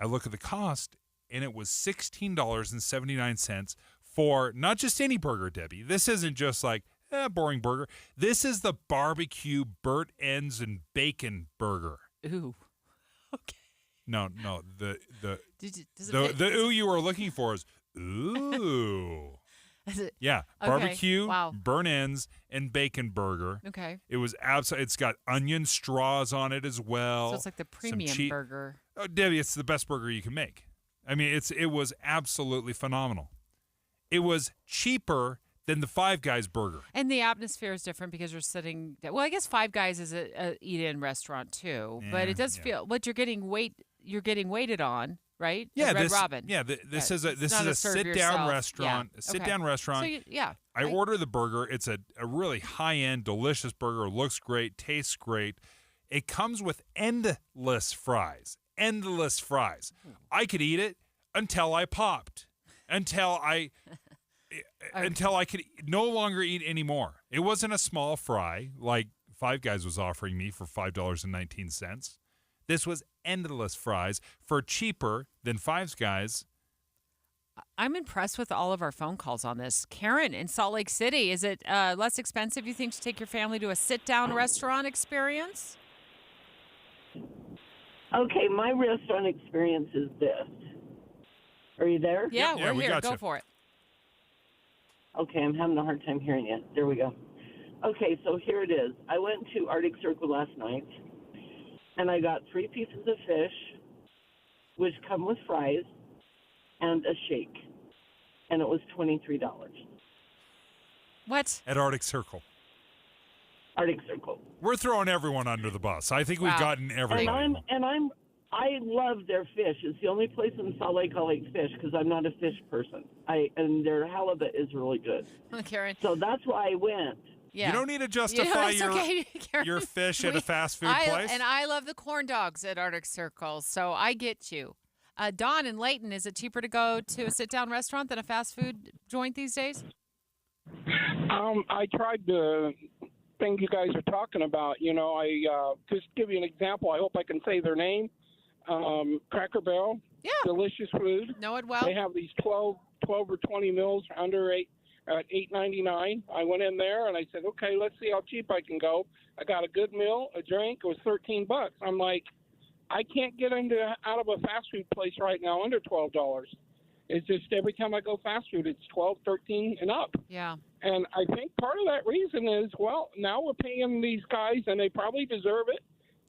look at the cost, and it was $16.79 for not just any burger, Debbie. This isn't just like, boring burger. This is the barbecue burnt ends and bacon burger. Ooh. Okay. No. The Does it fit? ooh you were looking for is ooh. Yeah, Okay. barbecue, Wow. burn ends, and bacon burger. Okay. It was absolutely. It's got onion straws on it as well. So it's like the some premium burger. Oh, Debbie, it's the best burger you can make. I mean, it was absolutely phenomenal. It was cheaper than the Five Guys burger. And the atmosphere is different because you're sitting. Well, I guess Five Guys is a eat-in restaurant too, but it does feel. But you're getting waited on, right? Yeah, At Red this, Robin. Yeah, this is It's a not serve sit-down yourself. restaurant. Yeah. A sit-down restaurant. So yeah. I order the burger. It's a really high-end, delicious burger. Looks great, tastes great. It comes with endless fries. Endless fries. I could eat it until I popped. Until I could no longer eat anymore. It wasn't a small fry like Five Guys was offering me for $5.19. This was endless fries for cheaper than Five Guys. I'm impressed with all of our phone calls on this. Karen in Salt Lake City, is it less expensive, you think, to take your family to a sit-down restaurant experience? Okay, my restaurant experience is this. Are you there? Yeah, Yeah, we're we here. got Go you. for it. Okay, I'm having a hard time hearing you. There we go. Okay, so here it is. I went to Arctic Circle last night, and I got 3 pieces of fish, which come with fries, and a shake, and it was $23. What? At Arctic Circle. Arctic Circle. We're throwing everyone under the bus. I think we've gotten everybody. I love their fish. It's the only place in Salt Lake I like fish because I'm not a fish person. And their halibut is really good. Karen. So that's why I went. Yeah. You don't need to justify it's okay, Karen. your fish at a fast food place. And I love the corn dogs at Arctic Circle, so I get you. Don in Layton, is it cheaper to go to a sit-down restaurant than a fast food joint these days? I tried the thing you guys are talking about. You know, I just give you an example. I hope I can say their name. Cracker Barrel. Yeah. Delicious food. Know it well. They have these 12 or 20 meals under at $8.99. I went in there and I said, okay, let's see how cheap I can go. I got a good meal, a drink. It was $13. I'm like, I can't get out of a fast food place right now under $12. It's just every time I go fast food, it's 12, 13 and up. Yeah. And I think part of that reason is, well, now we're paying these guys, and they probably deserve it.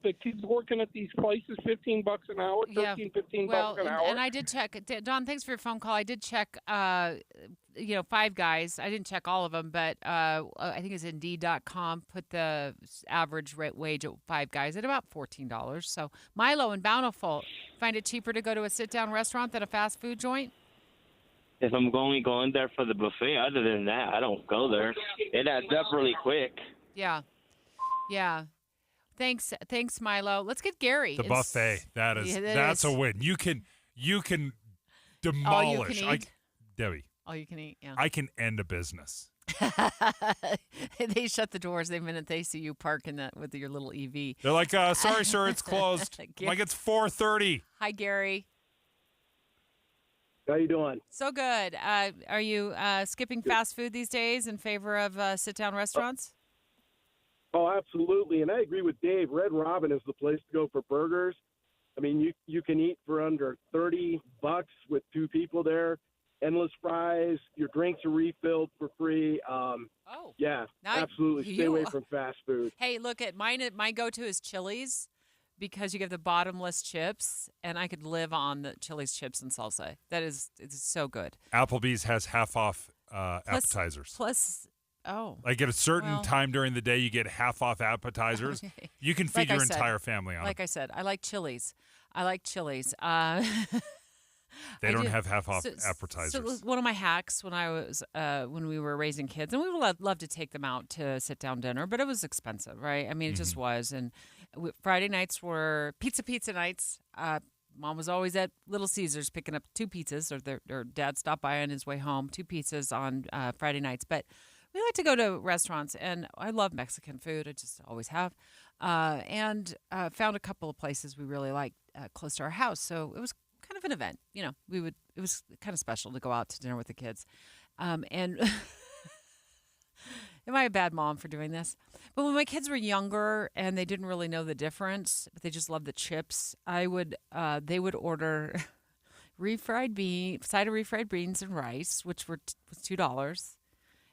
The kids working at these places, $15 an hour, $15 an hour. And I did check. Don, thanks for your phone call. I did check, Five Guys. I didn't check all of them, but I think it's Indeed.com put the average wage at Five Guys at about $14. So Milo and Bountiful, find it cheaper to go to a sit-down restaurant than a fast food joint? If I'm only going there for the buffet, other than that, I don't go there. It adds up really quick. Yeah. Thanks, Milo. Let's get Gary. The buffet. That's a win. You can demolish. All you can eat? Debbie. All you can eat. Yeah. I can end a business. They shut the doors the minute they see you parking that with your little EV. They're like, sorry, sir, it's closed. Like it's 4:30. Hi, Gary. How you doing? So good. Are you skipping fast food these days in favor of sit-down restaurants? Oh, absolutely. And I agree with Dave. Red Robin is the place to go for burgers. I mean, you can eat for under $30 with 2 people there. Endless fries. Your drinks are refilled for free. Yeah, absolutely. Stay away from fast food. Hey, look at mine. My go-to is Chili's because you get the bottomless chips, and I could live on the Chili's chips and salsa. It's so good. Applebee's has half off appetizers. Plus, like at a certain time during the day, you get half off appetizers. Okay. You can feed your entire family on Like I said, I like Chili's. They don't have half off appetizers. So one of my hacks when we were raising kids, and we would love to take them out to sit down dinner, but it was expensive, right? I mean, it just was. And Friday nights were pizza nights. Mom was always at Little Caesars picking up 2 pizzas, or Dad stopped by on his way home, 2 pizzas on Friday nights. But we like to go to restaurants, and I love Mexican food. I just always have. And found a couple of places we really liked close to our house. So it was kind of an event. It was kind of special to go out to dinner with the kids. And am I a bad mom for doing this? But when my kids were younger and they didn't really know the difference, but they just loved the chips, they would order side of refried beans and rice, which was $2.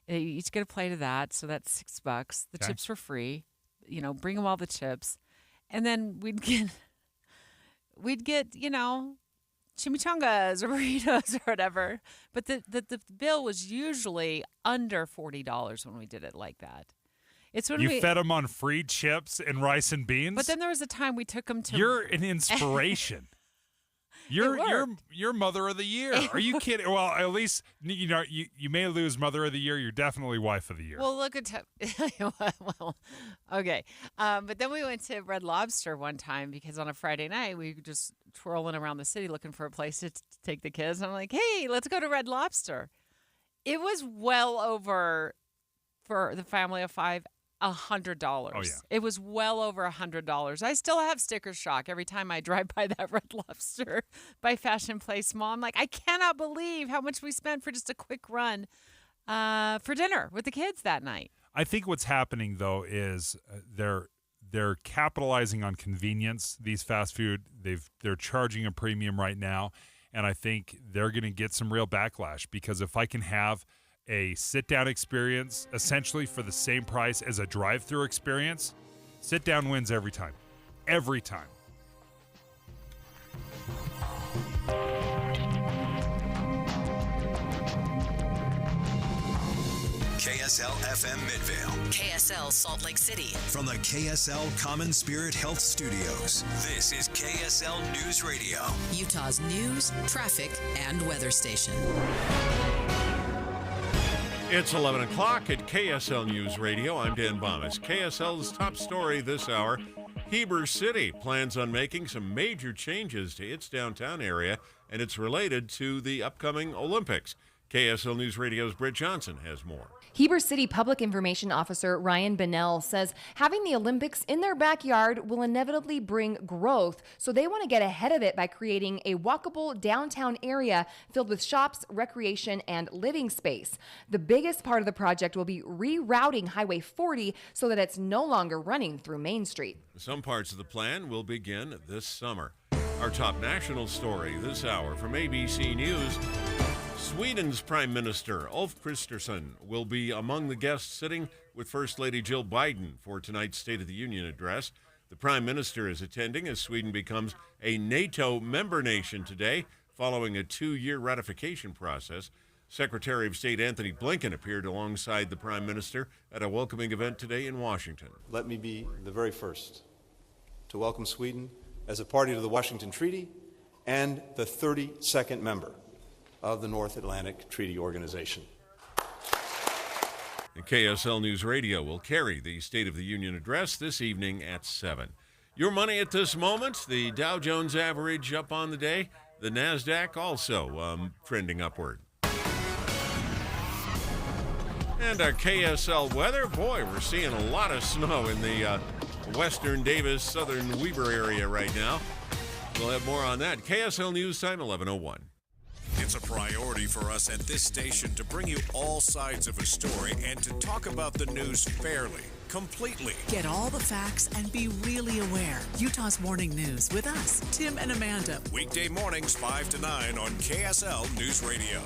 You each get a plate of that, so that's $6. The chips were free. Bring them all the chips, and then we'd get chimichangas or burritos or whatever. But the bill was usually under $40 when we did it like that. It's when you fed them on free chips and rice and beans. But then there was a time we took them to. You're an inspiration. You're Mother of the Year. Are you kidding? Well, at least you may lose Mother of the Year. You're definitely Wife of the Year. Well, look at okay. But then we went to Red Lobster one time because on a Friday night we were just twirling around the city looking for a place to take the kids. And I'm like, hey, let's go to Red Lobster. It was well over, for the family of 5, $100. Oh, yeah. It was well over $100. I still have sticker shock every time I drive by that Red Lobster by Fashion Place Mall. I'm like, I cannot believe how much we spent for just a quick run for dinner with the kids that night. I think what's happening though is they're capitalizing on convenience. These fast food, they're charging a premium right now, and I think they're going to get some real backlash, because if I can have a sit-down experience essentially for the same price as a drive-through experience, sit-down wins every time. Every time. KSL FM Midvale. KSL Salt Lake City. From the KSL Common Spirit Health Studios, this is KSL News Radio. Utah's news, traffic, and weather station. It's 11 o'clock at KSL News Radio. I'm Dan Bomis. KSL's top story this hour: Heber City plans on making some major changes to its downtown area, and it's related to the upcoming Olympics. KSL News Radio's Britt Johnson has more. Heber City Public Information Officer Ryan Bennell says having the Olympics in their backyard will inevitably bring growth, so they want to get ahead of it by creating a walkable downtown area filled with shops, recreation, and living space. The biggest part of the project will be rerouting Highway 40 so that it's no longer running through Main Street. Some parts of the plan will begin this summer. Our top national story this hour from ABC News: Sweden's Prime Minister Ulf Kristersson will be among the guests sitting with First Lady Jill Biden for tonight's State of the Union address. The Prime Minister is attending as Sweden becomes a NATO member nation today, following a 2-year ratification process. Secretary of State Anthony Blinken appeared alongside the Prime Minister at a welcoming event today in Washington. Let me be the very first to welcome Sweden as a party to the Washington Treaty and the 32nd member of the North Atlantic Treaty Organization. And KSL News Radio will carry the State of the Union address this evening at 7. Your money at this moment: the Dow Jones average up on the day, the NASDAQ also trending upward. And our KSL weather, boy, we're seeing a lot of snow in the western Davis, southern Weber area right now. We'll have more on that. KSL News Time, 11:01. It's a priority for us at this station to bring you all sides of a story and to talk about the news fairly, completely. Get all the facts and be really aware. Utah's Morning News with us, Tim and Amanda. Weekday mornings 5 to 9 on KSL News Radio.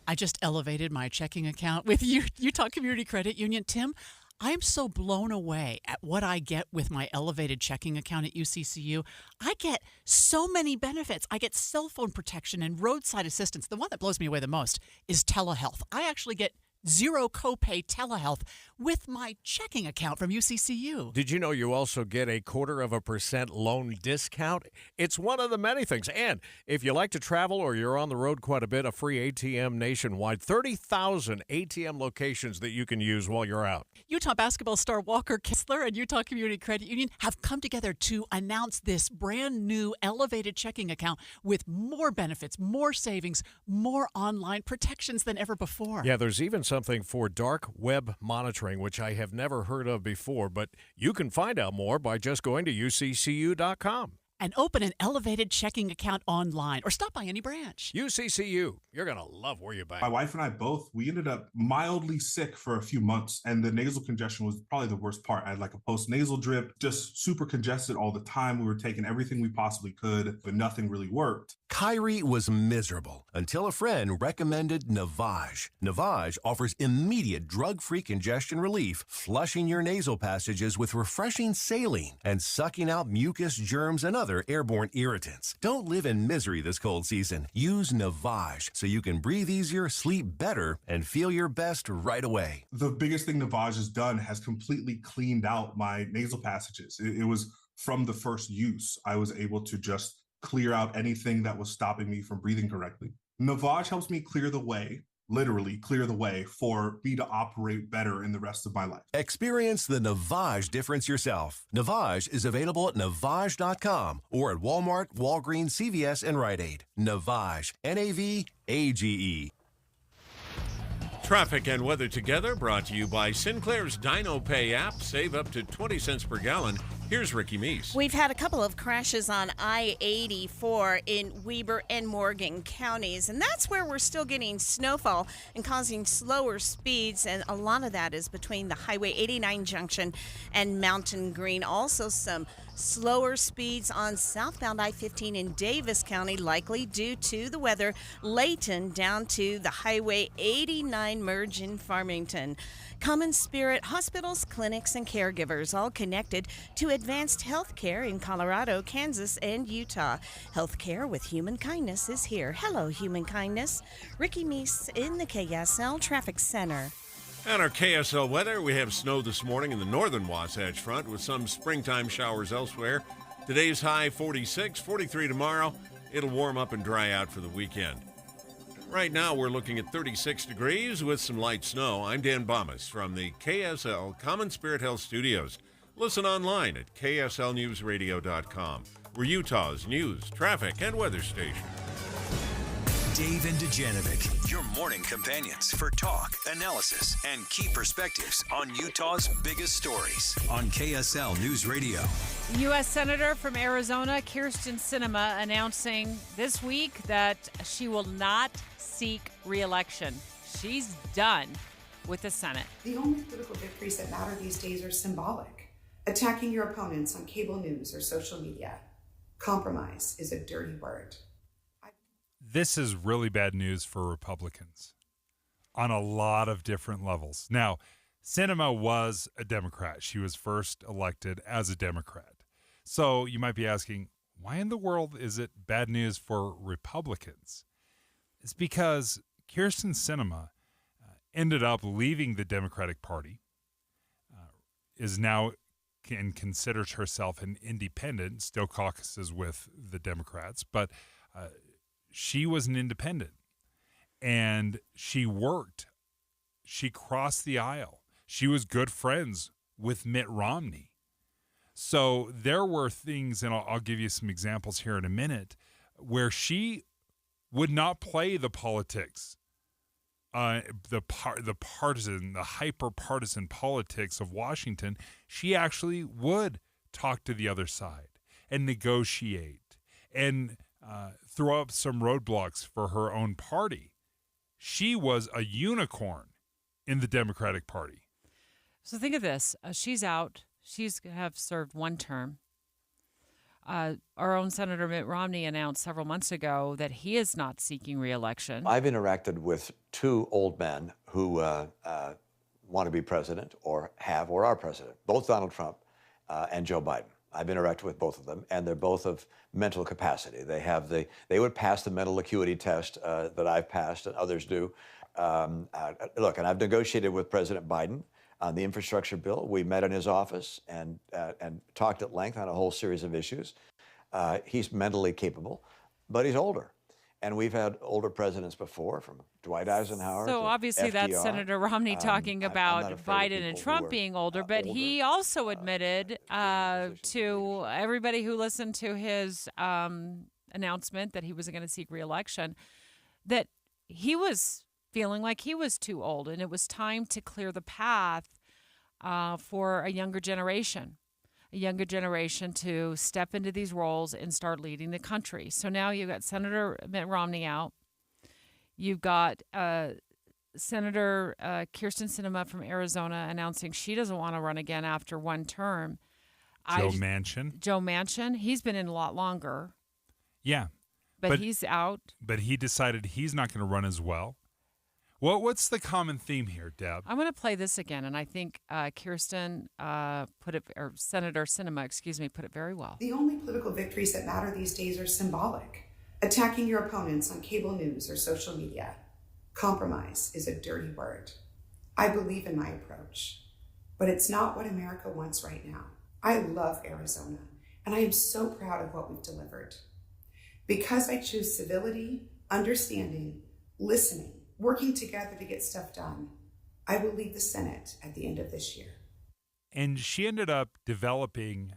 I just elevated my checking account with Utah Community Credit Union. Tim, I'm so blown away at what I get with my elevated checking account at UCCU. I get so many benefits. I get cell phone protection and roadside assistance. The one that blows me away the most is telehealth. I actually get zero copay telehealth with my checking account from UCCU. Did you know you also get a 0.25% loan discount? It's one of the many things. And if you like to travel or you're on the road quite a bit, a free ATM nationwide, 30,000 ATM locations that you can use while you're out. Utah basketball star Walker Kessler and Utah Community Credit Union have come together to announce this brand new elevated checking account with more benefits, more savings, more online protections than ever before. Yeah, there's even something for dark web monitoring, which I have never heard of before, but you can find out more by just going to uccu.com. And open an elevated checking account online or stop by any branch. UCCU, you're going to love where you bank. My wife and I we ended up mildly sick for a few months, and the nasal congestion was probably the worst part. I had like a post-nasal drip, just super congested all the time. We were taking everything we possibly could, but nothing really worked. Kyrie was miserable until a friend recommended Navage. Navage offers immediate drug-free congestion relief, flushing your nasal passages with refreshing saline and sucking out mucus, germs, and other airborne irritants. Don't live in misery this cold season. Use Navage so you can breathe easier, sleep better, and feel your best right away. The biggest thing Navage has done has completely cleaned out my nasal passages. It was from the first use. I was able to just clear out anything that was stopping me from breathing correctly. Navage helps me clear the way, literally clear the way, for me to operate better in the rest of my life. Experience the Navage difference yourself. Navage is available at Navage.com or at Walmart, Walgreens, CVS, and Rite Aid. Navage, N-A-V-A-G-E. Traffic and weather together, brought to you by Sinclair's Dino Pay app. Save up to 20 cents per gallon. Here's Ricky Meese. We've had a couple of crashes on I-84 in Weber and Morgan counties, and that's where we're still getting snowfall and causing slower speeds, and a lot of that is between the Highway 89 junction and Mountain Green. Also some slower speeds on southbound I-15 in Davis County, likely due to the weather. Layton down to the Highway 89 merge in Farmington. Common Spirit hospitals, clinics, and caregivers all connected to advanced health care in Colorado, Kansas, and Utah. Healthcare with human kindness is here. Hello, human kindness. Ricky Meese in the KSL Traffic Center. And our KSL weather, we have snow this morning in the northern Wasatch Front with some springtime showers elsewhere. Today's high 46, 43 tomorrow. It'll warm up and dry out for the weekend. Right now, we're looking at 36 degrees with some light snow. I'm Dan Bomas from the KSL Common Spirit Health Studios. Listen online at kslnewsradio.com. We're Utah's news, traffic, and weather station. Dave and Dujanovic, your morning companions for talk, analysis, and key perspectives on Utah's biggest stories on KSL News Radio. U.S. Senator from Arizona, Kyrsten Sinema, announcing this week that she will not seek re-election. She's done with the Senate. The only political victories that matter these days are symbolic. Attacking your opponents on cable news or social media. Compromise is a dirty word. This is really bad news for Republicans on a lot of different levels. Now, Sinema was a Democrat. She was first elected as a Democrat. So you might be asking, why in the world is it bad news for Republicans? It's because Kyrsten Sinema ended up leaving the Democratic Party, is now and considers herself an independent, still caucuses with the Democrats, but she was an independent, and she worked. She crossed the aisle. She was good friends with Mitt Romney. So there were things, and I'll give you some examples here in a minute, where she would not play the politics, the hyper-partisan politics of Washington. She actually would talk to the other side and negotiate and throw up some roadblocks for her own party. She was a unicorn in the Democratic Party. So think of this. She's out. She's have served one term. Our own Senator Mitt Romney announced several months ago that he is not seeking re-election. I've interacted with two old men who want to be president or are president, both Donald Trump and Joe Biden. I've interacted with both of them, and they're both of mental capacity. They would pass the mental acuity test that I've passed and others do. Look, and I've negotiated with President Biden on the infrastructure bill. We met in his office and talked at length on a whole series of issues. He's mentally capable, but he's older. And we've had older presidents before, from Dwight Eisenhower So to obviously FDR. that's Senator Romney talking about not afraid of Biden and people Trump who are, being older, but he also admitted to everybody who listened to his announcement that he wasn't going to seek re-election that he was feeling like he was too old and it was time to clear the path for a younger generation to step into these roles and start leading the country. So now you've got Senator Mitt Romney out. You've got Senator Kyrsten Sinema from Arizona announcing she doesn't want to run again after one term. Joe Manchin. Joe Manchin, he's been in a lot longer. Yeah. But he's out. But he decided he's not going to run as well. What's the common theme here, Deb? I'm going to play this again, and I think Kirsten put it, or Senator Sinema, put it very well. The only political victories that matter these days are symbolic. Attacking your opponents on cable news or social media. Compromise is a dirty word. I believe in my approach, but it's not what America wants right now. I love Arizona, and I am so proud of what we've delivered. Because I choose civility, understanding, listening, working together to get stuff done, I will lead the Senate at the end of this year. And she ended up developing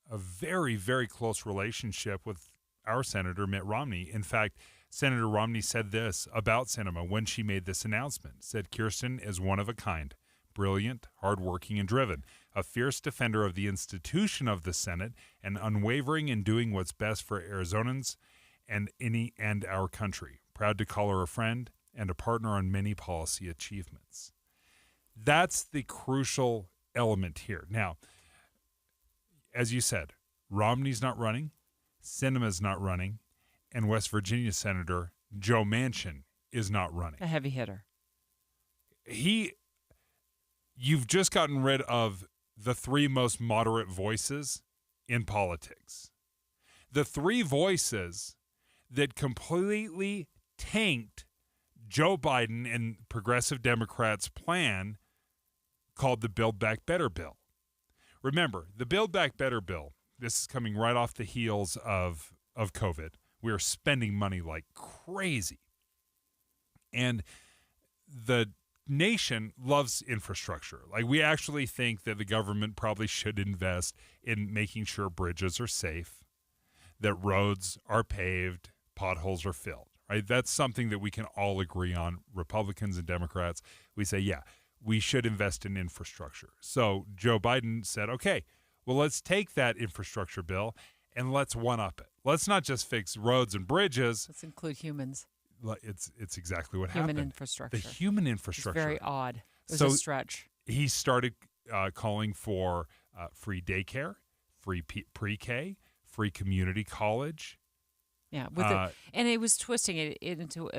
a very, very close relationship with our Senator Mitt Romney. In fact, Senator Romney said this about Sinema when she made this announcement, said Kirsten is one of a kind, brilliant, hardworking, and driven, a fierce defender of the institution of the Senate, and unwavering in doing what's best for Arizonans and our country. Proud to call her a friend and a partner on many policy achievements. That's the crucial element here. Now, as you said, Romney's not running, Sinema's not running, and West Virginia Senator Joe Manchin is not running. A heavy hitter. You've just gotten rid of the three most moderate voices in politics. The three voices that completely tanked Joe Biden and progressive Democrats' plan called the Build Back Better bill. Remember, the Build Back Better bill, this is coming right off the heels of COVID. We are spending money like crazy. And the nation loves infrastructure. Like, we actually think that the government probably should invest in making sure bridges are safe, that roads are paved, potholes are filled. Right? That's something that we can all agree on, Republicans and Democrats. We say, yeah, we should invest in infrastructure. So Joe Biden said, okay, well, let's take that infrastructure bill and let's one-up it. Let's not just fix roads and bridges. Let's include humans. It's exactly what Human happened. infrastructure. The human infrastructure. It's very odd. It was So a stretch. He started calling for free daycare, free pre-K, free community college. Yeah, and it was twisting it into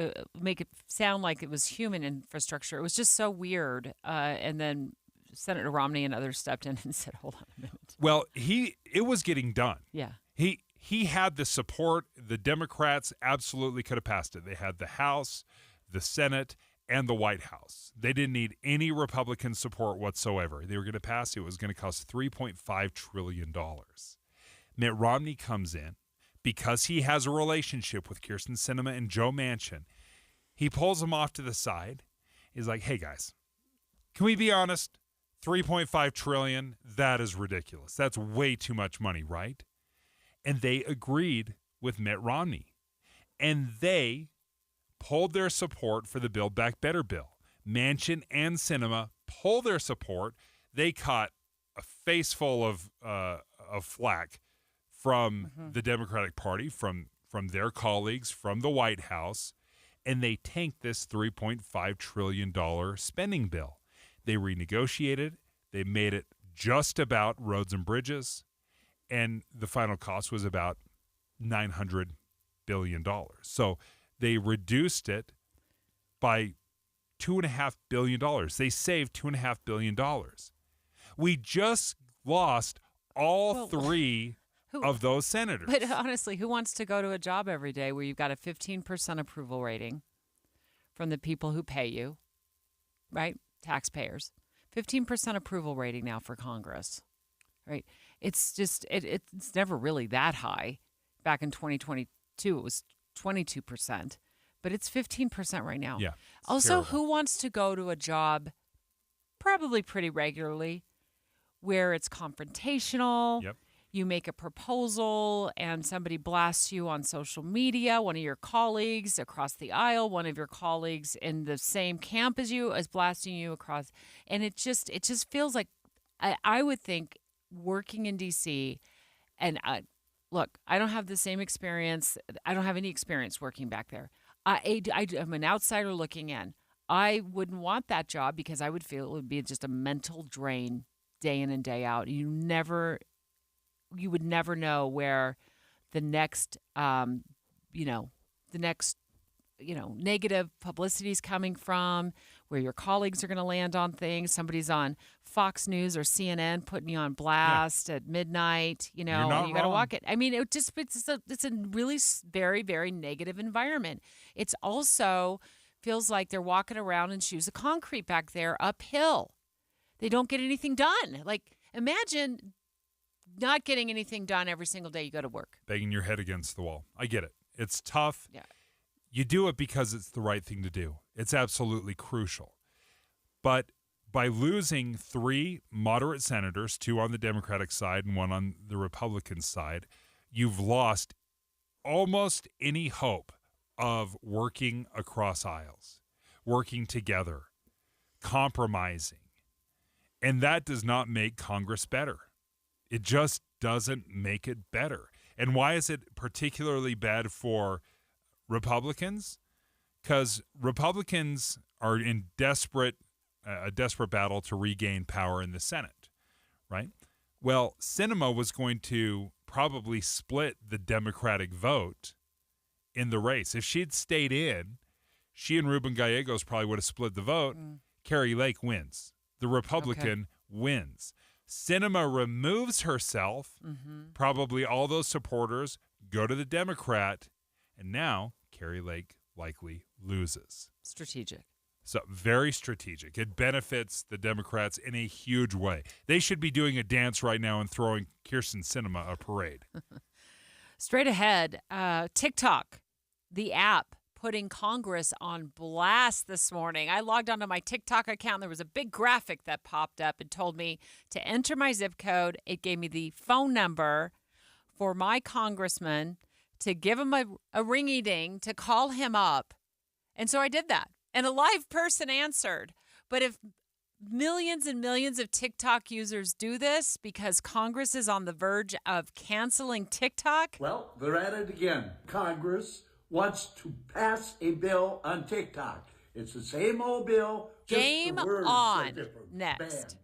make it sound like it was human infrastructure. It was just so weird. And then Senator Romney and others stepped in and said, "Hold on a minute." Well, it was getting done. Yeah, he had the support. The Democrats absolutely could have passed it. They had the House, the Senate, and the White House. They didn't need any Republican support whatsoever. They were going to pass it. It was going to cost $3.5 trillion. Mitt Romney comes in. Because he has a relationship with Kirsten Sinema and Joe Manchin, he pulls them off to the side. He's like, hey, guys, can we be honest? $3.5 trillion, that is ridiculous. That's way too much money, right? And they agreed with Mitt Romney. And they pulled their support for the Build Back Better bill. Manchin and Sinema pulled their support. They caught a face full of flack from the Democratic Party, from their colleagues, from the White House, and they tanked this $3.5 trillion spending bill. They renegotiated. They made it just about roads and bridges, and the final cost was about $900 billion. So they reduced it by $2.5 billion. They saved $2.5 billion. We just lost all three of those senators. But honestly, who wants to go to a job every day where you've got a 15% approval rating from the people who pay you, right? Taxpayers. 15% approval rating now for Congress, right? It's just, it's never really that high. Back in 2022, it was 22%, but it's 15% right now. Yeah. Also, terrible. who wants to go to a job probably pretty regularly where it's confrontational? Yep. You make a proposal and somebody blasts you on social media. One of your colleagues across the aisle, one of your colleagues in the same camp as you is blasting you across. And it just feels like I would think working in D.C. and look, I don't have the same experience. I don't have any experience working back there. I'm an outsider looking in. I wouldn't want that job because I would feel it would be just a mental drain day in and day out. You would never know where the next the next, negative publicity is coming from, where your colleagues are going to land on things. Somebody's on Fox News or CNN putting you on blast at midnight, you got to walk it. I mean, it's a really very, very negative environment. It's also feels like they're walking around in shoes of concrete back there uphill. They don't get anything done. Like, imagine not getting anything done every single day you go to work. Banging your head against the wall. I get it. It's tough. Yeah. You do it because it's the right thing to do. It's absolutely crucial. But by losing 3 moderate senators, 2 on the Democratic side and 1 on the Republican side, you've lost almost any hope of working across aisles, working together, compromising. And that does not make Congress better. It just doesn't make it better. And why is it particularly bad for Republicans? Because Republicans are in a desperate battle to regain power in the Senate, right? Well, Sinema was going to probably split the Democratic vote in the race. If she'd stayed in, she and Ruben Gallegos probably would have split the vote. Carrie Lake wins. The Republican wins. Sinema removes herself. Probably all those supporters go to the Democrat, and now Carrie Lake likely loses. Strategic. So very strategic. It benefits the Democrats in a huge way. They should be doing a dance right now and throwing Kyrsten Sinema a parade. Straight ahead, TikTok, the app, putting Congress on blast this morning. I logged onto my TikTok account. There was a big graphic that popped up and told me to enter my zip code. It gave me the phone number for my congressman to give him a ringy-ding, to call him up. And so I did that. And a live person answered. But if millions and millions of TikTok users do this because Congress is on the verge of canceling TikTok. Well, they're at it again. Congress wants to pass a bill on TikTok. It's the same old bill. Game on. Next.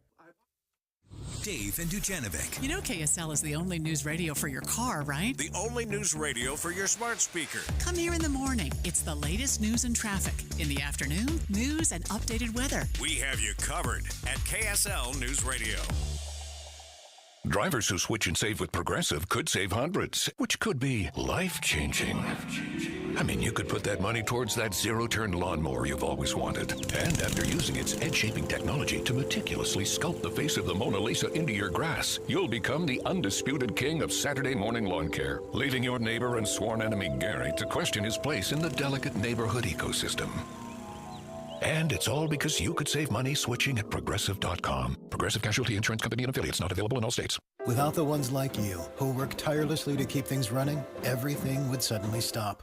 Dave and Dujanovic. You know KSL is the only news radio for your car, right? The only news radio for your smart speaker. Come here in the morning. It's the latest news and traffic. In the afternoon, news and updated weather. We have you covered at KSL News Radio. Drivers who switch and save with Progressive could save hundreds, which could be life-changing. I mean, you could put that money towards that zero-turn lawnmower you've always wanted. And after using its edge-shaping technology to meticulously sculpt the face of the Mona Lisa into your grass, you'll become the undisputed king of Saturday morning lawn care, leaving your neighbor and sworn enemy Gary to question his place in the delicate neighborhood ecosystem. And it's all because you could save money switching at Progressive.com. Progressive Casualty Insurance Company and affiliates, not available in all states. Without the ones like you, who work tirelessly to keep things running, everything would suddenly stop.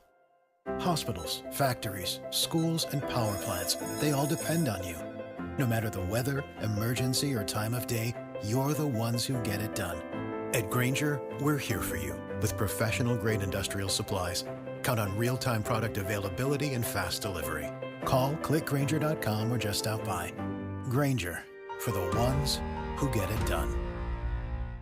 Hospitals, factories, schools, and power plants, they all depend on you. No matter the weather, emergency, or time of day, you're the ones who get it done. At Grainger, we're here for you with professional-grade industrial supplies. Count on real-time product availability and fast delivery. Call, click Grainger.com, or just stop by. Grainger, for the ones who get it done.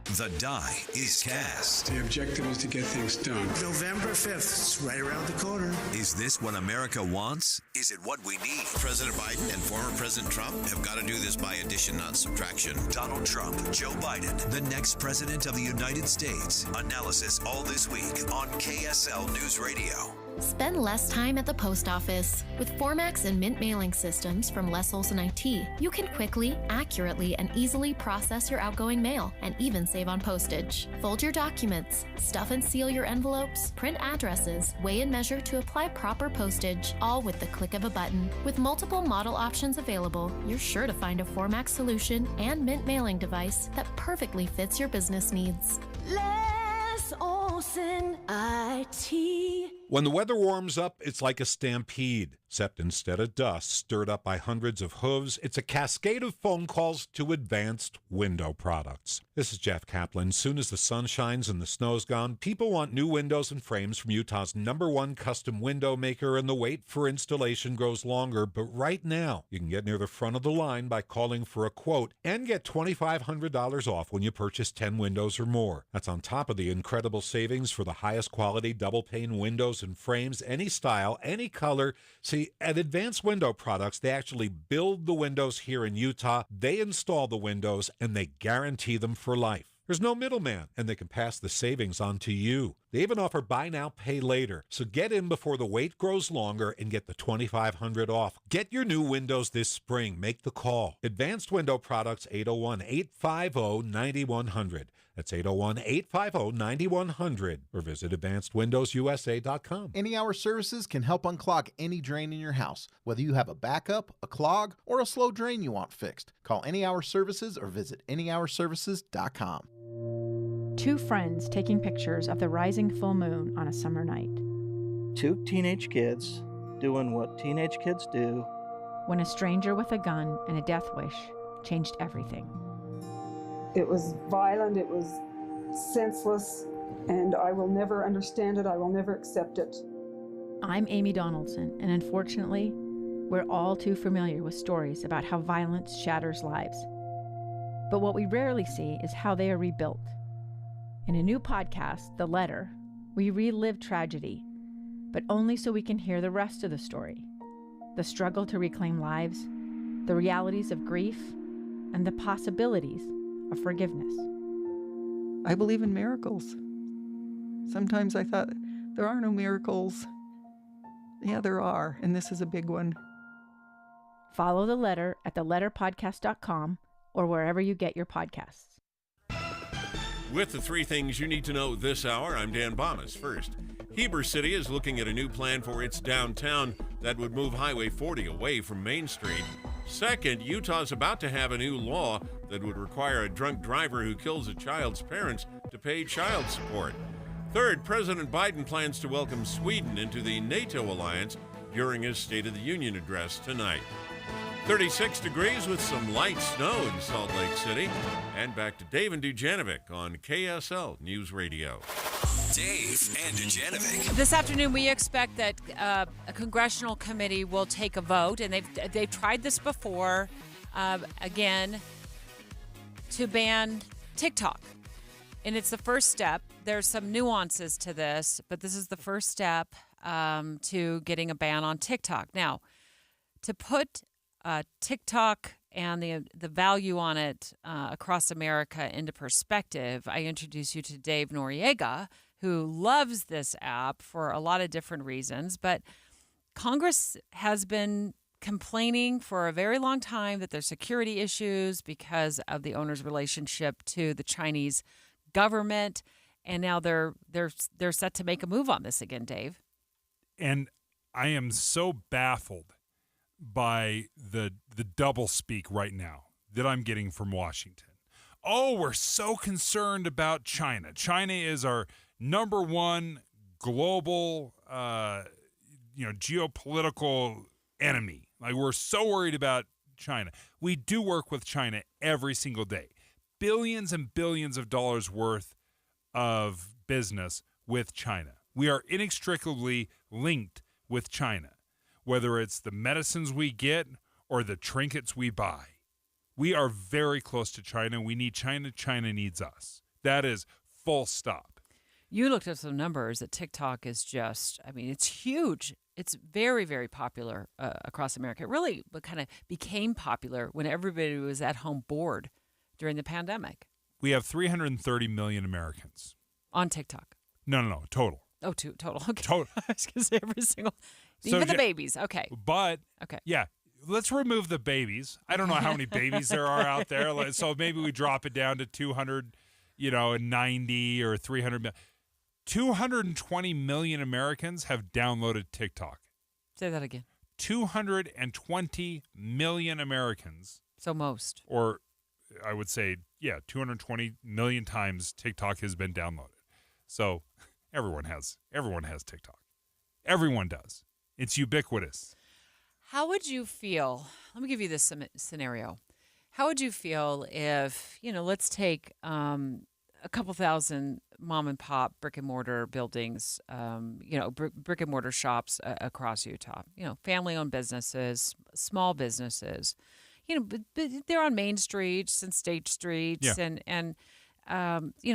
The die is cast. The objective is to get things done. November 5th, it's right around the corner. Is this what America wants? Is it what we need? President Biden and former President Trump have got to do this by addition, not subtraction. Donald Trump, Joe Biden, the next president of the United States. Analysis all this week on KSL News Radio. Spend less time at the post office. With Formax and Mint mailing systems from Les Olson IT, you can quickly, accurately, and easily process your outgoing mail and even save on postage. Fold your documents, stuff and seal your envelopes, print addresses, weigh and measure to apply proper postage, all with the click of a button. With multiple model options available, you're sure to find a Formax solution and Mint mailing device that perfectly fits your business needs. Les Olson IT. When the weather warms up, it's like a stampede. except instead of dust stirred up by hundreds of hooves, it's a cascade of phone calls to Advanced Window Products. This is Jeff Kaplan. Soon as the sun shines and the snow's gone, people want new windows and frames from Utah's #1 custom window maker, and the wait for installation grows longer. But right now, you can get near the front of the line by calling for a quote and get $2,500 off when you purchase 10 windows or more. That's on top of the incredible savings for the highest quality double-pane windows and frames, any style, any color. See, at Advanced Window Products, they actually build the windows here in Utah, they install the windows, and they guarantee them for life. There's no middleman, and they can pass the savings on to you. They even offer buy now, pay later. So get in before the wait grows longer and get the $2,500 off. Get your new windows this spring. Make the call. Advanced Window Products, 801-850-9100. That's 801-850-9100. Or visit AdvancedWindowsUSA.com. Any Hour Services can help unclog any drain in your house. Whether you have a backup, a clog, or a slow drain you want fixed, call Any Hour Services or visit AnyHourServices.com. Two friends taking pictures of the rising full moon on a summer night. Two teenage kids doing what teenage kids do. When a stranger with a gun and a death wish changed everything. It was violent, it was senseless, and I will never understand it, I will never accept it. I'm Amy Donaldson, and unfortunately, we're all too familiar with stories about how violence shatters lives. But what we rarely see is how they are rebuilt. In a new podcast, The Letter, we relive tragedy, but only so we can hear the rest of the story. The struggle to reclaim lives, the realities of grief, and the possibilities of forgiveness. I believe in miracles. Sometimes I thought, there are no miracles. Yeah, there are, and this is a big one. Follow The Letter at theletterpodcast.com or wherever you get your podcasts. With the three things you need to know this hour, I'm Dan Bomas. First, Heber City is looking at a new plan for its downtown that would move Highway 40 away from Main Street. Second, Utah's about to have a new law that would require a drunk driver who kills a child's parents to pay child support. Third, President Biden plans to welcome Sweden into the NATO alliance during his State of the Union address tonight. 36 degrees with some light snow in Salt Lake City. And back to Dave and Dujanovic on KSL News Radio. Dave and Dujanovic. This afternoon, we expect that a congressional committee will take a vote, and they've tried this before, again, to ban TikTok. And it's the first step. There's some nuances to this, but this is the first step to getting a ban on TikTok. Now, to put TikTok and the value on it across America into perspective, I introduce you to Dave Noriega, who loves this app for a lot of different reasons. But Congress has been complaining for a very long time that there's security issues because of the owner's relationship to the Chinese government, and now they're set to make a move on this again, Dave. And I am so baffled by the doublespeak right now that I'm getting from Washington. Oh, we're so concerned about China. China is our number one global, geopolitical enemy. Like, we're so worried about China. We do work with China every single day. Billions and billions of dollars worth of business with China. We are inextricably linked with China, whether it's the medicines we get or the trinkets we buy. We are very close to China. We need China. China needs us. That is full stop. You looked at some numbers that TikTok is just, it's huge. It's very, very popular across America. It really kind of became popular when everybody was at home bored during the pandemic. We have 330 million Americans. On TikTok? No, total. Oh, total. Okay. Total. I was going to say every single, even the babies. Okay. But, okay. Yeah, let's remove the babies. I don't know how many babies there are out there. So maybe we drop it down to 290 or 300 million. 220 million Americans have downloaded TikTok. Say that again. 220 million Americans. So most. Or I would say, 220 million times TikTok has been downloaded. So everyone has TikTok. Everyone does. It's ubiquitous. How would you feel? Let me give you this scenario. How would you feel if, let's take a couple thousand mom and pop brick and mortar buildings, brick and mortar shops across Utah, family owned businesses, small businesses, but they're on main streets and state streets and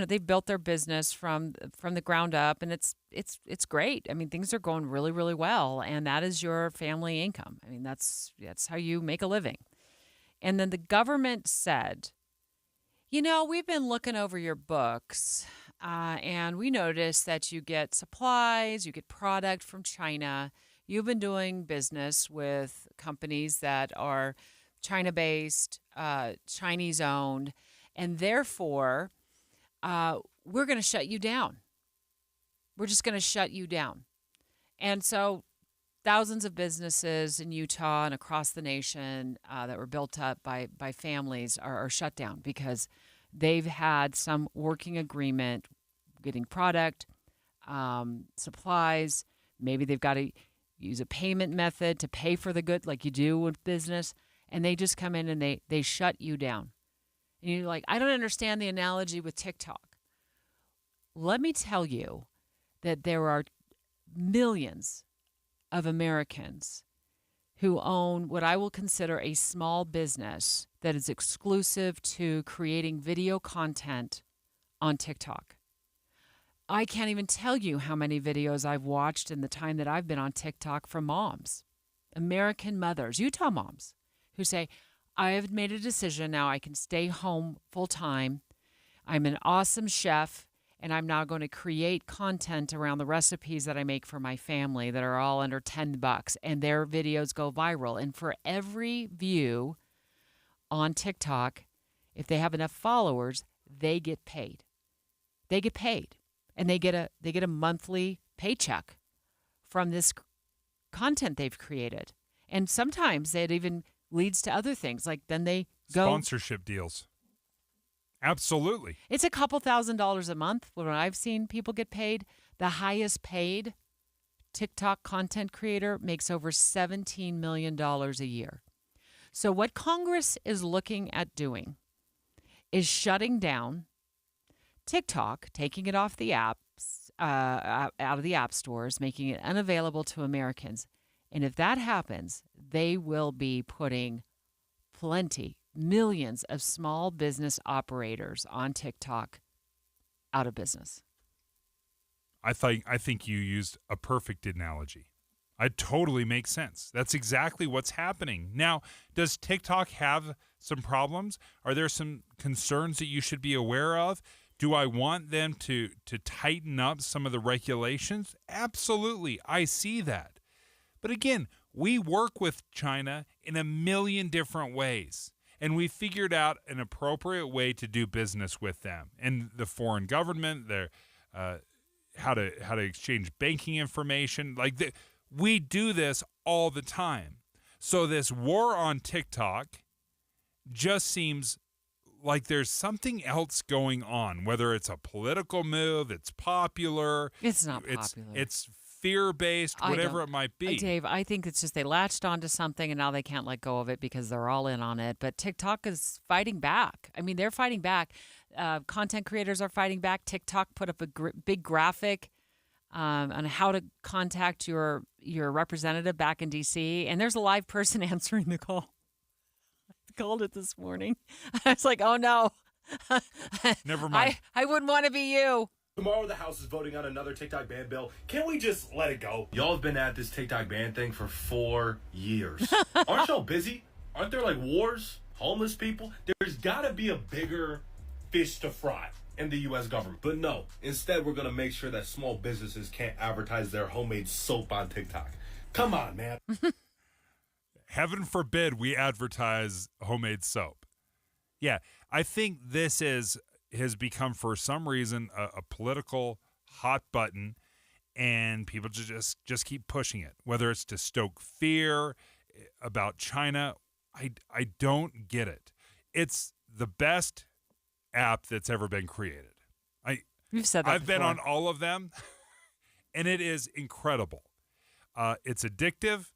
they've built their business from the ground up, and it's great. I mean, things are going really, really well, and that is your family income. I mean, that's how you make a living. And then the government said, we've been looking over your books, and we noticed that you get supplies, you get product from China. You've been doing business with companies that are China-based, Chinese-owned, and therefore, we're going to shut you down. We're just going to shut you down. And so thousands of businesses in Utah and across the nation that were built up by families are shut down because they've had some working agreement getting product, supplies. Maybe they've got to use a payment method to pay for the good like you do with business, and they just come in and they shut you down. And you're like, I don't understand the analogy with TikTok. Let me tell you that there are millions of Americans who own what I will consider a small business that is exclusive to creating video content on TikTok. I can't even tell you how many videos I've watched in the time that I've been on TikTok from moms, American mothers, Utah moms, who say, I have made a decision now. I can stay home full time. I'm an awesome chef, and I'm now going to create content around the recipes that I make for my family that are all under $10, and their videos go viral. And for every view on TikTok, if they have enough followers, they get paid. They get paid, and they get a monthly paycheck from this content they've created. And sometimes it even leads to other things, like then they go sponsorship deals. Absolutely. It's a couple $1,000s a month when I've seen people get paid. The highest paid TikTok content creator makes over $17 million a year. So what Congress is looking at doing is shutting down TikTok, taking it off the apps, out of the app stores, making it unavailable to Americans. And if that happens, they will be putting millions of small business operators on TikTok out of business. I think you used a perfect analogy. It totally makes sense. That's exactly what's happening. Now, does TikTok have some problems? Are there some concerns that you should be aware of? Do I want them to tighten up some of the regulations? Absolutely. I see that. But again, we work with China in a million different ways, and we figured out an appropriate way to do business with them. And the foreign government, their how to exchange banking information, we do this all the time. So this war on TikTok just seems like there's something else going on, whether it's a political move, it's popular. It's not popular. It's fear-based, whatever it might be. Dave, I think it's just they latched onto something and now they can't let go of it because they're all in on it. But TikTok is fighting back. I mean, they're fighting back. Content creators are fighting back. TikTok put up a big graphic on how to contact your representative back in D.C., and there's a live person answering the call. I called it this morning. I was like, oh, no. Never mind. I wouldn't want to be you. Tomorrow the House is voting on another TikTok ban bill. Can't we just let it go? Y'all have been at this TikTok ban thing for 4 years. Aren't y'all busy? Aren't there wars? Homeless people? There's gotta be a bigger fish to fry in the U.S. government. But no, instead we're gonna make sure that small businesses can't advertise their homemade soap on TikTok. Come on, man. Heaven forbid we advertise homemade soap. Yeah, I think this has become, for some reason, a political hot button, and people just keep pushing it. Whether it's to stoke fear about China, I don't get it. It's the best app that's ever been created. You've said that I've been before. on all of them, and it is incredible. It's addictive.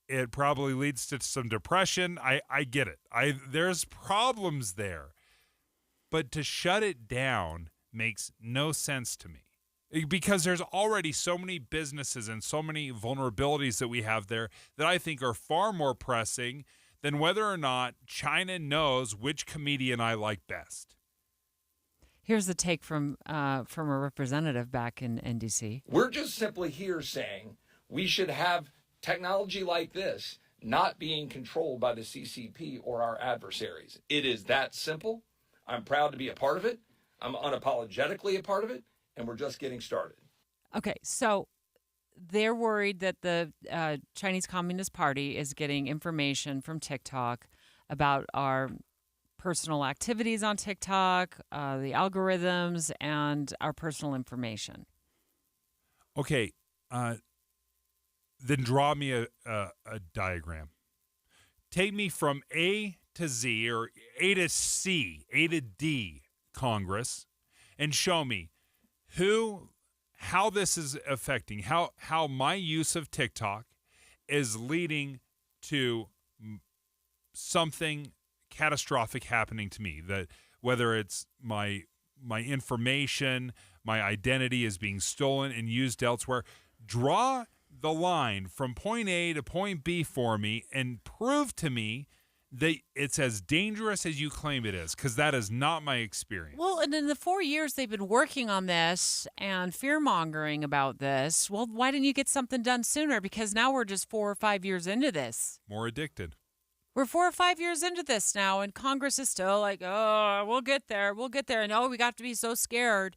It probably leads to some depression. I get it. There's problems there. But to shut it down makes no sense to me. Because there's already so many businesses and so many vulnerabilities that we have there that I think are far more pressing than whether or not China knows which comedian I like best. Here's the take from a representative back in D.C. We're just simply here saying we should have technology like this not being controlled by the CCP or our adversaries. It is that simple. I'm proud to be a part of it. I'm unapologetically a part of it. And we're just getting started. Okay, so they're worried that the Chinese Communist Party is getting information from TikTok about our personal activities on TikTok, the algorithms, and our personal information. Okay, then draw me a diagram. Take me from A to Z, or A to C, A to D, Congress, and show me how this is affecting, how my use of TikTok is leading to something catastrophic happening to me, that whether it's my information, my identity is being stolen and used elsewhere. Draw the line from point A to point B for me and prove to me that it's as dangerous as you claim it is, because that is not my experience. Well, and in the 4 years they've been working on this and fear-mongering about this, well, why didn't you get something done sooner? Because now we're just 4 or 5 years into this. More addicted. We're 4 or 5 years into this now, and Congress is still like, oh, we'll get there. And, oh, we got to be so scared.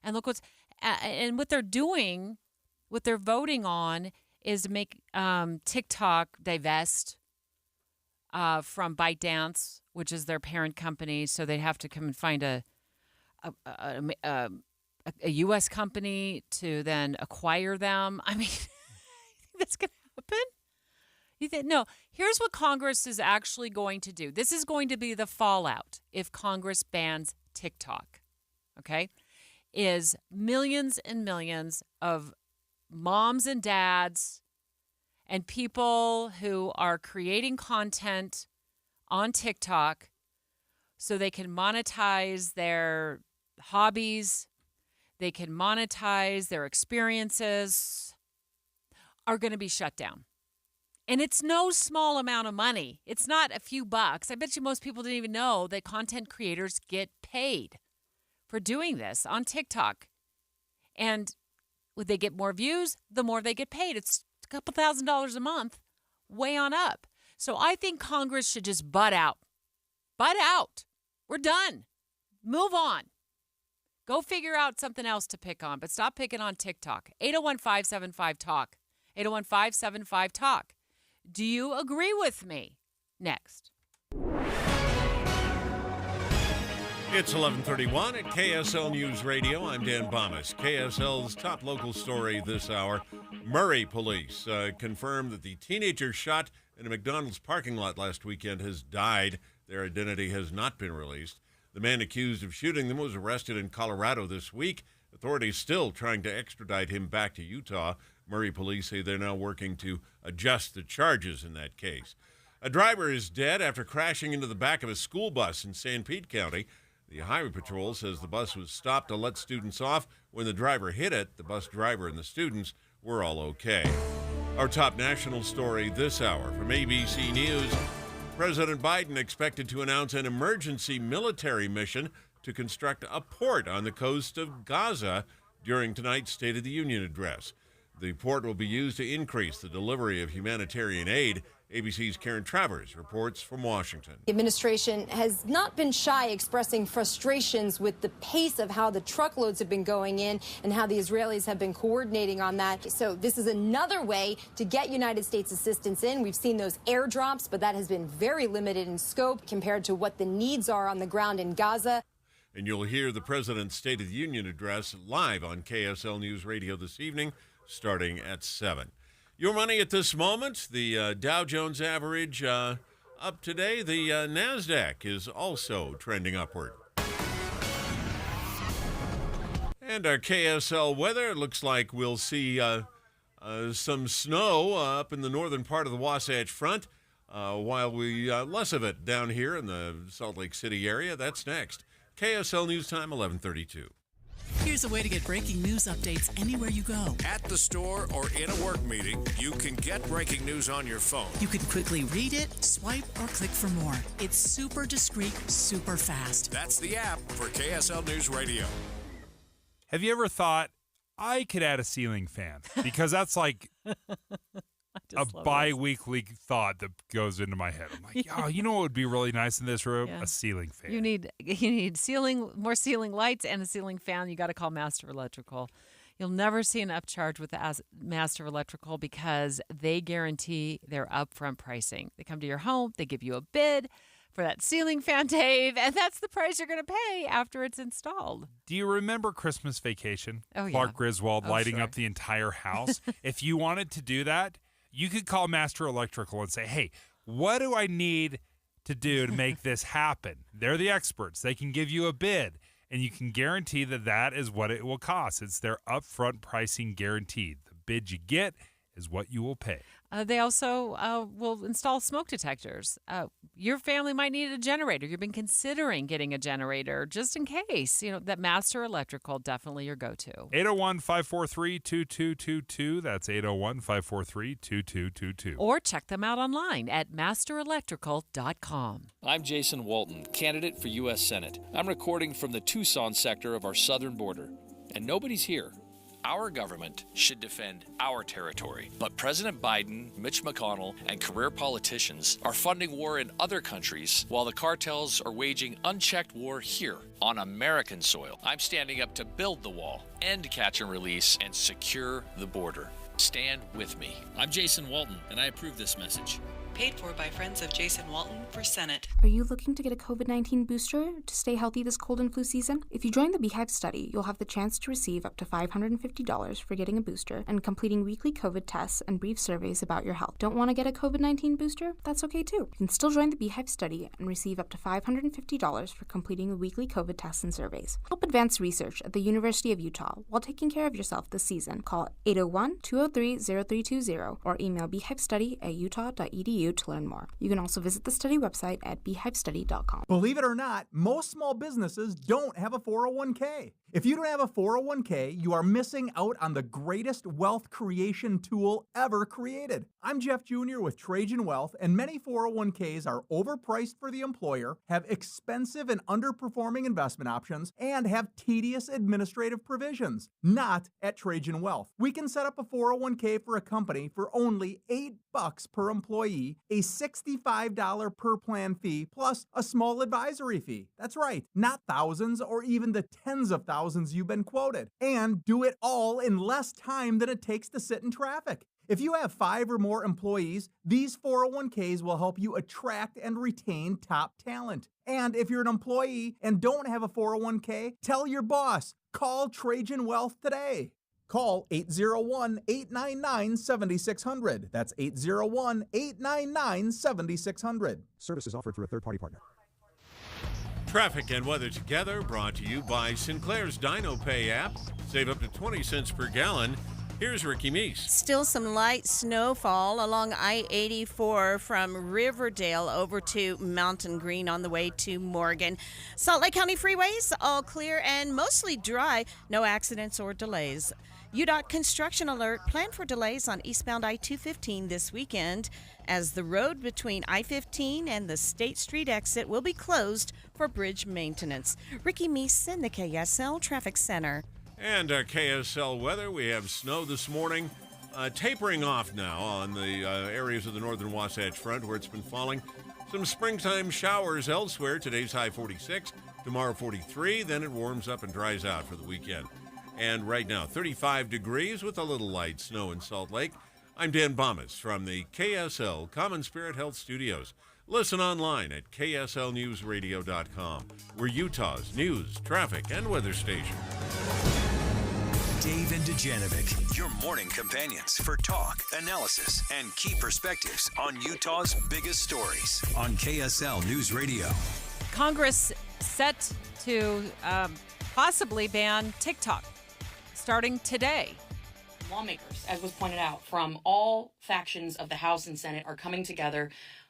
And look and what they're doing, what they're voting on is make TikTok divest from ByteDance, which is their parent company, so they'd have to come and find a U.S. company to then acquire them. I mean, you think that's going to happen? You think no? Here's what Congress is actually going to do. This is going to be the fallout if Congress bans TikTok. Okay, is millions and millions of moms and dads and people who are creating content on TikTok so they can monetize their hobbies, they can monetize their experiences, are going to be shut down. And it's no small amount of money. It's not a few bucks. I bet you most people didn't even know that content creators get paid for doing this on TikTok. And would they get more views, the more they get paid. It's a couple $1,000s a month, way on up. So I think Congress should just butt out. Butt out. We're done. Move on. Go figure out something else to pick on, but stop picking on TikTok. 801-575-TALK. 801-575-TALK. Do you agree with me? Next. It's 11:31 at KSL News Radio. I'm Dan Bomis. KSL's top local story this hour. Murray police confirmed that the teenager shot in a McDonald's parking lot last weekend has died. Their identity has not been released. The man accused of shooting them was arrested in Colorado this week. Authorities still trying to extradite him back to Utah. Murray police say they're now working to adjust the charges in that case. A driver is dead after crashing into the back of a school bus in San Pete County. The Highway Patrol says the bus was stopped to let students off. When the driver hit it, the bus driver and the students were all okay. Our top national story this hour from ABC News. President Biden expected to announce an emergency military mission to construct a port on the coast of Gaza during tonight's State of the Union address. The port will be used to increase the delivery of humanitarian aid. ABC's Karen Travers reports from Washington. The administration has not been shy expressing frustrations with the pace of how the truckloads have been going in and how the Israelis have been coordinating on that. So this is another way to get United States assistance in. We've seen those airdrops, but that has been very limited in scope compared to what the needs are on the ground in Gaza. And you'll hear the President's State of the Union address live on KSL News Radio this evening, starting at 7. Your money at this moment, the Dow Jones average up today. The NASDAQ is also trending upward. And our KSL weather, looks like we'll see a Some snow up in the northern part of the Wasatch Front, while we less of it down here in the Salt Lake City area. That's next. KSL News Time, 11:32. Here's a way to get breaking news updates anywhere you go. At the store or in a work meeting, you can get breaking news on your phone. You can quickly read it, swipe, or click for more. It's super discreet, super fast. That's the app for KSL News Radio. Have you ever thought, I could add a ceiling fan? Because that's like a bi-weekly thought that goes into my head. I'm like, oh, you know what would be really nice in this room? Yeah. A ceiling fan. You need more ceiling lights and a ceiling fan. You got to call Master Electrical. You'll never see an upcharge with Master Electrical because they guarantee their upfront pricing. They come to your home, they give you a bid for that ceiling fan, Dave, and that's the price you're going to pay after it's installed. Do you remember Christmas Vacation? Oh, yeah. Clark Griswold lighting up the entire house. If you wanted to do that, you could call Master Electrical and say, hey, what do I need to do to make this happen? They're the experts. They can give you a bid, and you can guarantee that that is what it will cost. It's their upfront pricing guaranteed. The bid you get is what you will pay. They also will install smoke detectors. Your family might need a generator. You've been considering getting a generator just in case. You know, that Master Electrical, definitely your go-to. 801-543-2222. That's 801-543-2222. Or check them out online at masterelectrical.com. I'm Jason Walton, candidate for U.S. Senate. I'm recording from the Tucson sector of our southern border, and nobody's here. Our government should defend our territory, but President Biden, Mitch McConnell, and career politicians are funding war in other countries while the cartels are waging unchecked war here on American soil. I'm standing up to build the wall, end catch and release, and secure the border. Stand with me. I'm Jason Walton, and I approve this message. Paid for by friends of Jason Walton for Senate. Are you looking to get a COVID-19 booster to stay healthy this cold and flu season? If you join the Beehive study, you'll have the chance to receive up to $550 for getting a booster and completing weekly COVID tests and brief surveys about your health. Don't want to get a COVID-19 booster? That's okay too. You can still join the Beehive study and receive up to $550 for completing the weekly COVID tests and surveys. Help advance research at the University of Utah while taking care of yourself this season. Call 801-203-0320 or email beehivestudy@utah.edu to learn more. You can also visit the study website at beehivestudy.com. Believe it or not, most small businesses don't have a 401k. If you don't have a 401k, you are missing out on the greatest wealth creation tool ever created. I'm Jeff Jr. with Trajan Wealth, and many 401ks are overpriced for the employer, have expensive and underperforming investment options, and have tedious administrative provisions. Not at Trajan Wealth. We can set up a 401k for a company for only $8 per employee, a $65 per plan fee, plus a small advisory fee. That's right, not thousands or even the tens of thousands you've been quoted. And do it all in less time than it takes to sit in traffic. If you have 5 or more employees, these 401ks will help you attract and retain top talent. And if you're an employee and don't have a 401k, tell your boss. Call Trajan Wealth today. Call 801-899-7600. That's 801-899-7600. Services offered through a third-party partner. Traffic and weather together, brought to you by Sinclair's Dino Pay app. Save up to 20 cents per gallon. Here's Ricky Meese. Still some light snowfall along I-84 from Riverdale over to Mountain Green on the way to Morgan. Salt Lake County freeways all clear and mostly dry. No accidents or delays. UDOT construction alert. Plan for delays on eastbound I-215 this weekend as the road between I-15 and the State Street exit will be closed for bridge maintenance. Ricky Meese in the KSL Traffic Center. And KSL weather, we have snow this morning, tapering off now on the areas of the northern Wasatch Front where it's been falling. Some springtime showers elsewhere. Today's high 46, tomorrow 43, then it warms up and dries out for the weekend. And right now, 35 degrees with a little light snow in Salt Lake. I'm Dan Bomas from the KSL Common Spirit Health Studios. Listen online at kslnewsradio.com. We're Utah's news, traffic, and weather station. Dave and Dujanovic, your morning companions for talk, analysis, and key perspectives on Utah's biggest stories on KSL News Radio. Congress set to possibly ban TikTok starting today. Lawmakers, as was pointed out, from all factions of the House and Senate are coming together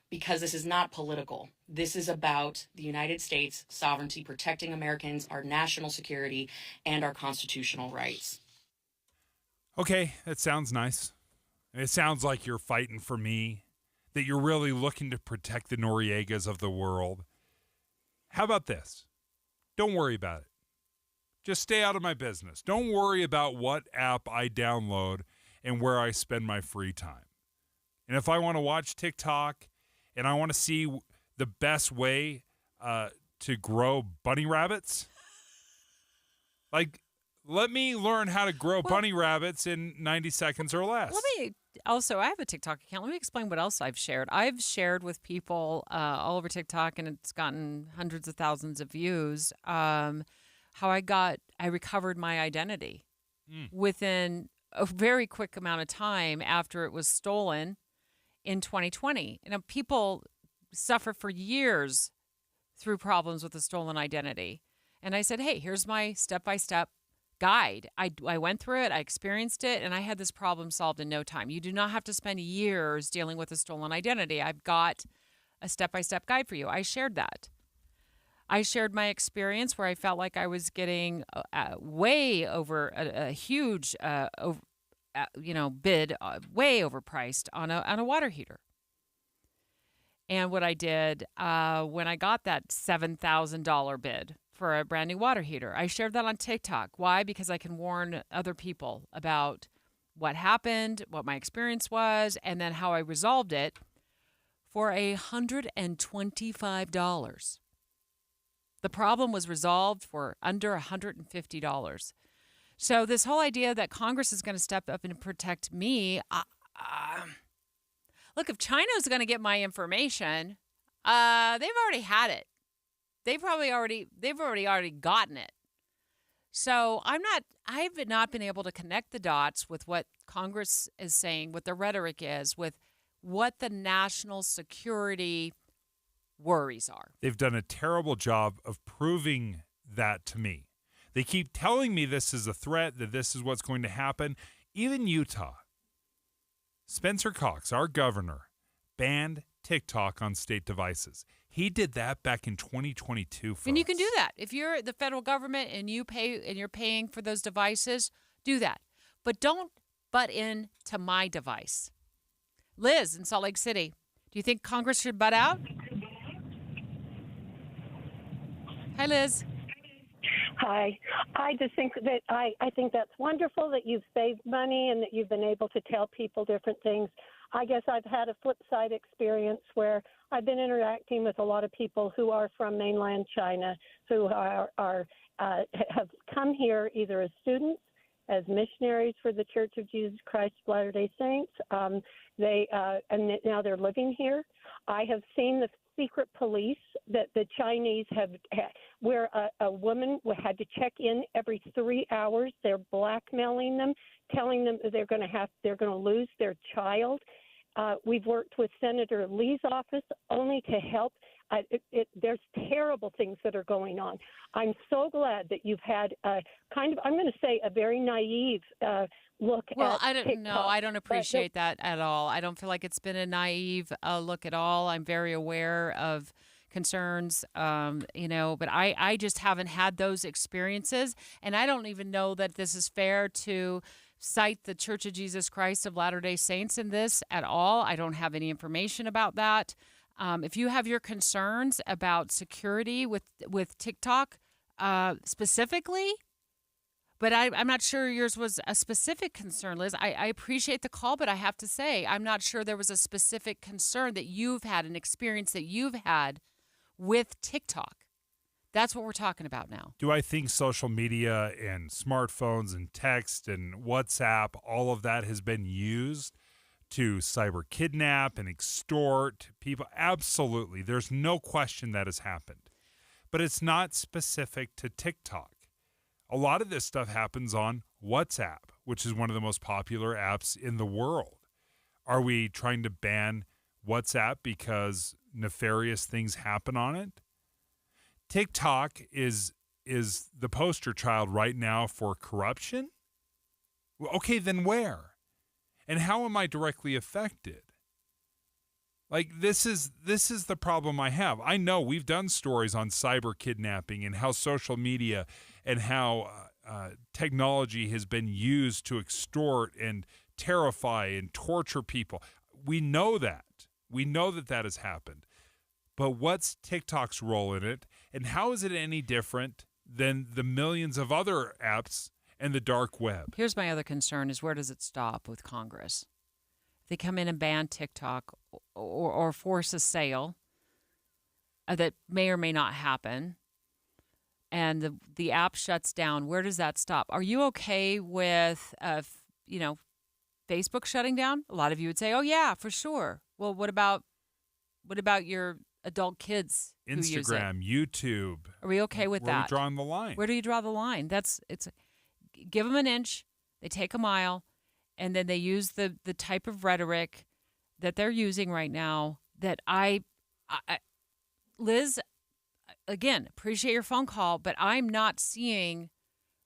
because this is not political. This is about the United States sovereignty, protecting Americans, our national security, and our constitutional rights. Okay, that sounds nice. It sounds like you're fighting for me, that you're really looking to protect the Noriegas of the world. How about this? Don't worry about it. Just stay out of my business. Don't worry about what app I download and where I spend my free time. And if I want to watch TikTok and I want to see the best way to grow bunny rabbits, like, let me learn how to grow bunny rabbits in 90 seconds or less. I have a TikTok account. Let me explain what else I've shared. I've shared with people all over TikTok, and it's gotten hundreds of thousands of views, how I recovered my identity within a very quick amount of time after it was stolen in 2020. You know, people suffer for years through problems with a stolen identity. And I said, hey, here's my step-by-step guide. I went through it, I experienced it, and I had this problem solved in no time. You do not have to spend years dealing with a stolen identity. I've got a step-by-step guide for you. I shared that. I shared my experience where I felt like I was getting way over a huge, bid, way overpriced on a water heater. And what I did when I got that $7,000 bid for a brand new water heater, I shared that on TikTok. Why? Because I can warn other people about what happened, what my experience was, and then how I resolved it for $125. The problem was resolved for under $150. So this whole idea that Congress is going to step up and protect me, look, if China's going to get my information, they've already had it. They've already gotten it. So I've not been able to connect the dots with what Congress is saying, what the rhetoric is, with what the national security worries are. They've done a terrible job of proving that to me. They keep telling me this is a threat, that this is what's going to happen. Even Utah, Spencer Cox, our governor, banned TikTok on state devices. He did that back in 2022. Folks. And you can do that. If you're the federal government and you're paying for those devices, do that. But don't butt in to my device. Liz in Salt Lake City, do you think Congress should butt out? Hi, Liz. Hi. I just think that I think that's wonderful that you've saved money and that you've been able to tell people different things. I guess I've had a flip side experience where I've been interacting with a lot of people who are from mainland China, who have come here either as students, as missionaries for the Church of Jesus Christ of Latter-day Saints. And now they're living here. I have seen the secret police that the Chinese have, where a woman had to check in every 3 hours. They're blackmailing them, telling them they're going to lose their child. We've worked with Senator Lee's office only to help. There's terrible things that are going on. I'm so glad that you've had a kind of, I'm going to say, a very naive look at TikTok. I don't appreciate that at all. I don't feel like it's been a naive look at all. I'm very aware of concerns, but I just haven't had those experiences. And I don't even know that this is fair to cite the Church of Jesus Christ of Latter-day Saints in this at all. I don't have any information about that. If you have your concerns about security with TikTok specifically, but I'm not sure yours was a specific concern, Liz. I appreciate the call, but I have to say, I'm not sure there was a specific concern that you've had, an experience that you've had with TikTok. That's what we're talking about now. Do I think social media and smartphones and text and WhatsApp, all of that has been used to cyber kidnap and extort people? Absolutely. There's no question that has happened. But it's not specific to TikTok. A lot of this stuff happens on WhatsApp, which is one of the most popular apps in the world. Are we trying to ban WhatsApp because nefarious things happen on it? TikTok is the poster child right now for corruption. Well, okay, then where? And how am I directly affected? Like, this is the problem I have. I know we've done stories on cyber kidnapping and how social media and how technology has been used to extort and terrify and torture people. We know that. We know that that has happened. But what's TikTok's role in it? And how is it any different than the millions of other apps and the dark web? Here's my other concern is where does it stop with Congress? If they come in and ban TikTok or force a sale that may or may not happen, and the app shuts down, where does that stop? Are you okay with, Facebook shutting down? A lot of you would say, oh, yeah, for sure. Well, what about your adult kids who use it? Instagram, YouTube. Are we okay with that? Where are we drawing the line? Where do you draw the line? Give them an inch, they take a mile, and then they use the type of rhetoric that they're using right now that Liz, again, appreciate your phone call, but I'm not seeing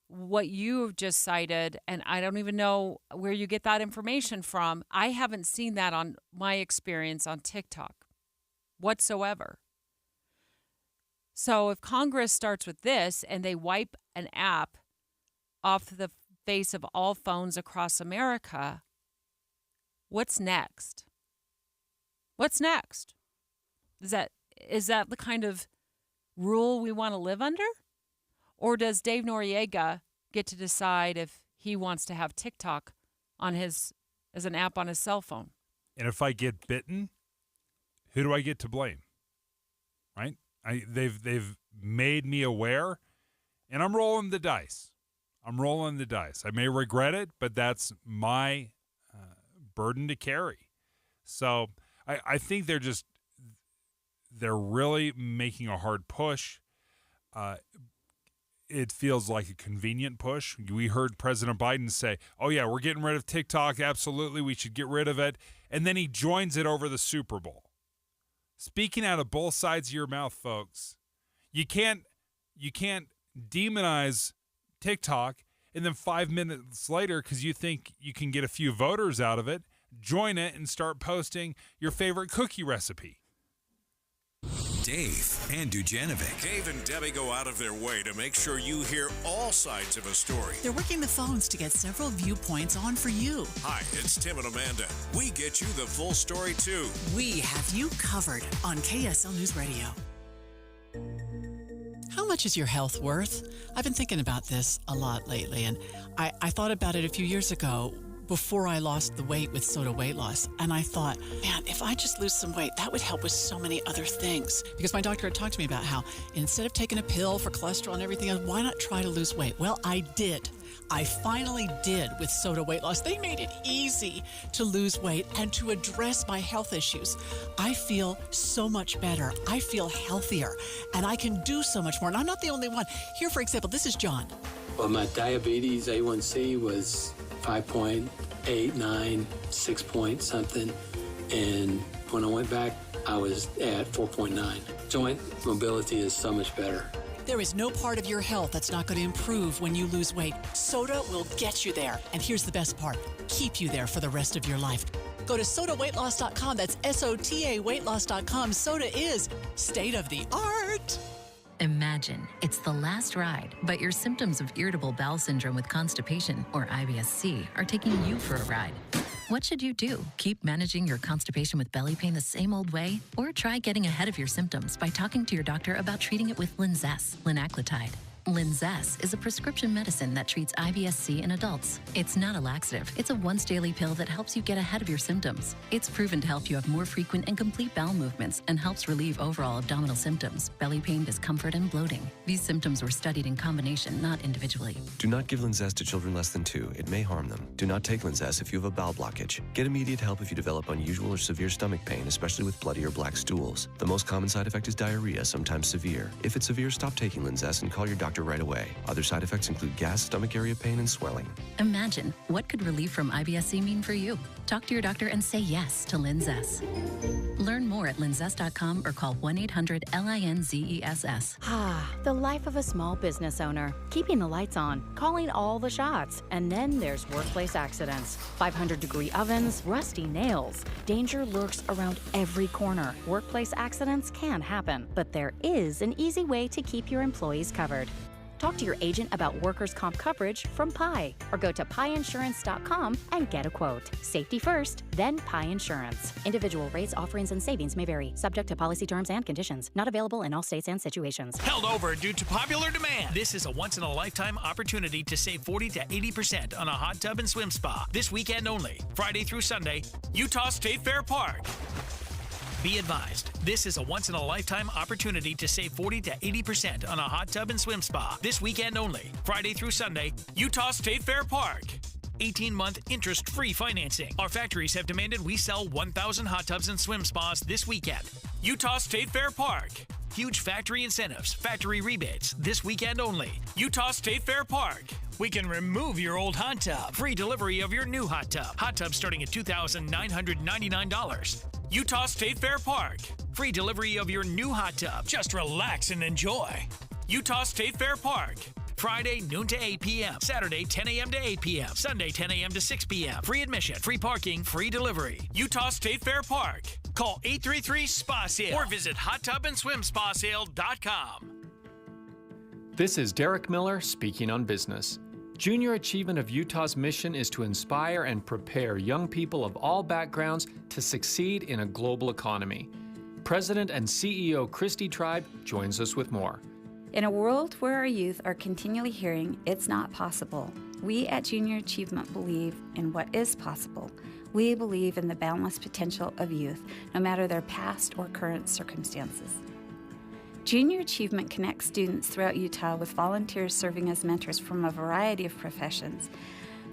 what you've just cited, and I don't even know where you get that information from. I haven't seen that on my experience on TikTok whatsoever. So if Congress starts with this and they wipe an app off the face of all phones across America, what's next? What's next? Is that the kind of rule we want to live under? Or does Dave Noriega get to decide if he wants to have TikTok on as an app on his cell phone? And if I get bitten, who do I get to blame? Right? They've made me aware, and I'm rolling the dice. I may regret it, but that's my burden to carry. So I think they're really making a hard push. It feels like a convenient push. We heard President Biden say, oh, yeah, we're getting rid of TikTok. Absolutely, we should get rid of it. And then he joins it over the Super Bowl. Speaking out of both sides of your mouth, folks, you can't demonize TikTok and then 5 minutes later, because you think you can get a few voters out of it, join it and start posting your favorite cookie recipe. Dave and Dujanovic. Dave and Debbie go out of their way to make sure you hear all sides of a story. They're working the phones to get several viewpoints on for you. Hi, it's Tim and Amanda. We get you the full story, too. We have you covered on KSL News Radio. How much is your health worth? I've been thinking about this a lot lately, and I thought about it a few years ago before I lost the weight with Soda Weight Loss. And I thought, man, if I just lose some weight, that would help with so many other things. Because my doctor had talked to me about how instead of taking a pill for cholesterol and everything else, why not try to lose weight? Well, I did. I finally did with Soda Weight Loss. They made it easy to lose weight and to address my health issues. I feel so much better. I feel healthier, and I can do so much more. And I'm not the only one. Here, for example, this is John. Well, my diabetes A1C was 5.89, 6 point something. And when I went back, I was at 4.9. Joint mobility is so much better. There is no part of your health that's not going to improve when you lose weight. Soda will get you there. And here's the best part, keep you there for the rest of your life. Go to sodaweightloss.com. That's SOTA weightloss.com. Soda is state of the art. Imagine it's the last ride, but your symptoms of irritable bowel syndrome with constipation, or IBS-C, are taking you for a ride. What should you do? Keep managing your constipation with belly pain the same old way? Or try getting ahead of your symptoms by talking to your doctor about treating it with Linzess, linaclotide. Linzess is a prescription medicine that treats IBS-C in adults. It's not a laxative. It's a once-daily pill that helps you get ahead of your symptoms. It's proven to help you have more frequent and complete bowel movements and helps relieve overall abdominal symptoms, belly pain, discomfort, and bloating. These symptoms were studied in combination, not individually. Do not give Linzess to children less than 2. It may harm them. Do not take Linzess if you have a bowel blockage. Get immediate help if you develop unusual or severe stomach pain, especially with bloody or black stools. The most common side effect is diarrhea, sometimes severe. If it's severe, stop taking Linzess and call your doctor doctor right away. Other side effects include gas, stomach area pain, and swelling. Imagine, what could relief from IBS-C mean for you? Talk to your doctor and say yes to Linzess. Learn more at linzess.com or call 1-800-LINZESS. The life of a small business owner. Keeping the lights on, calling all the shots. And then there's workplace accidents. 500-degree ovens, rusty nails. Danger lurks around every corner. Workplace accidents can happen, but there is an easy way to keep your employees covered. Talk to your agent about workers' comp coverage from Pi, or go to piinsurance.com and get a quote. Safety first, then Pi Insurance. Individual rates, offerings, and savings may vary, subject to policy terms and conditions. Not available in all states and situations. Held over due to popular demand. This is a once-in-a-lifetime opportunity to save 40 to 80% on a hot tub and swim spa. This weekend only, Friday through Sunday, Utah State Fair Park. Be advised, this is a once-in-a-lifetime opportunity to save 40 to 80% on a hot tub and swim spa. This weekend only, Friday through Sunday, Utah State Fair Park. 18-month interest-free financing. Our factories have demanded we sell 1,000 hot tubs and swim spas this weekend. Utah State Fair Park. Huge factory incentives, factory rebates, this weekend only. Utah State Fair Park. We can remove your old hot tub. Free delivery of your new hot tub. Hot tub starting at $2,999. Utah State Fair Park. Free delivery of your new hot tub. Just relax and enjoy. Utah State Fair Park. Friday, noon to 8 p.m. Saturday, 10 a.m. to 8 p.m. Sunday, 10 a.m. to 6 p.m. Free admission, free parking, free delivery. Utah State Fair Park. Call 833-SPA-SALE or visit hottubandSwimSpaSale.com. This is Derek Miller speaking on business. Junior Achievement of Utah's mission is to inspire and prepare young people of all backgrounds to succeed in a global economy. President and CEO Christy Tribe joins us with more. In a world where our youth are continually hearing it's not possible, we at Junior Achievement believe in what is possible. We believe in the boundless potential of youth, no matter their past or current circumstances. Junior Achievement connects students throughout Utah with volunteers serving as mentors from a variety of professions.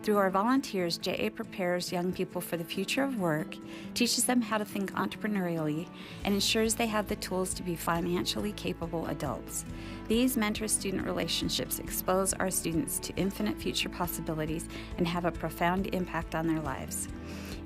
Through our volunteers, JA prepares young people for the future of work, teaches them how to think entrepreneurially, and ensures they have the tools to be financially capable adults. These mentor-student relationships expose our students to infinite future possibilities and have a profound impact on their lives.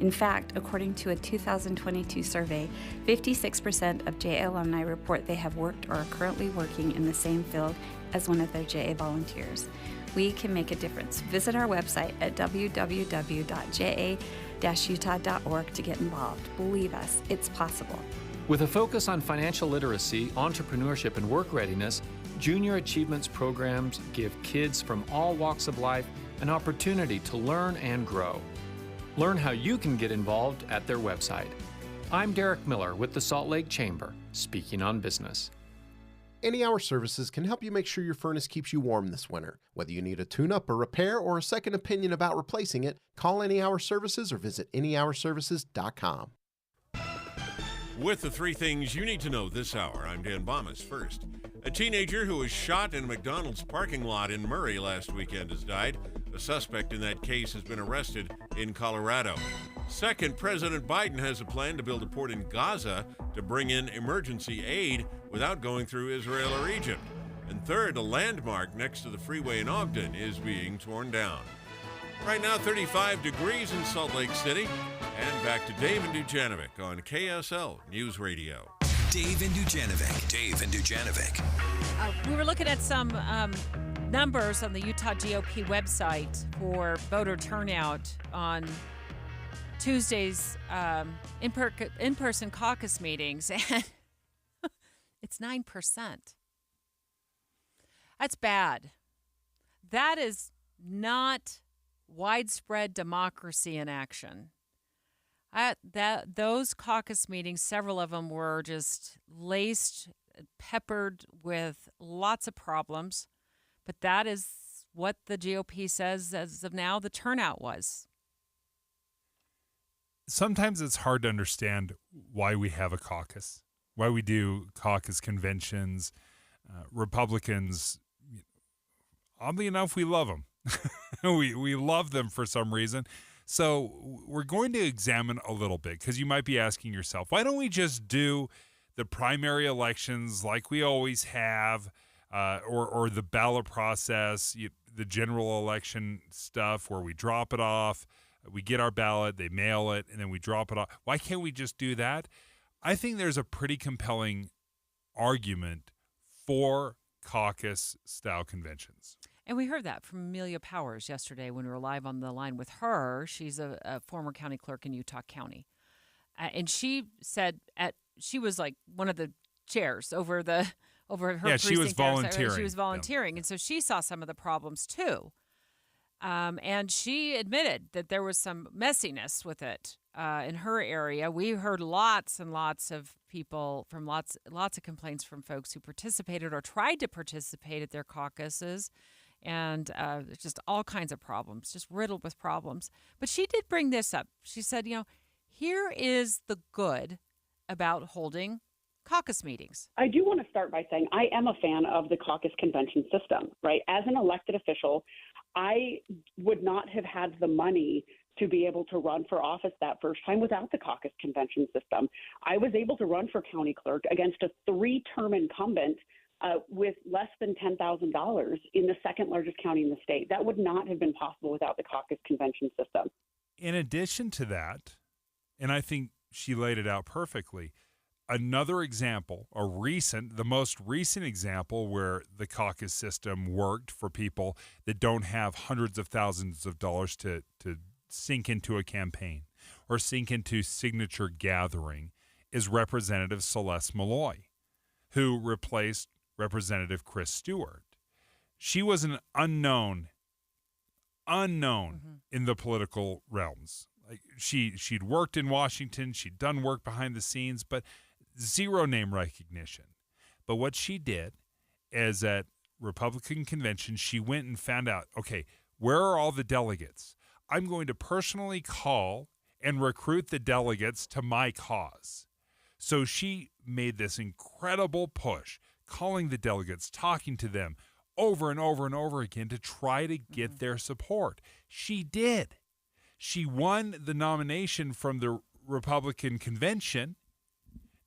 In fact, according to a 2022 survey, 56% of JA alumni report they have worked or are currently working in the same field as one of their JA volunteers. We can make a difference. Visit our website at www.ja-utah.org to get involved. Believe us, it's possible. With a focus on financial literacy, entrepreneurship, and work readiness, Junior Achievements programs give kids from all walks of life an opportunity to learn and grow. Learn how you can get involved at their website. I'm Derek Miller with the Salt Lake Chamber, speaking on business. Any Hour Services can help you make sure your furnace keeps you warm this winter. Whether you need a tune-up or repair or a second opinion about replacing it, call Any Hour Services or visit anyhourservices.com. With the three things you need to know this hour, I'm Dan Bomas. First, a teenager who was shot in a McDonald's parking lot in Murray last weekend has died. A suspect in that case has been arrested in Colorado. Second, President Biden has a plan to build a port in Gaza to bring in emergency aid without going through Israel or Egypt. And third, a landmark next to the freeway in Ogden is being torn down. Right now, 35 degrees in Salt Lake City. And back to Dave and Dujanovic on KSL News Radio. Dave and Dujanovic. Dave and Dujanovic. We were looking at some numbers on the Utah GOP website for voter turnout on Tuesday's in-person caucus meetings, and it's 9%. That's bad. That is not widespread democracy in action. Those caucus meetings, several of them were just laced, peppered with lots of problems. But that is what the GOP says as of now the turnout was. Sometimes it's hard to understand why we have a caucus, why we do caucus conventions. Republicans, oddly enough, we love them. we love them for some reason. So we're going to examine a little bit, because you might be asking yourself, why don't we just do the primary elections like we always have? or the ballot process, the general election stuff where we drop it off, we get our ballot, they mail it, and then we drop it off. Why can't we just do that? I think there's a pretty compelling argument for caucus-style conventions. And we heard that from Amelia Powers yesterday when we were live on the line with her. She's a former county clerk in Utah County. And she said she was like one of the chairs over her precinct. She was volunteering. She was volunteering. And so she saw some of the problems too. And she admitted that there was some messiness with it in her area. We heard lots and lots of people from lots of complaints from folks who participated or tried to participate at their caucuses. And just all kinds of problems, just riddled with problems. But she did bring this up. She said, here is the good about holding caucus meetings. I do want to start by saying I am a fan of the caucus convention system, right? As an elected official, I would not have had the money to be able to run for office that first time without the caucus convention system. I was able to run for county clerk against a 3-term incumbent with less than $10,000 in the second largest county in the state. That would not have been possible without the caucus convention system. In addition to that, and I think she laid it out perfectly, another example, the most recent example where the caucus system worked for people that don't have hundreds of thousands of dollars to sink into a campaign or sink into signature gathering is Representative Celeste Malloy, who replaced Representative Chris Stewart. She was an unknown in the political realms. Like she'd worked in Washington, she'd done work behind the scenes, but zero name recognition. But what she did is at Republican convention, she went and found out, okay, where are all the delegates? I'm going to personally call and recruit the delegates to my cause. So she made this incredible push, calling the delegates, talking to them over and over and over again to try to get their support. She did. She won the nomination from the Republican convention.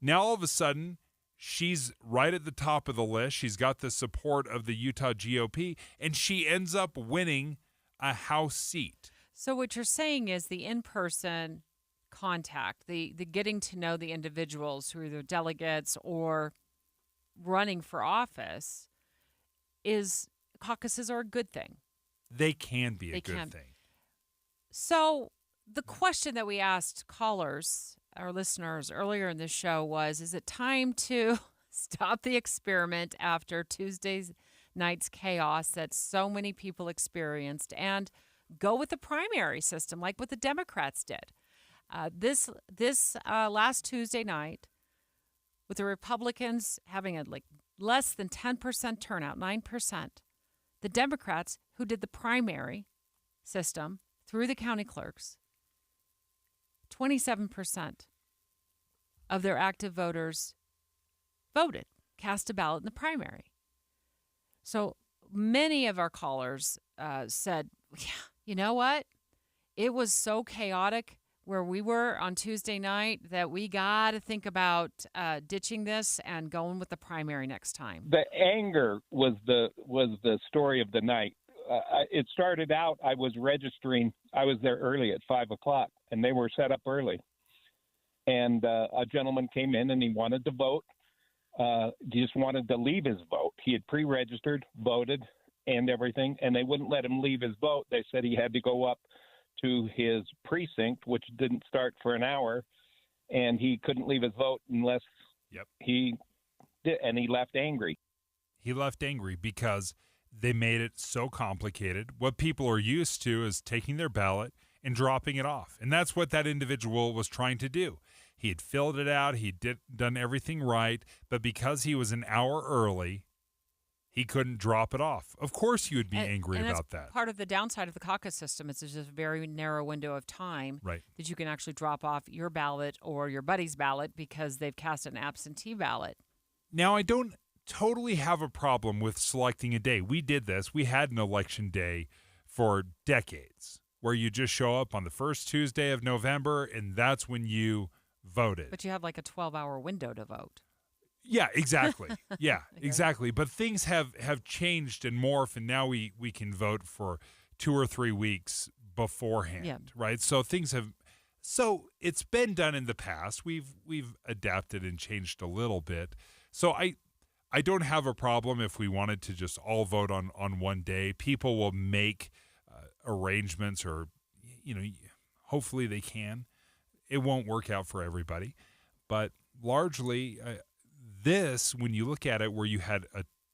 Now, all of a sudden, she's right at the top of the list. She's got the support of the Utah GOP, and she ends up winning a House seat. So what you're saying is the in-person contact, the getting to know the individuals who are either delegates or running for office caucuses are a good thing. They can be a good thing. So the question that we asked callers, our listeners earlier in the show was, is it time to stop the experiment after Tuesday night's chaos that so many people experienced and go with the primary system like what the Democrats did? This last Tuesday night, with the Republicans having a less than 10% turnout, 9%, the Democrats who did the primary system through the county clerks, 27% of their active voters voted, cast a ballot in the primary. So many of our callers said, yeah, you know what? It was so chaotic where we were on Tuesday night that we got to think about ditching this and going with the primary next time. The anger was the story of the night. It started out, I was registering. I was there early at 5 o'clock, and they were set up early. And a gentleman came in, and he wanted to vote. He just wanted to leave his vote. He had pre-registered, voted, and everything, and they wouldn't let him leave his vote. They said he had to go up to his precinct, which didn't start for an hour, and he couldn't leave his vote unless he did, and he left angry. He left angry because they made it so complicated. What people are used to is taking their ballot and dropping it off, and that's what that individual was trying to do. He had filled it out, he'd done everything right, but because he was an hour early, he couldn't drop it off. Of course you would be angry about that. Part of the downside of the caucus system is there's a very narrow window of time that you can actually drop off your ballot or your buddy's ballot because they've cast an absentee ballot. Now, I don't totally have a problem with selecting a day. We did this. We had an election day for decades where you just show up on the first Tuesday of November, and that's when you voted. But you have like a 12-hour window to vote. Yeah, exactly. Yeah, exactly. But things have changed and morphed, and now we can vote for 2 or 3 weeks beforehand, right? So it's been done in the past. We've adapted and changed a little bit. So I don't have a problem if we wanted to just all vote on one day. People will make arrangements, or hopefully they can. It won't work out for everybody, but largely when you look at it, where you had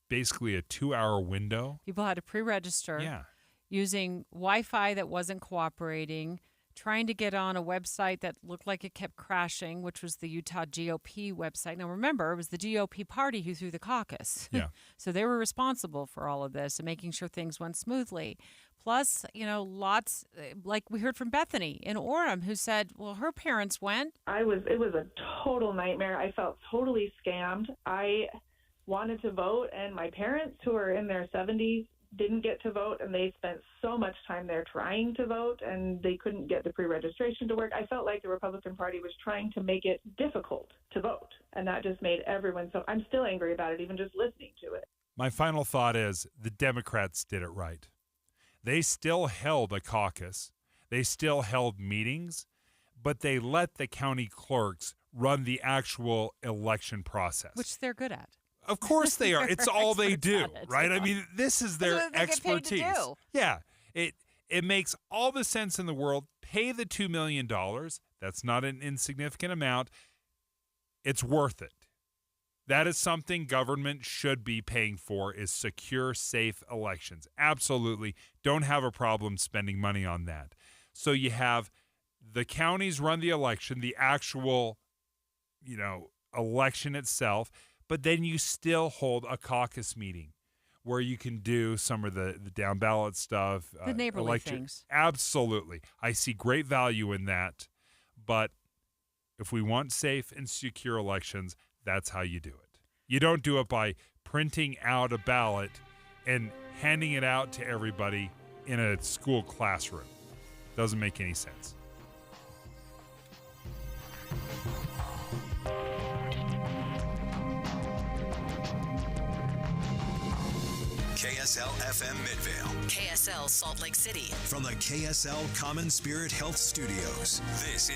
basically a 2-hour window. People had to pre-register using Wi-Fi that wasn't cooperating, trying to get on a website that looked like it kept crashing, which was the Utah GOP website. Now, remember, it was the GOP party who threw the caucus. Yeah. So they were responsible for all of this and making sure things went smoothly. Plus, lots, like we heard from Bethany in Orem, who said, well, her parents went. It was a total nightmare. I felt totally scammed. I wanted to vote, and my parents, who are in their 70s, didn't get to vote, and they spent so much time there trying to vote, and they couldn't get the pre-registration to work. I felt like the Republican Party was trying to make it difficult to vote, and that just made everyone so. I'm still angry about it, even just listening to it. My final thought is the Democrats did it right. They still held a caucus. They still held meetings, but they let the county clerks run the actual election process. Which they're good at. Of course they are. It's all they do, right? I mean, this is their expertise. Get paid to do. Yeah. It makes all the sense in the world. Pay the $2 million. That's not an insignificant amount. It's worth it. That is something government should be paying for, is secure, safe elections. Absolutely. Don't have a problem spending money on that. So you have the counties run the election, the actual, election itself, but then you still hold a caucus meeting where you can do some of the down ballot stuff. The neighborly things. Absolutely. I see great value in that. But if we want safe and secure elections, that's how you do it. You don't do it by printing out a ballot and handing it out to everybody in a school classroom. Doesn't make any sense. KSL FM Midvale. KSL Salt Lake City. From the KSL Common Spirit Health Studios, this is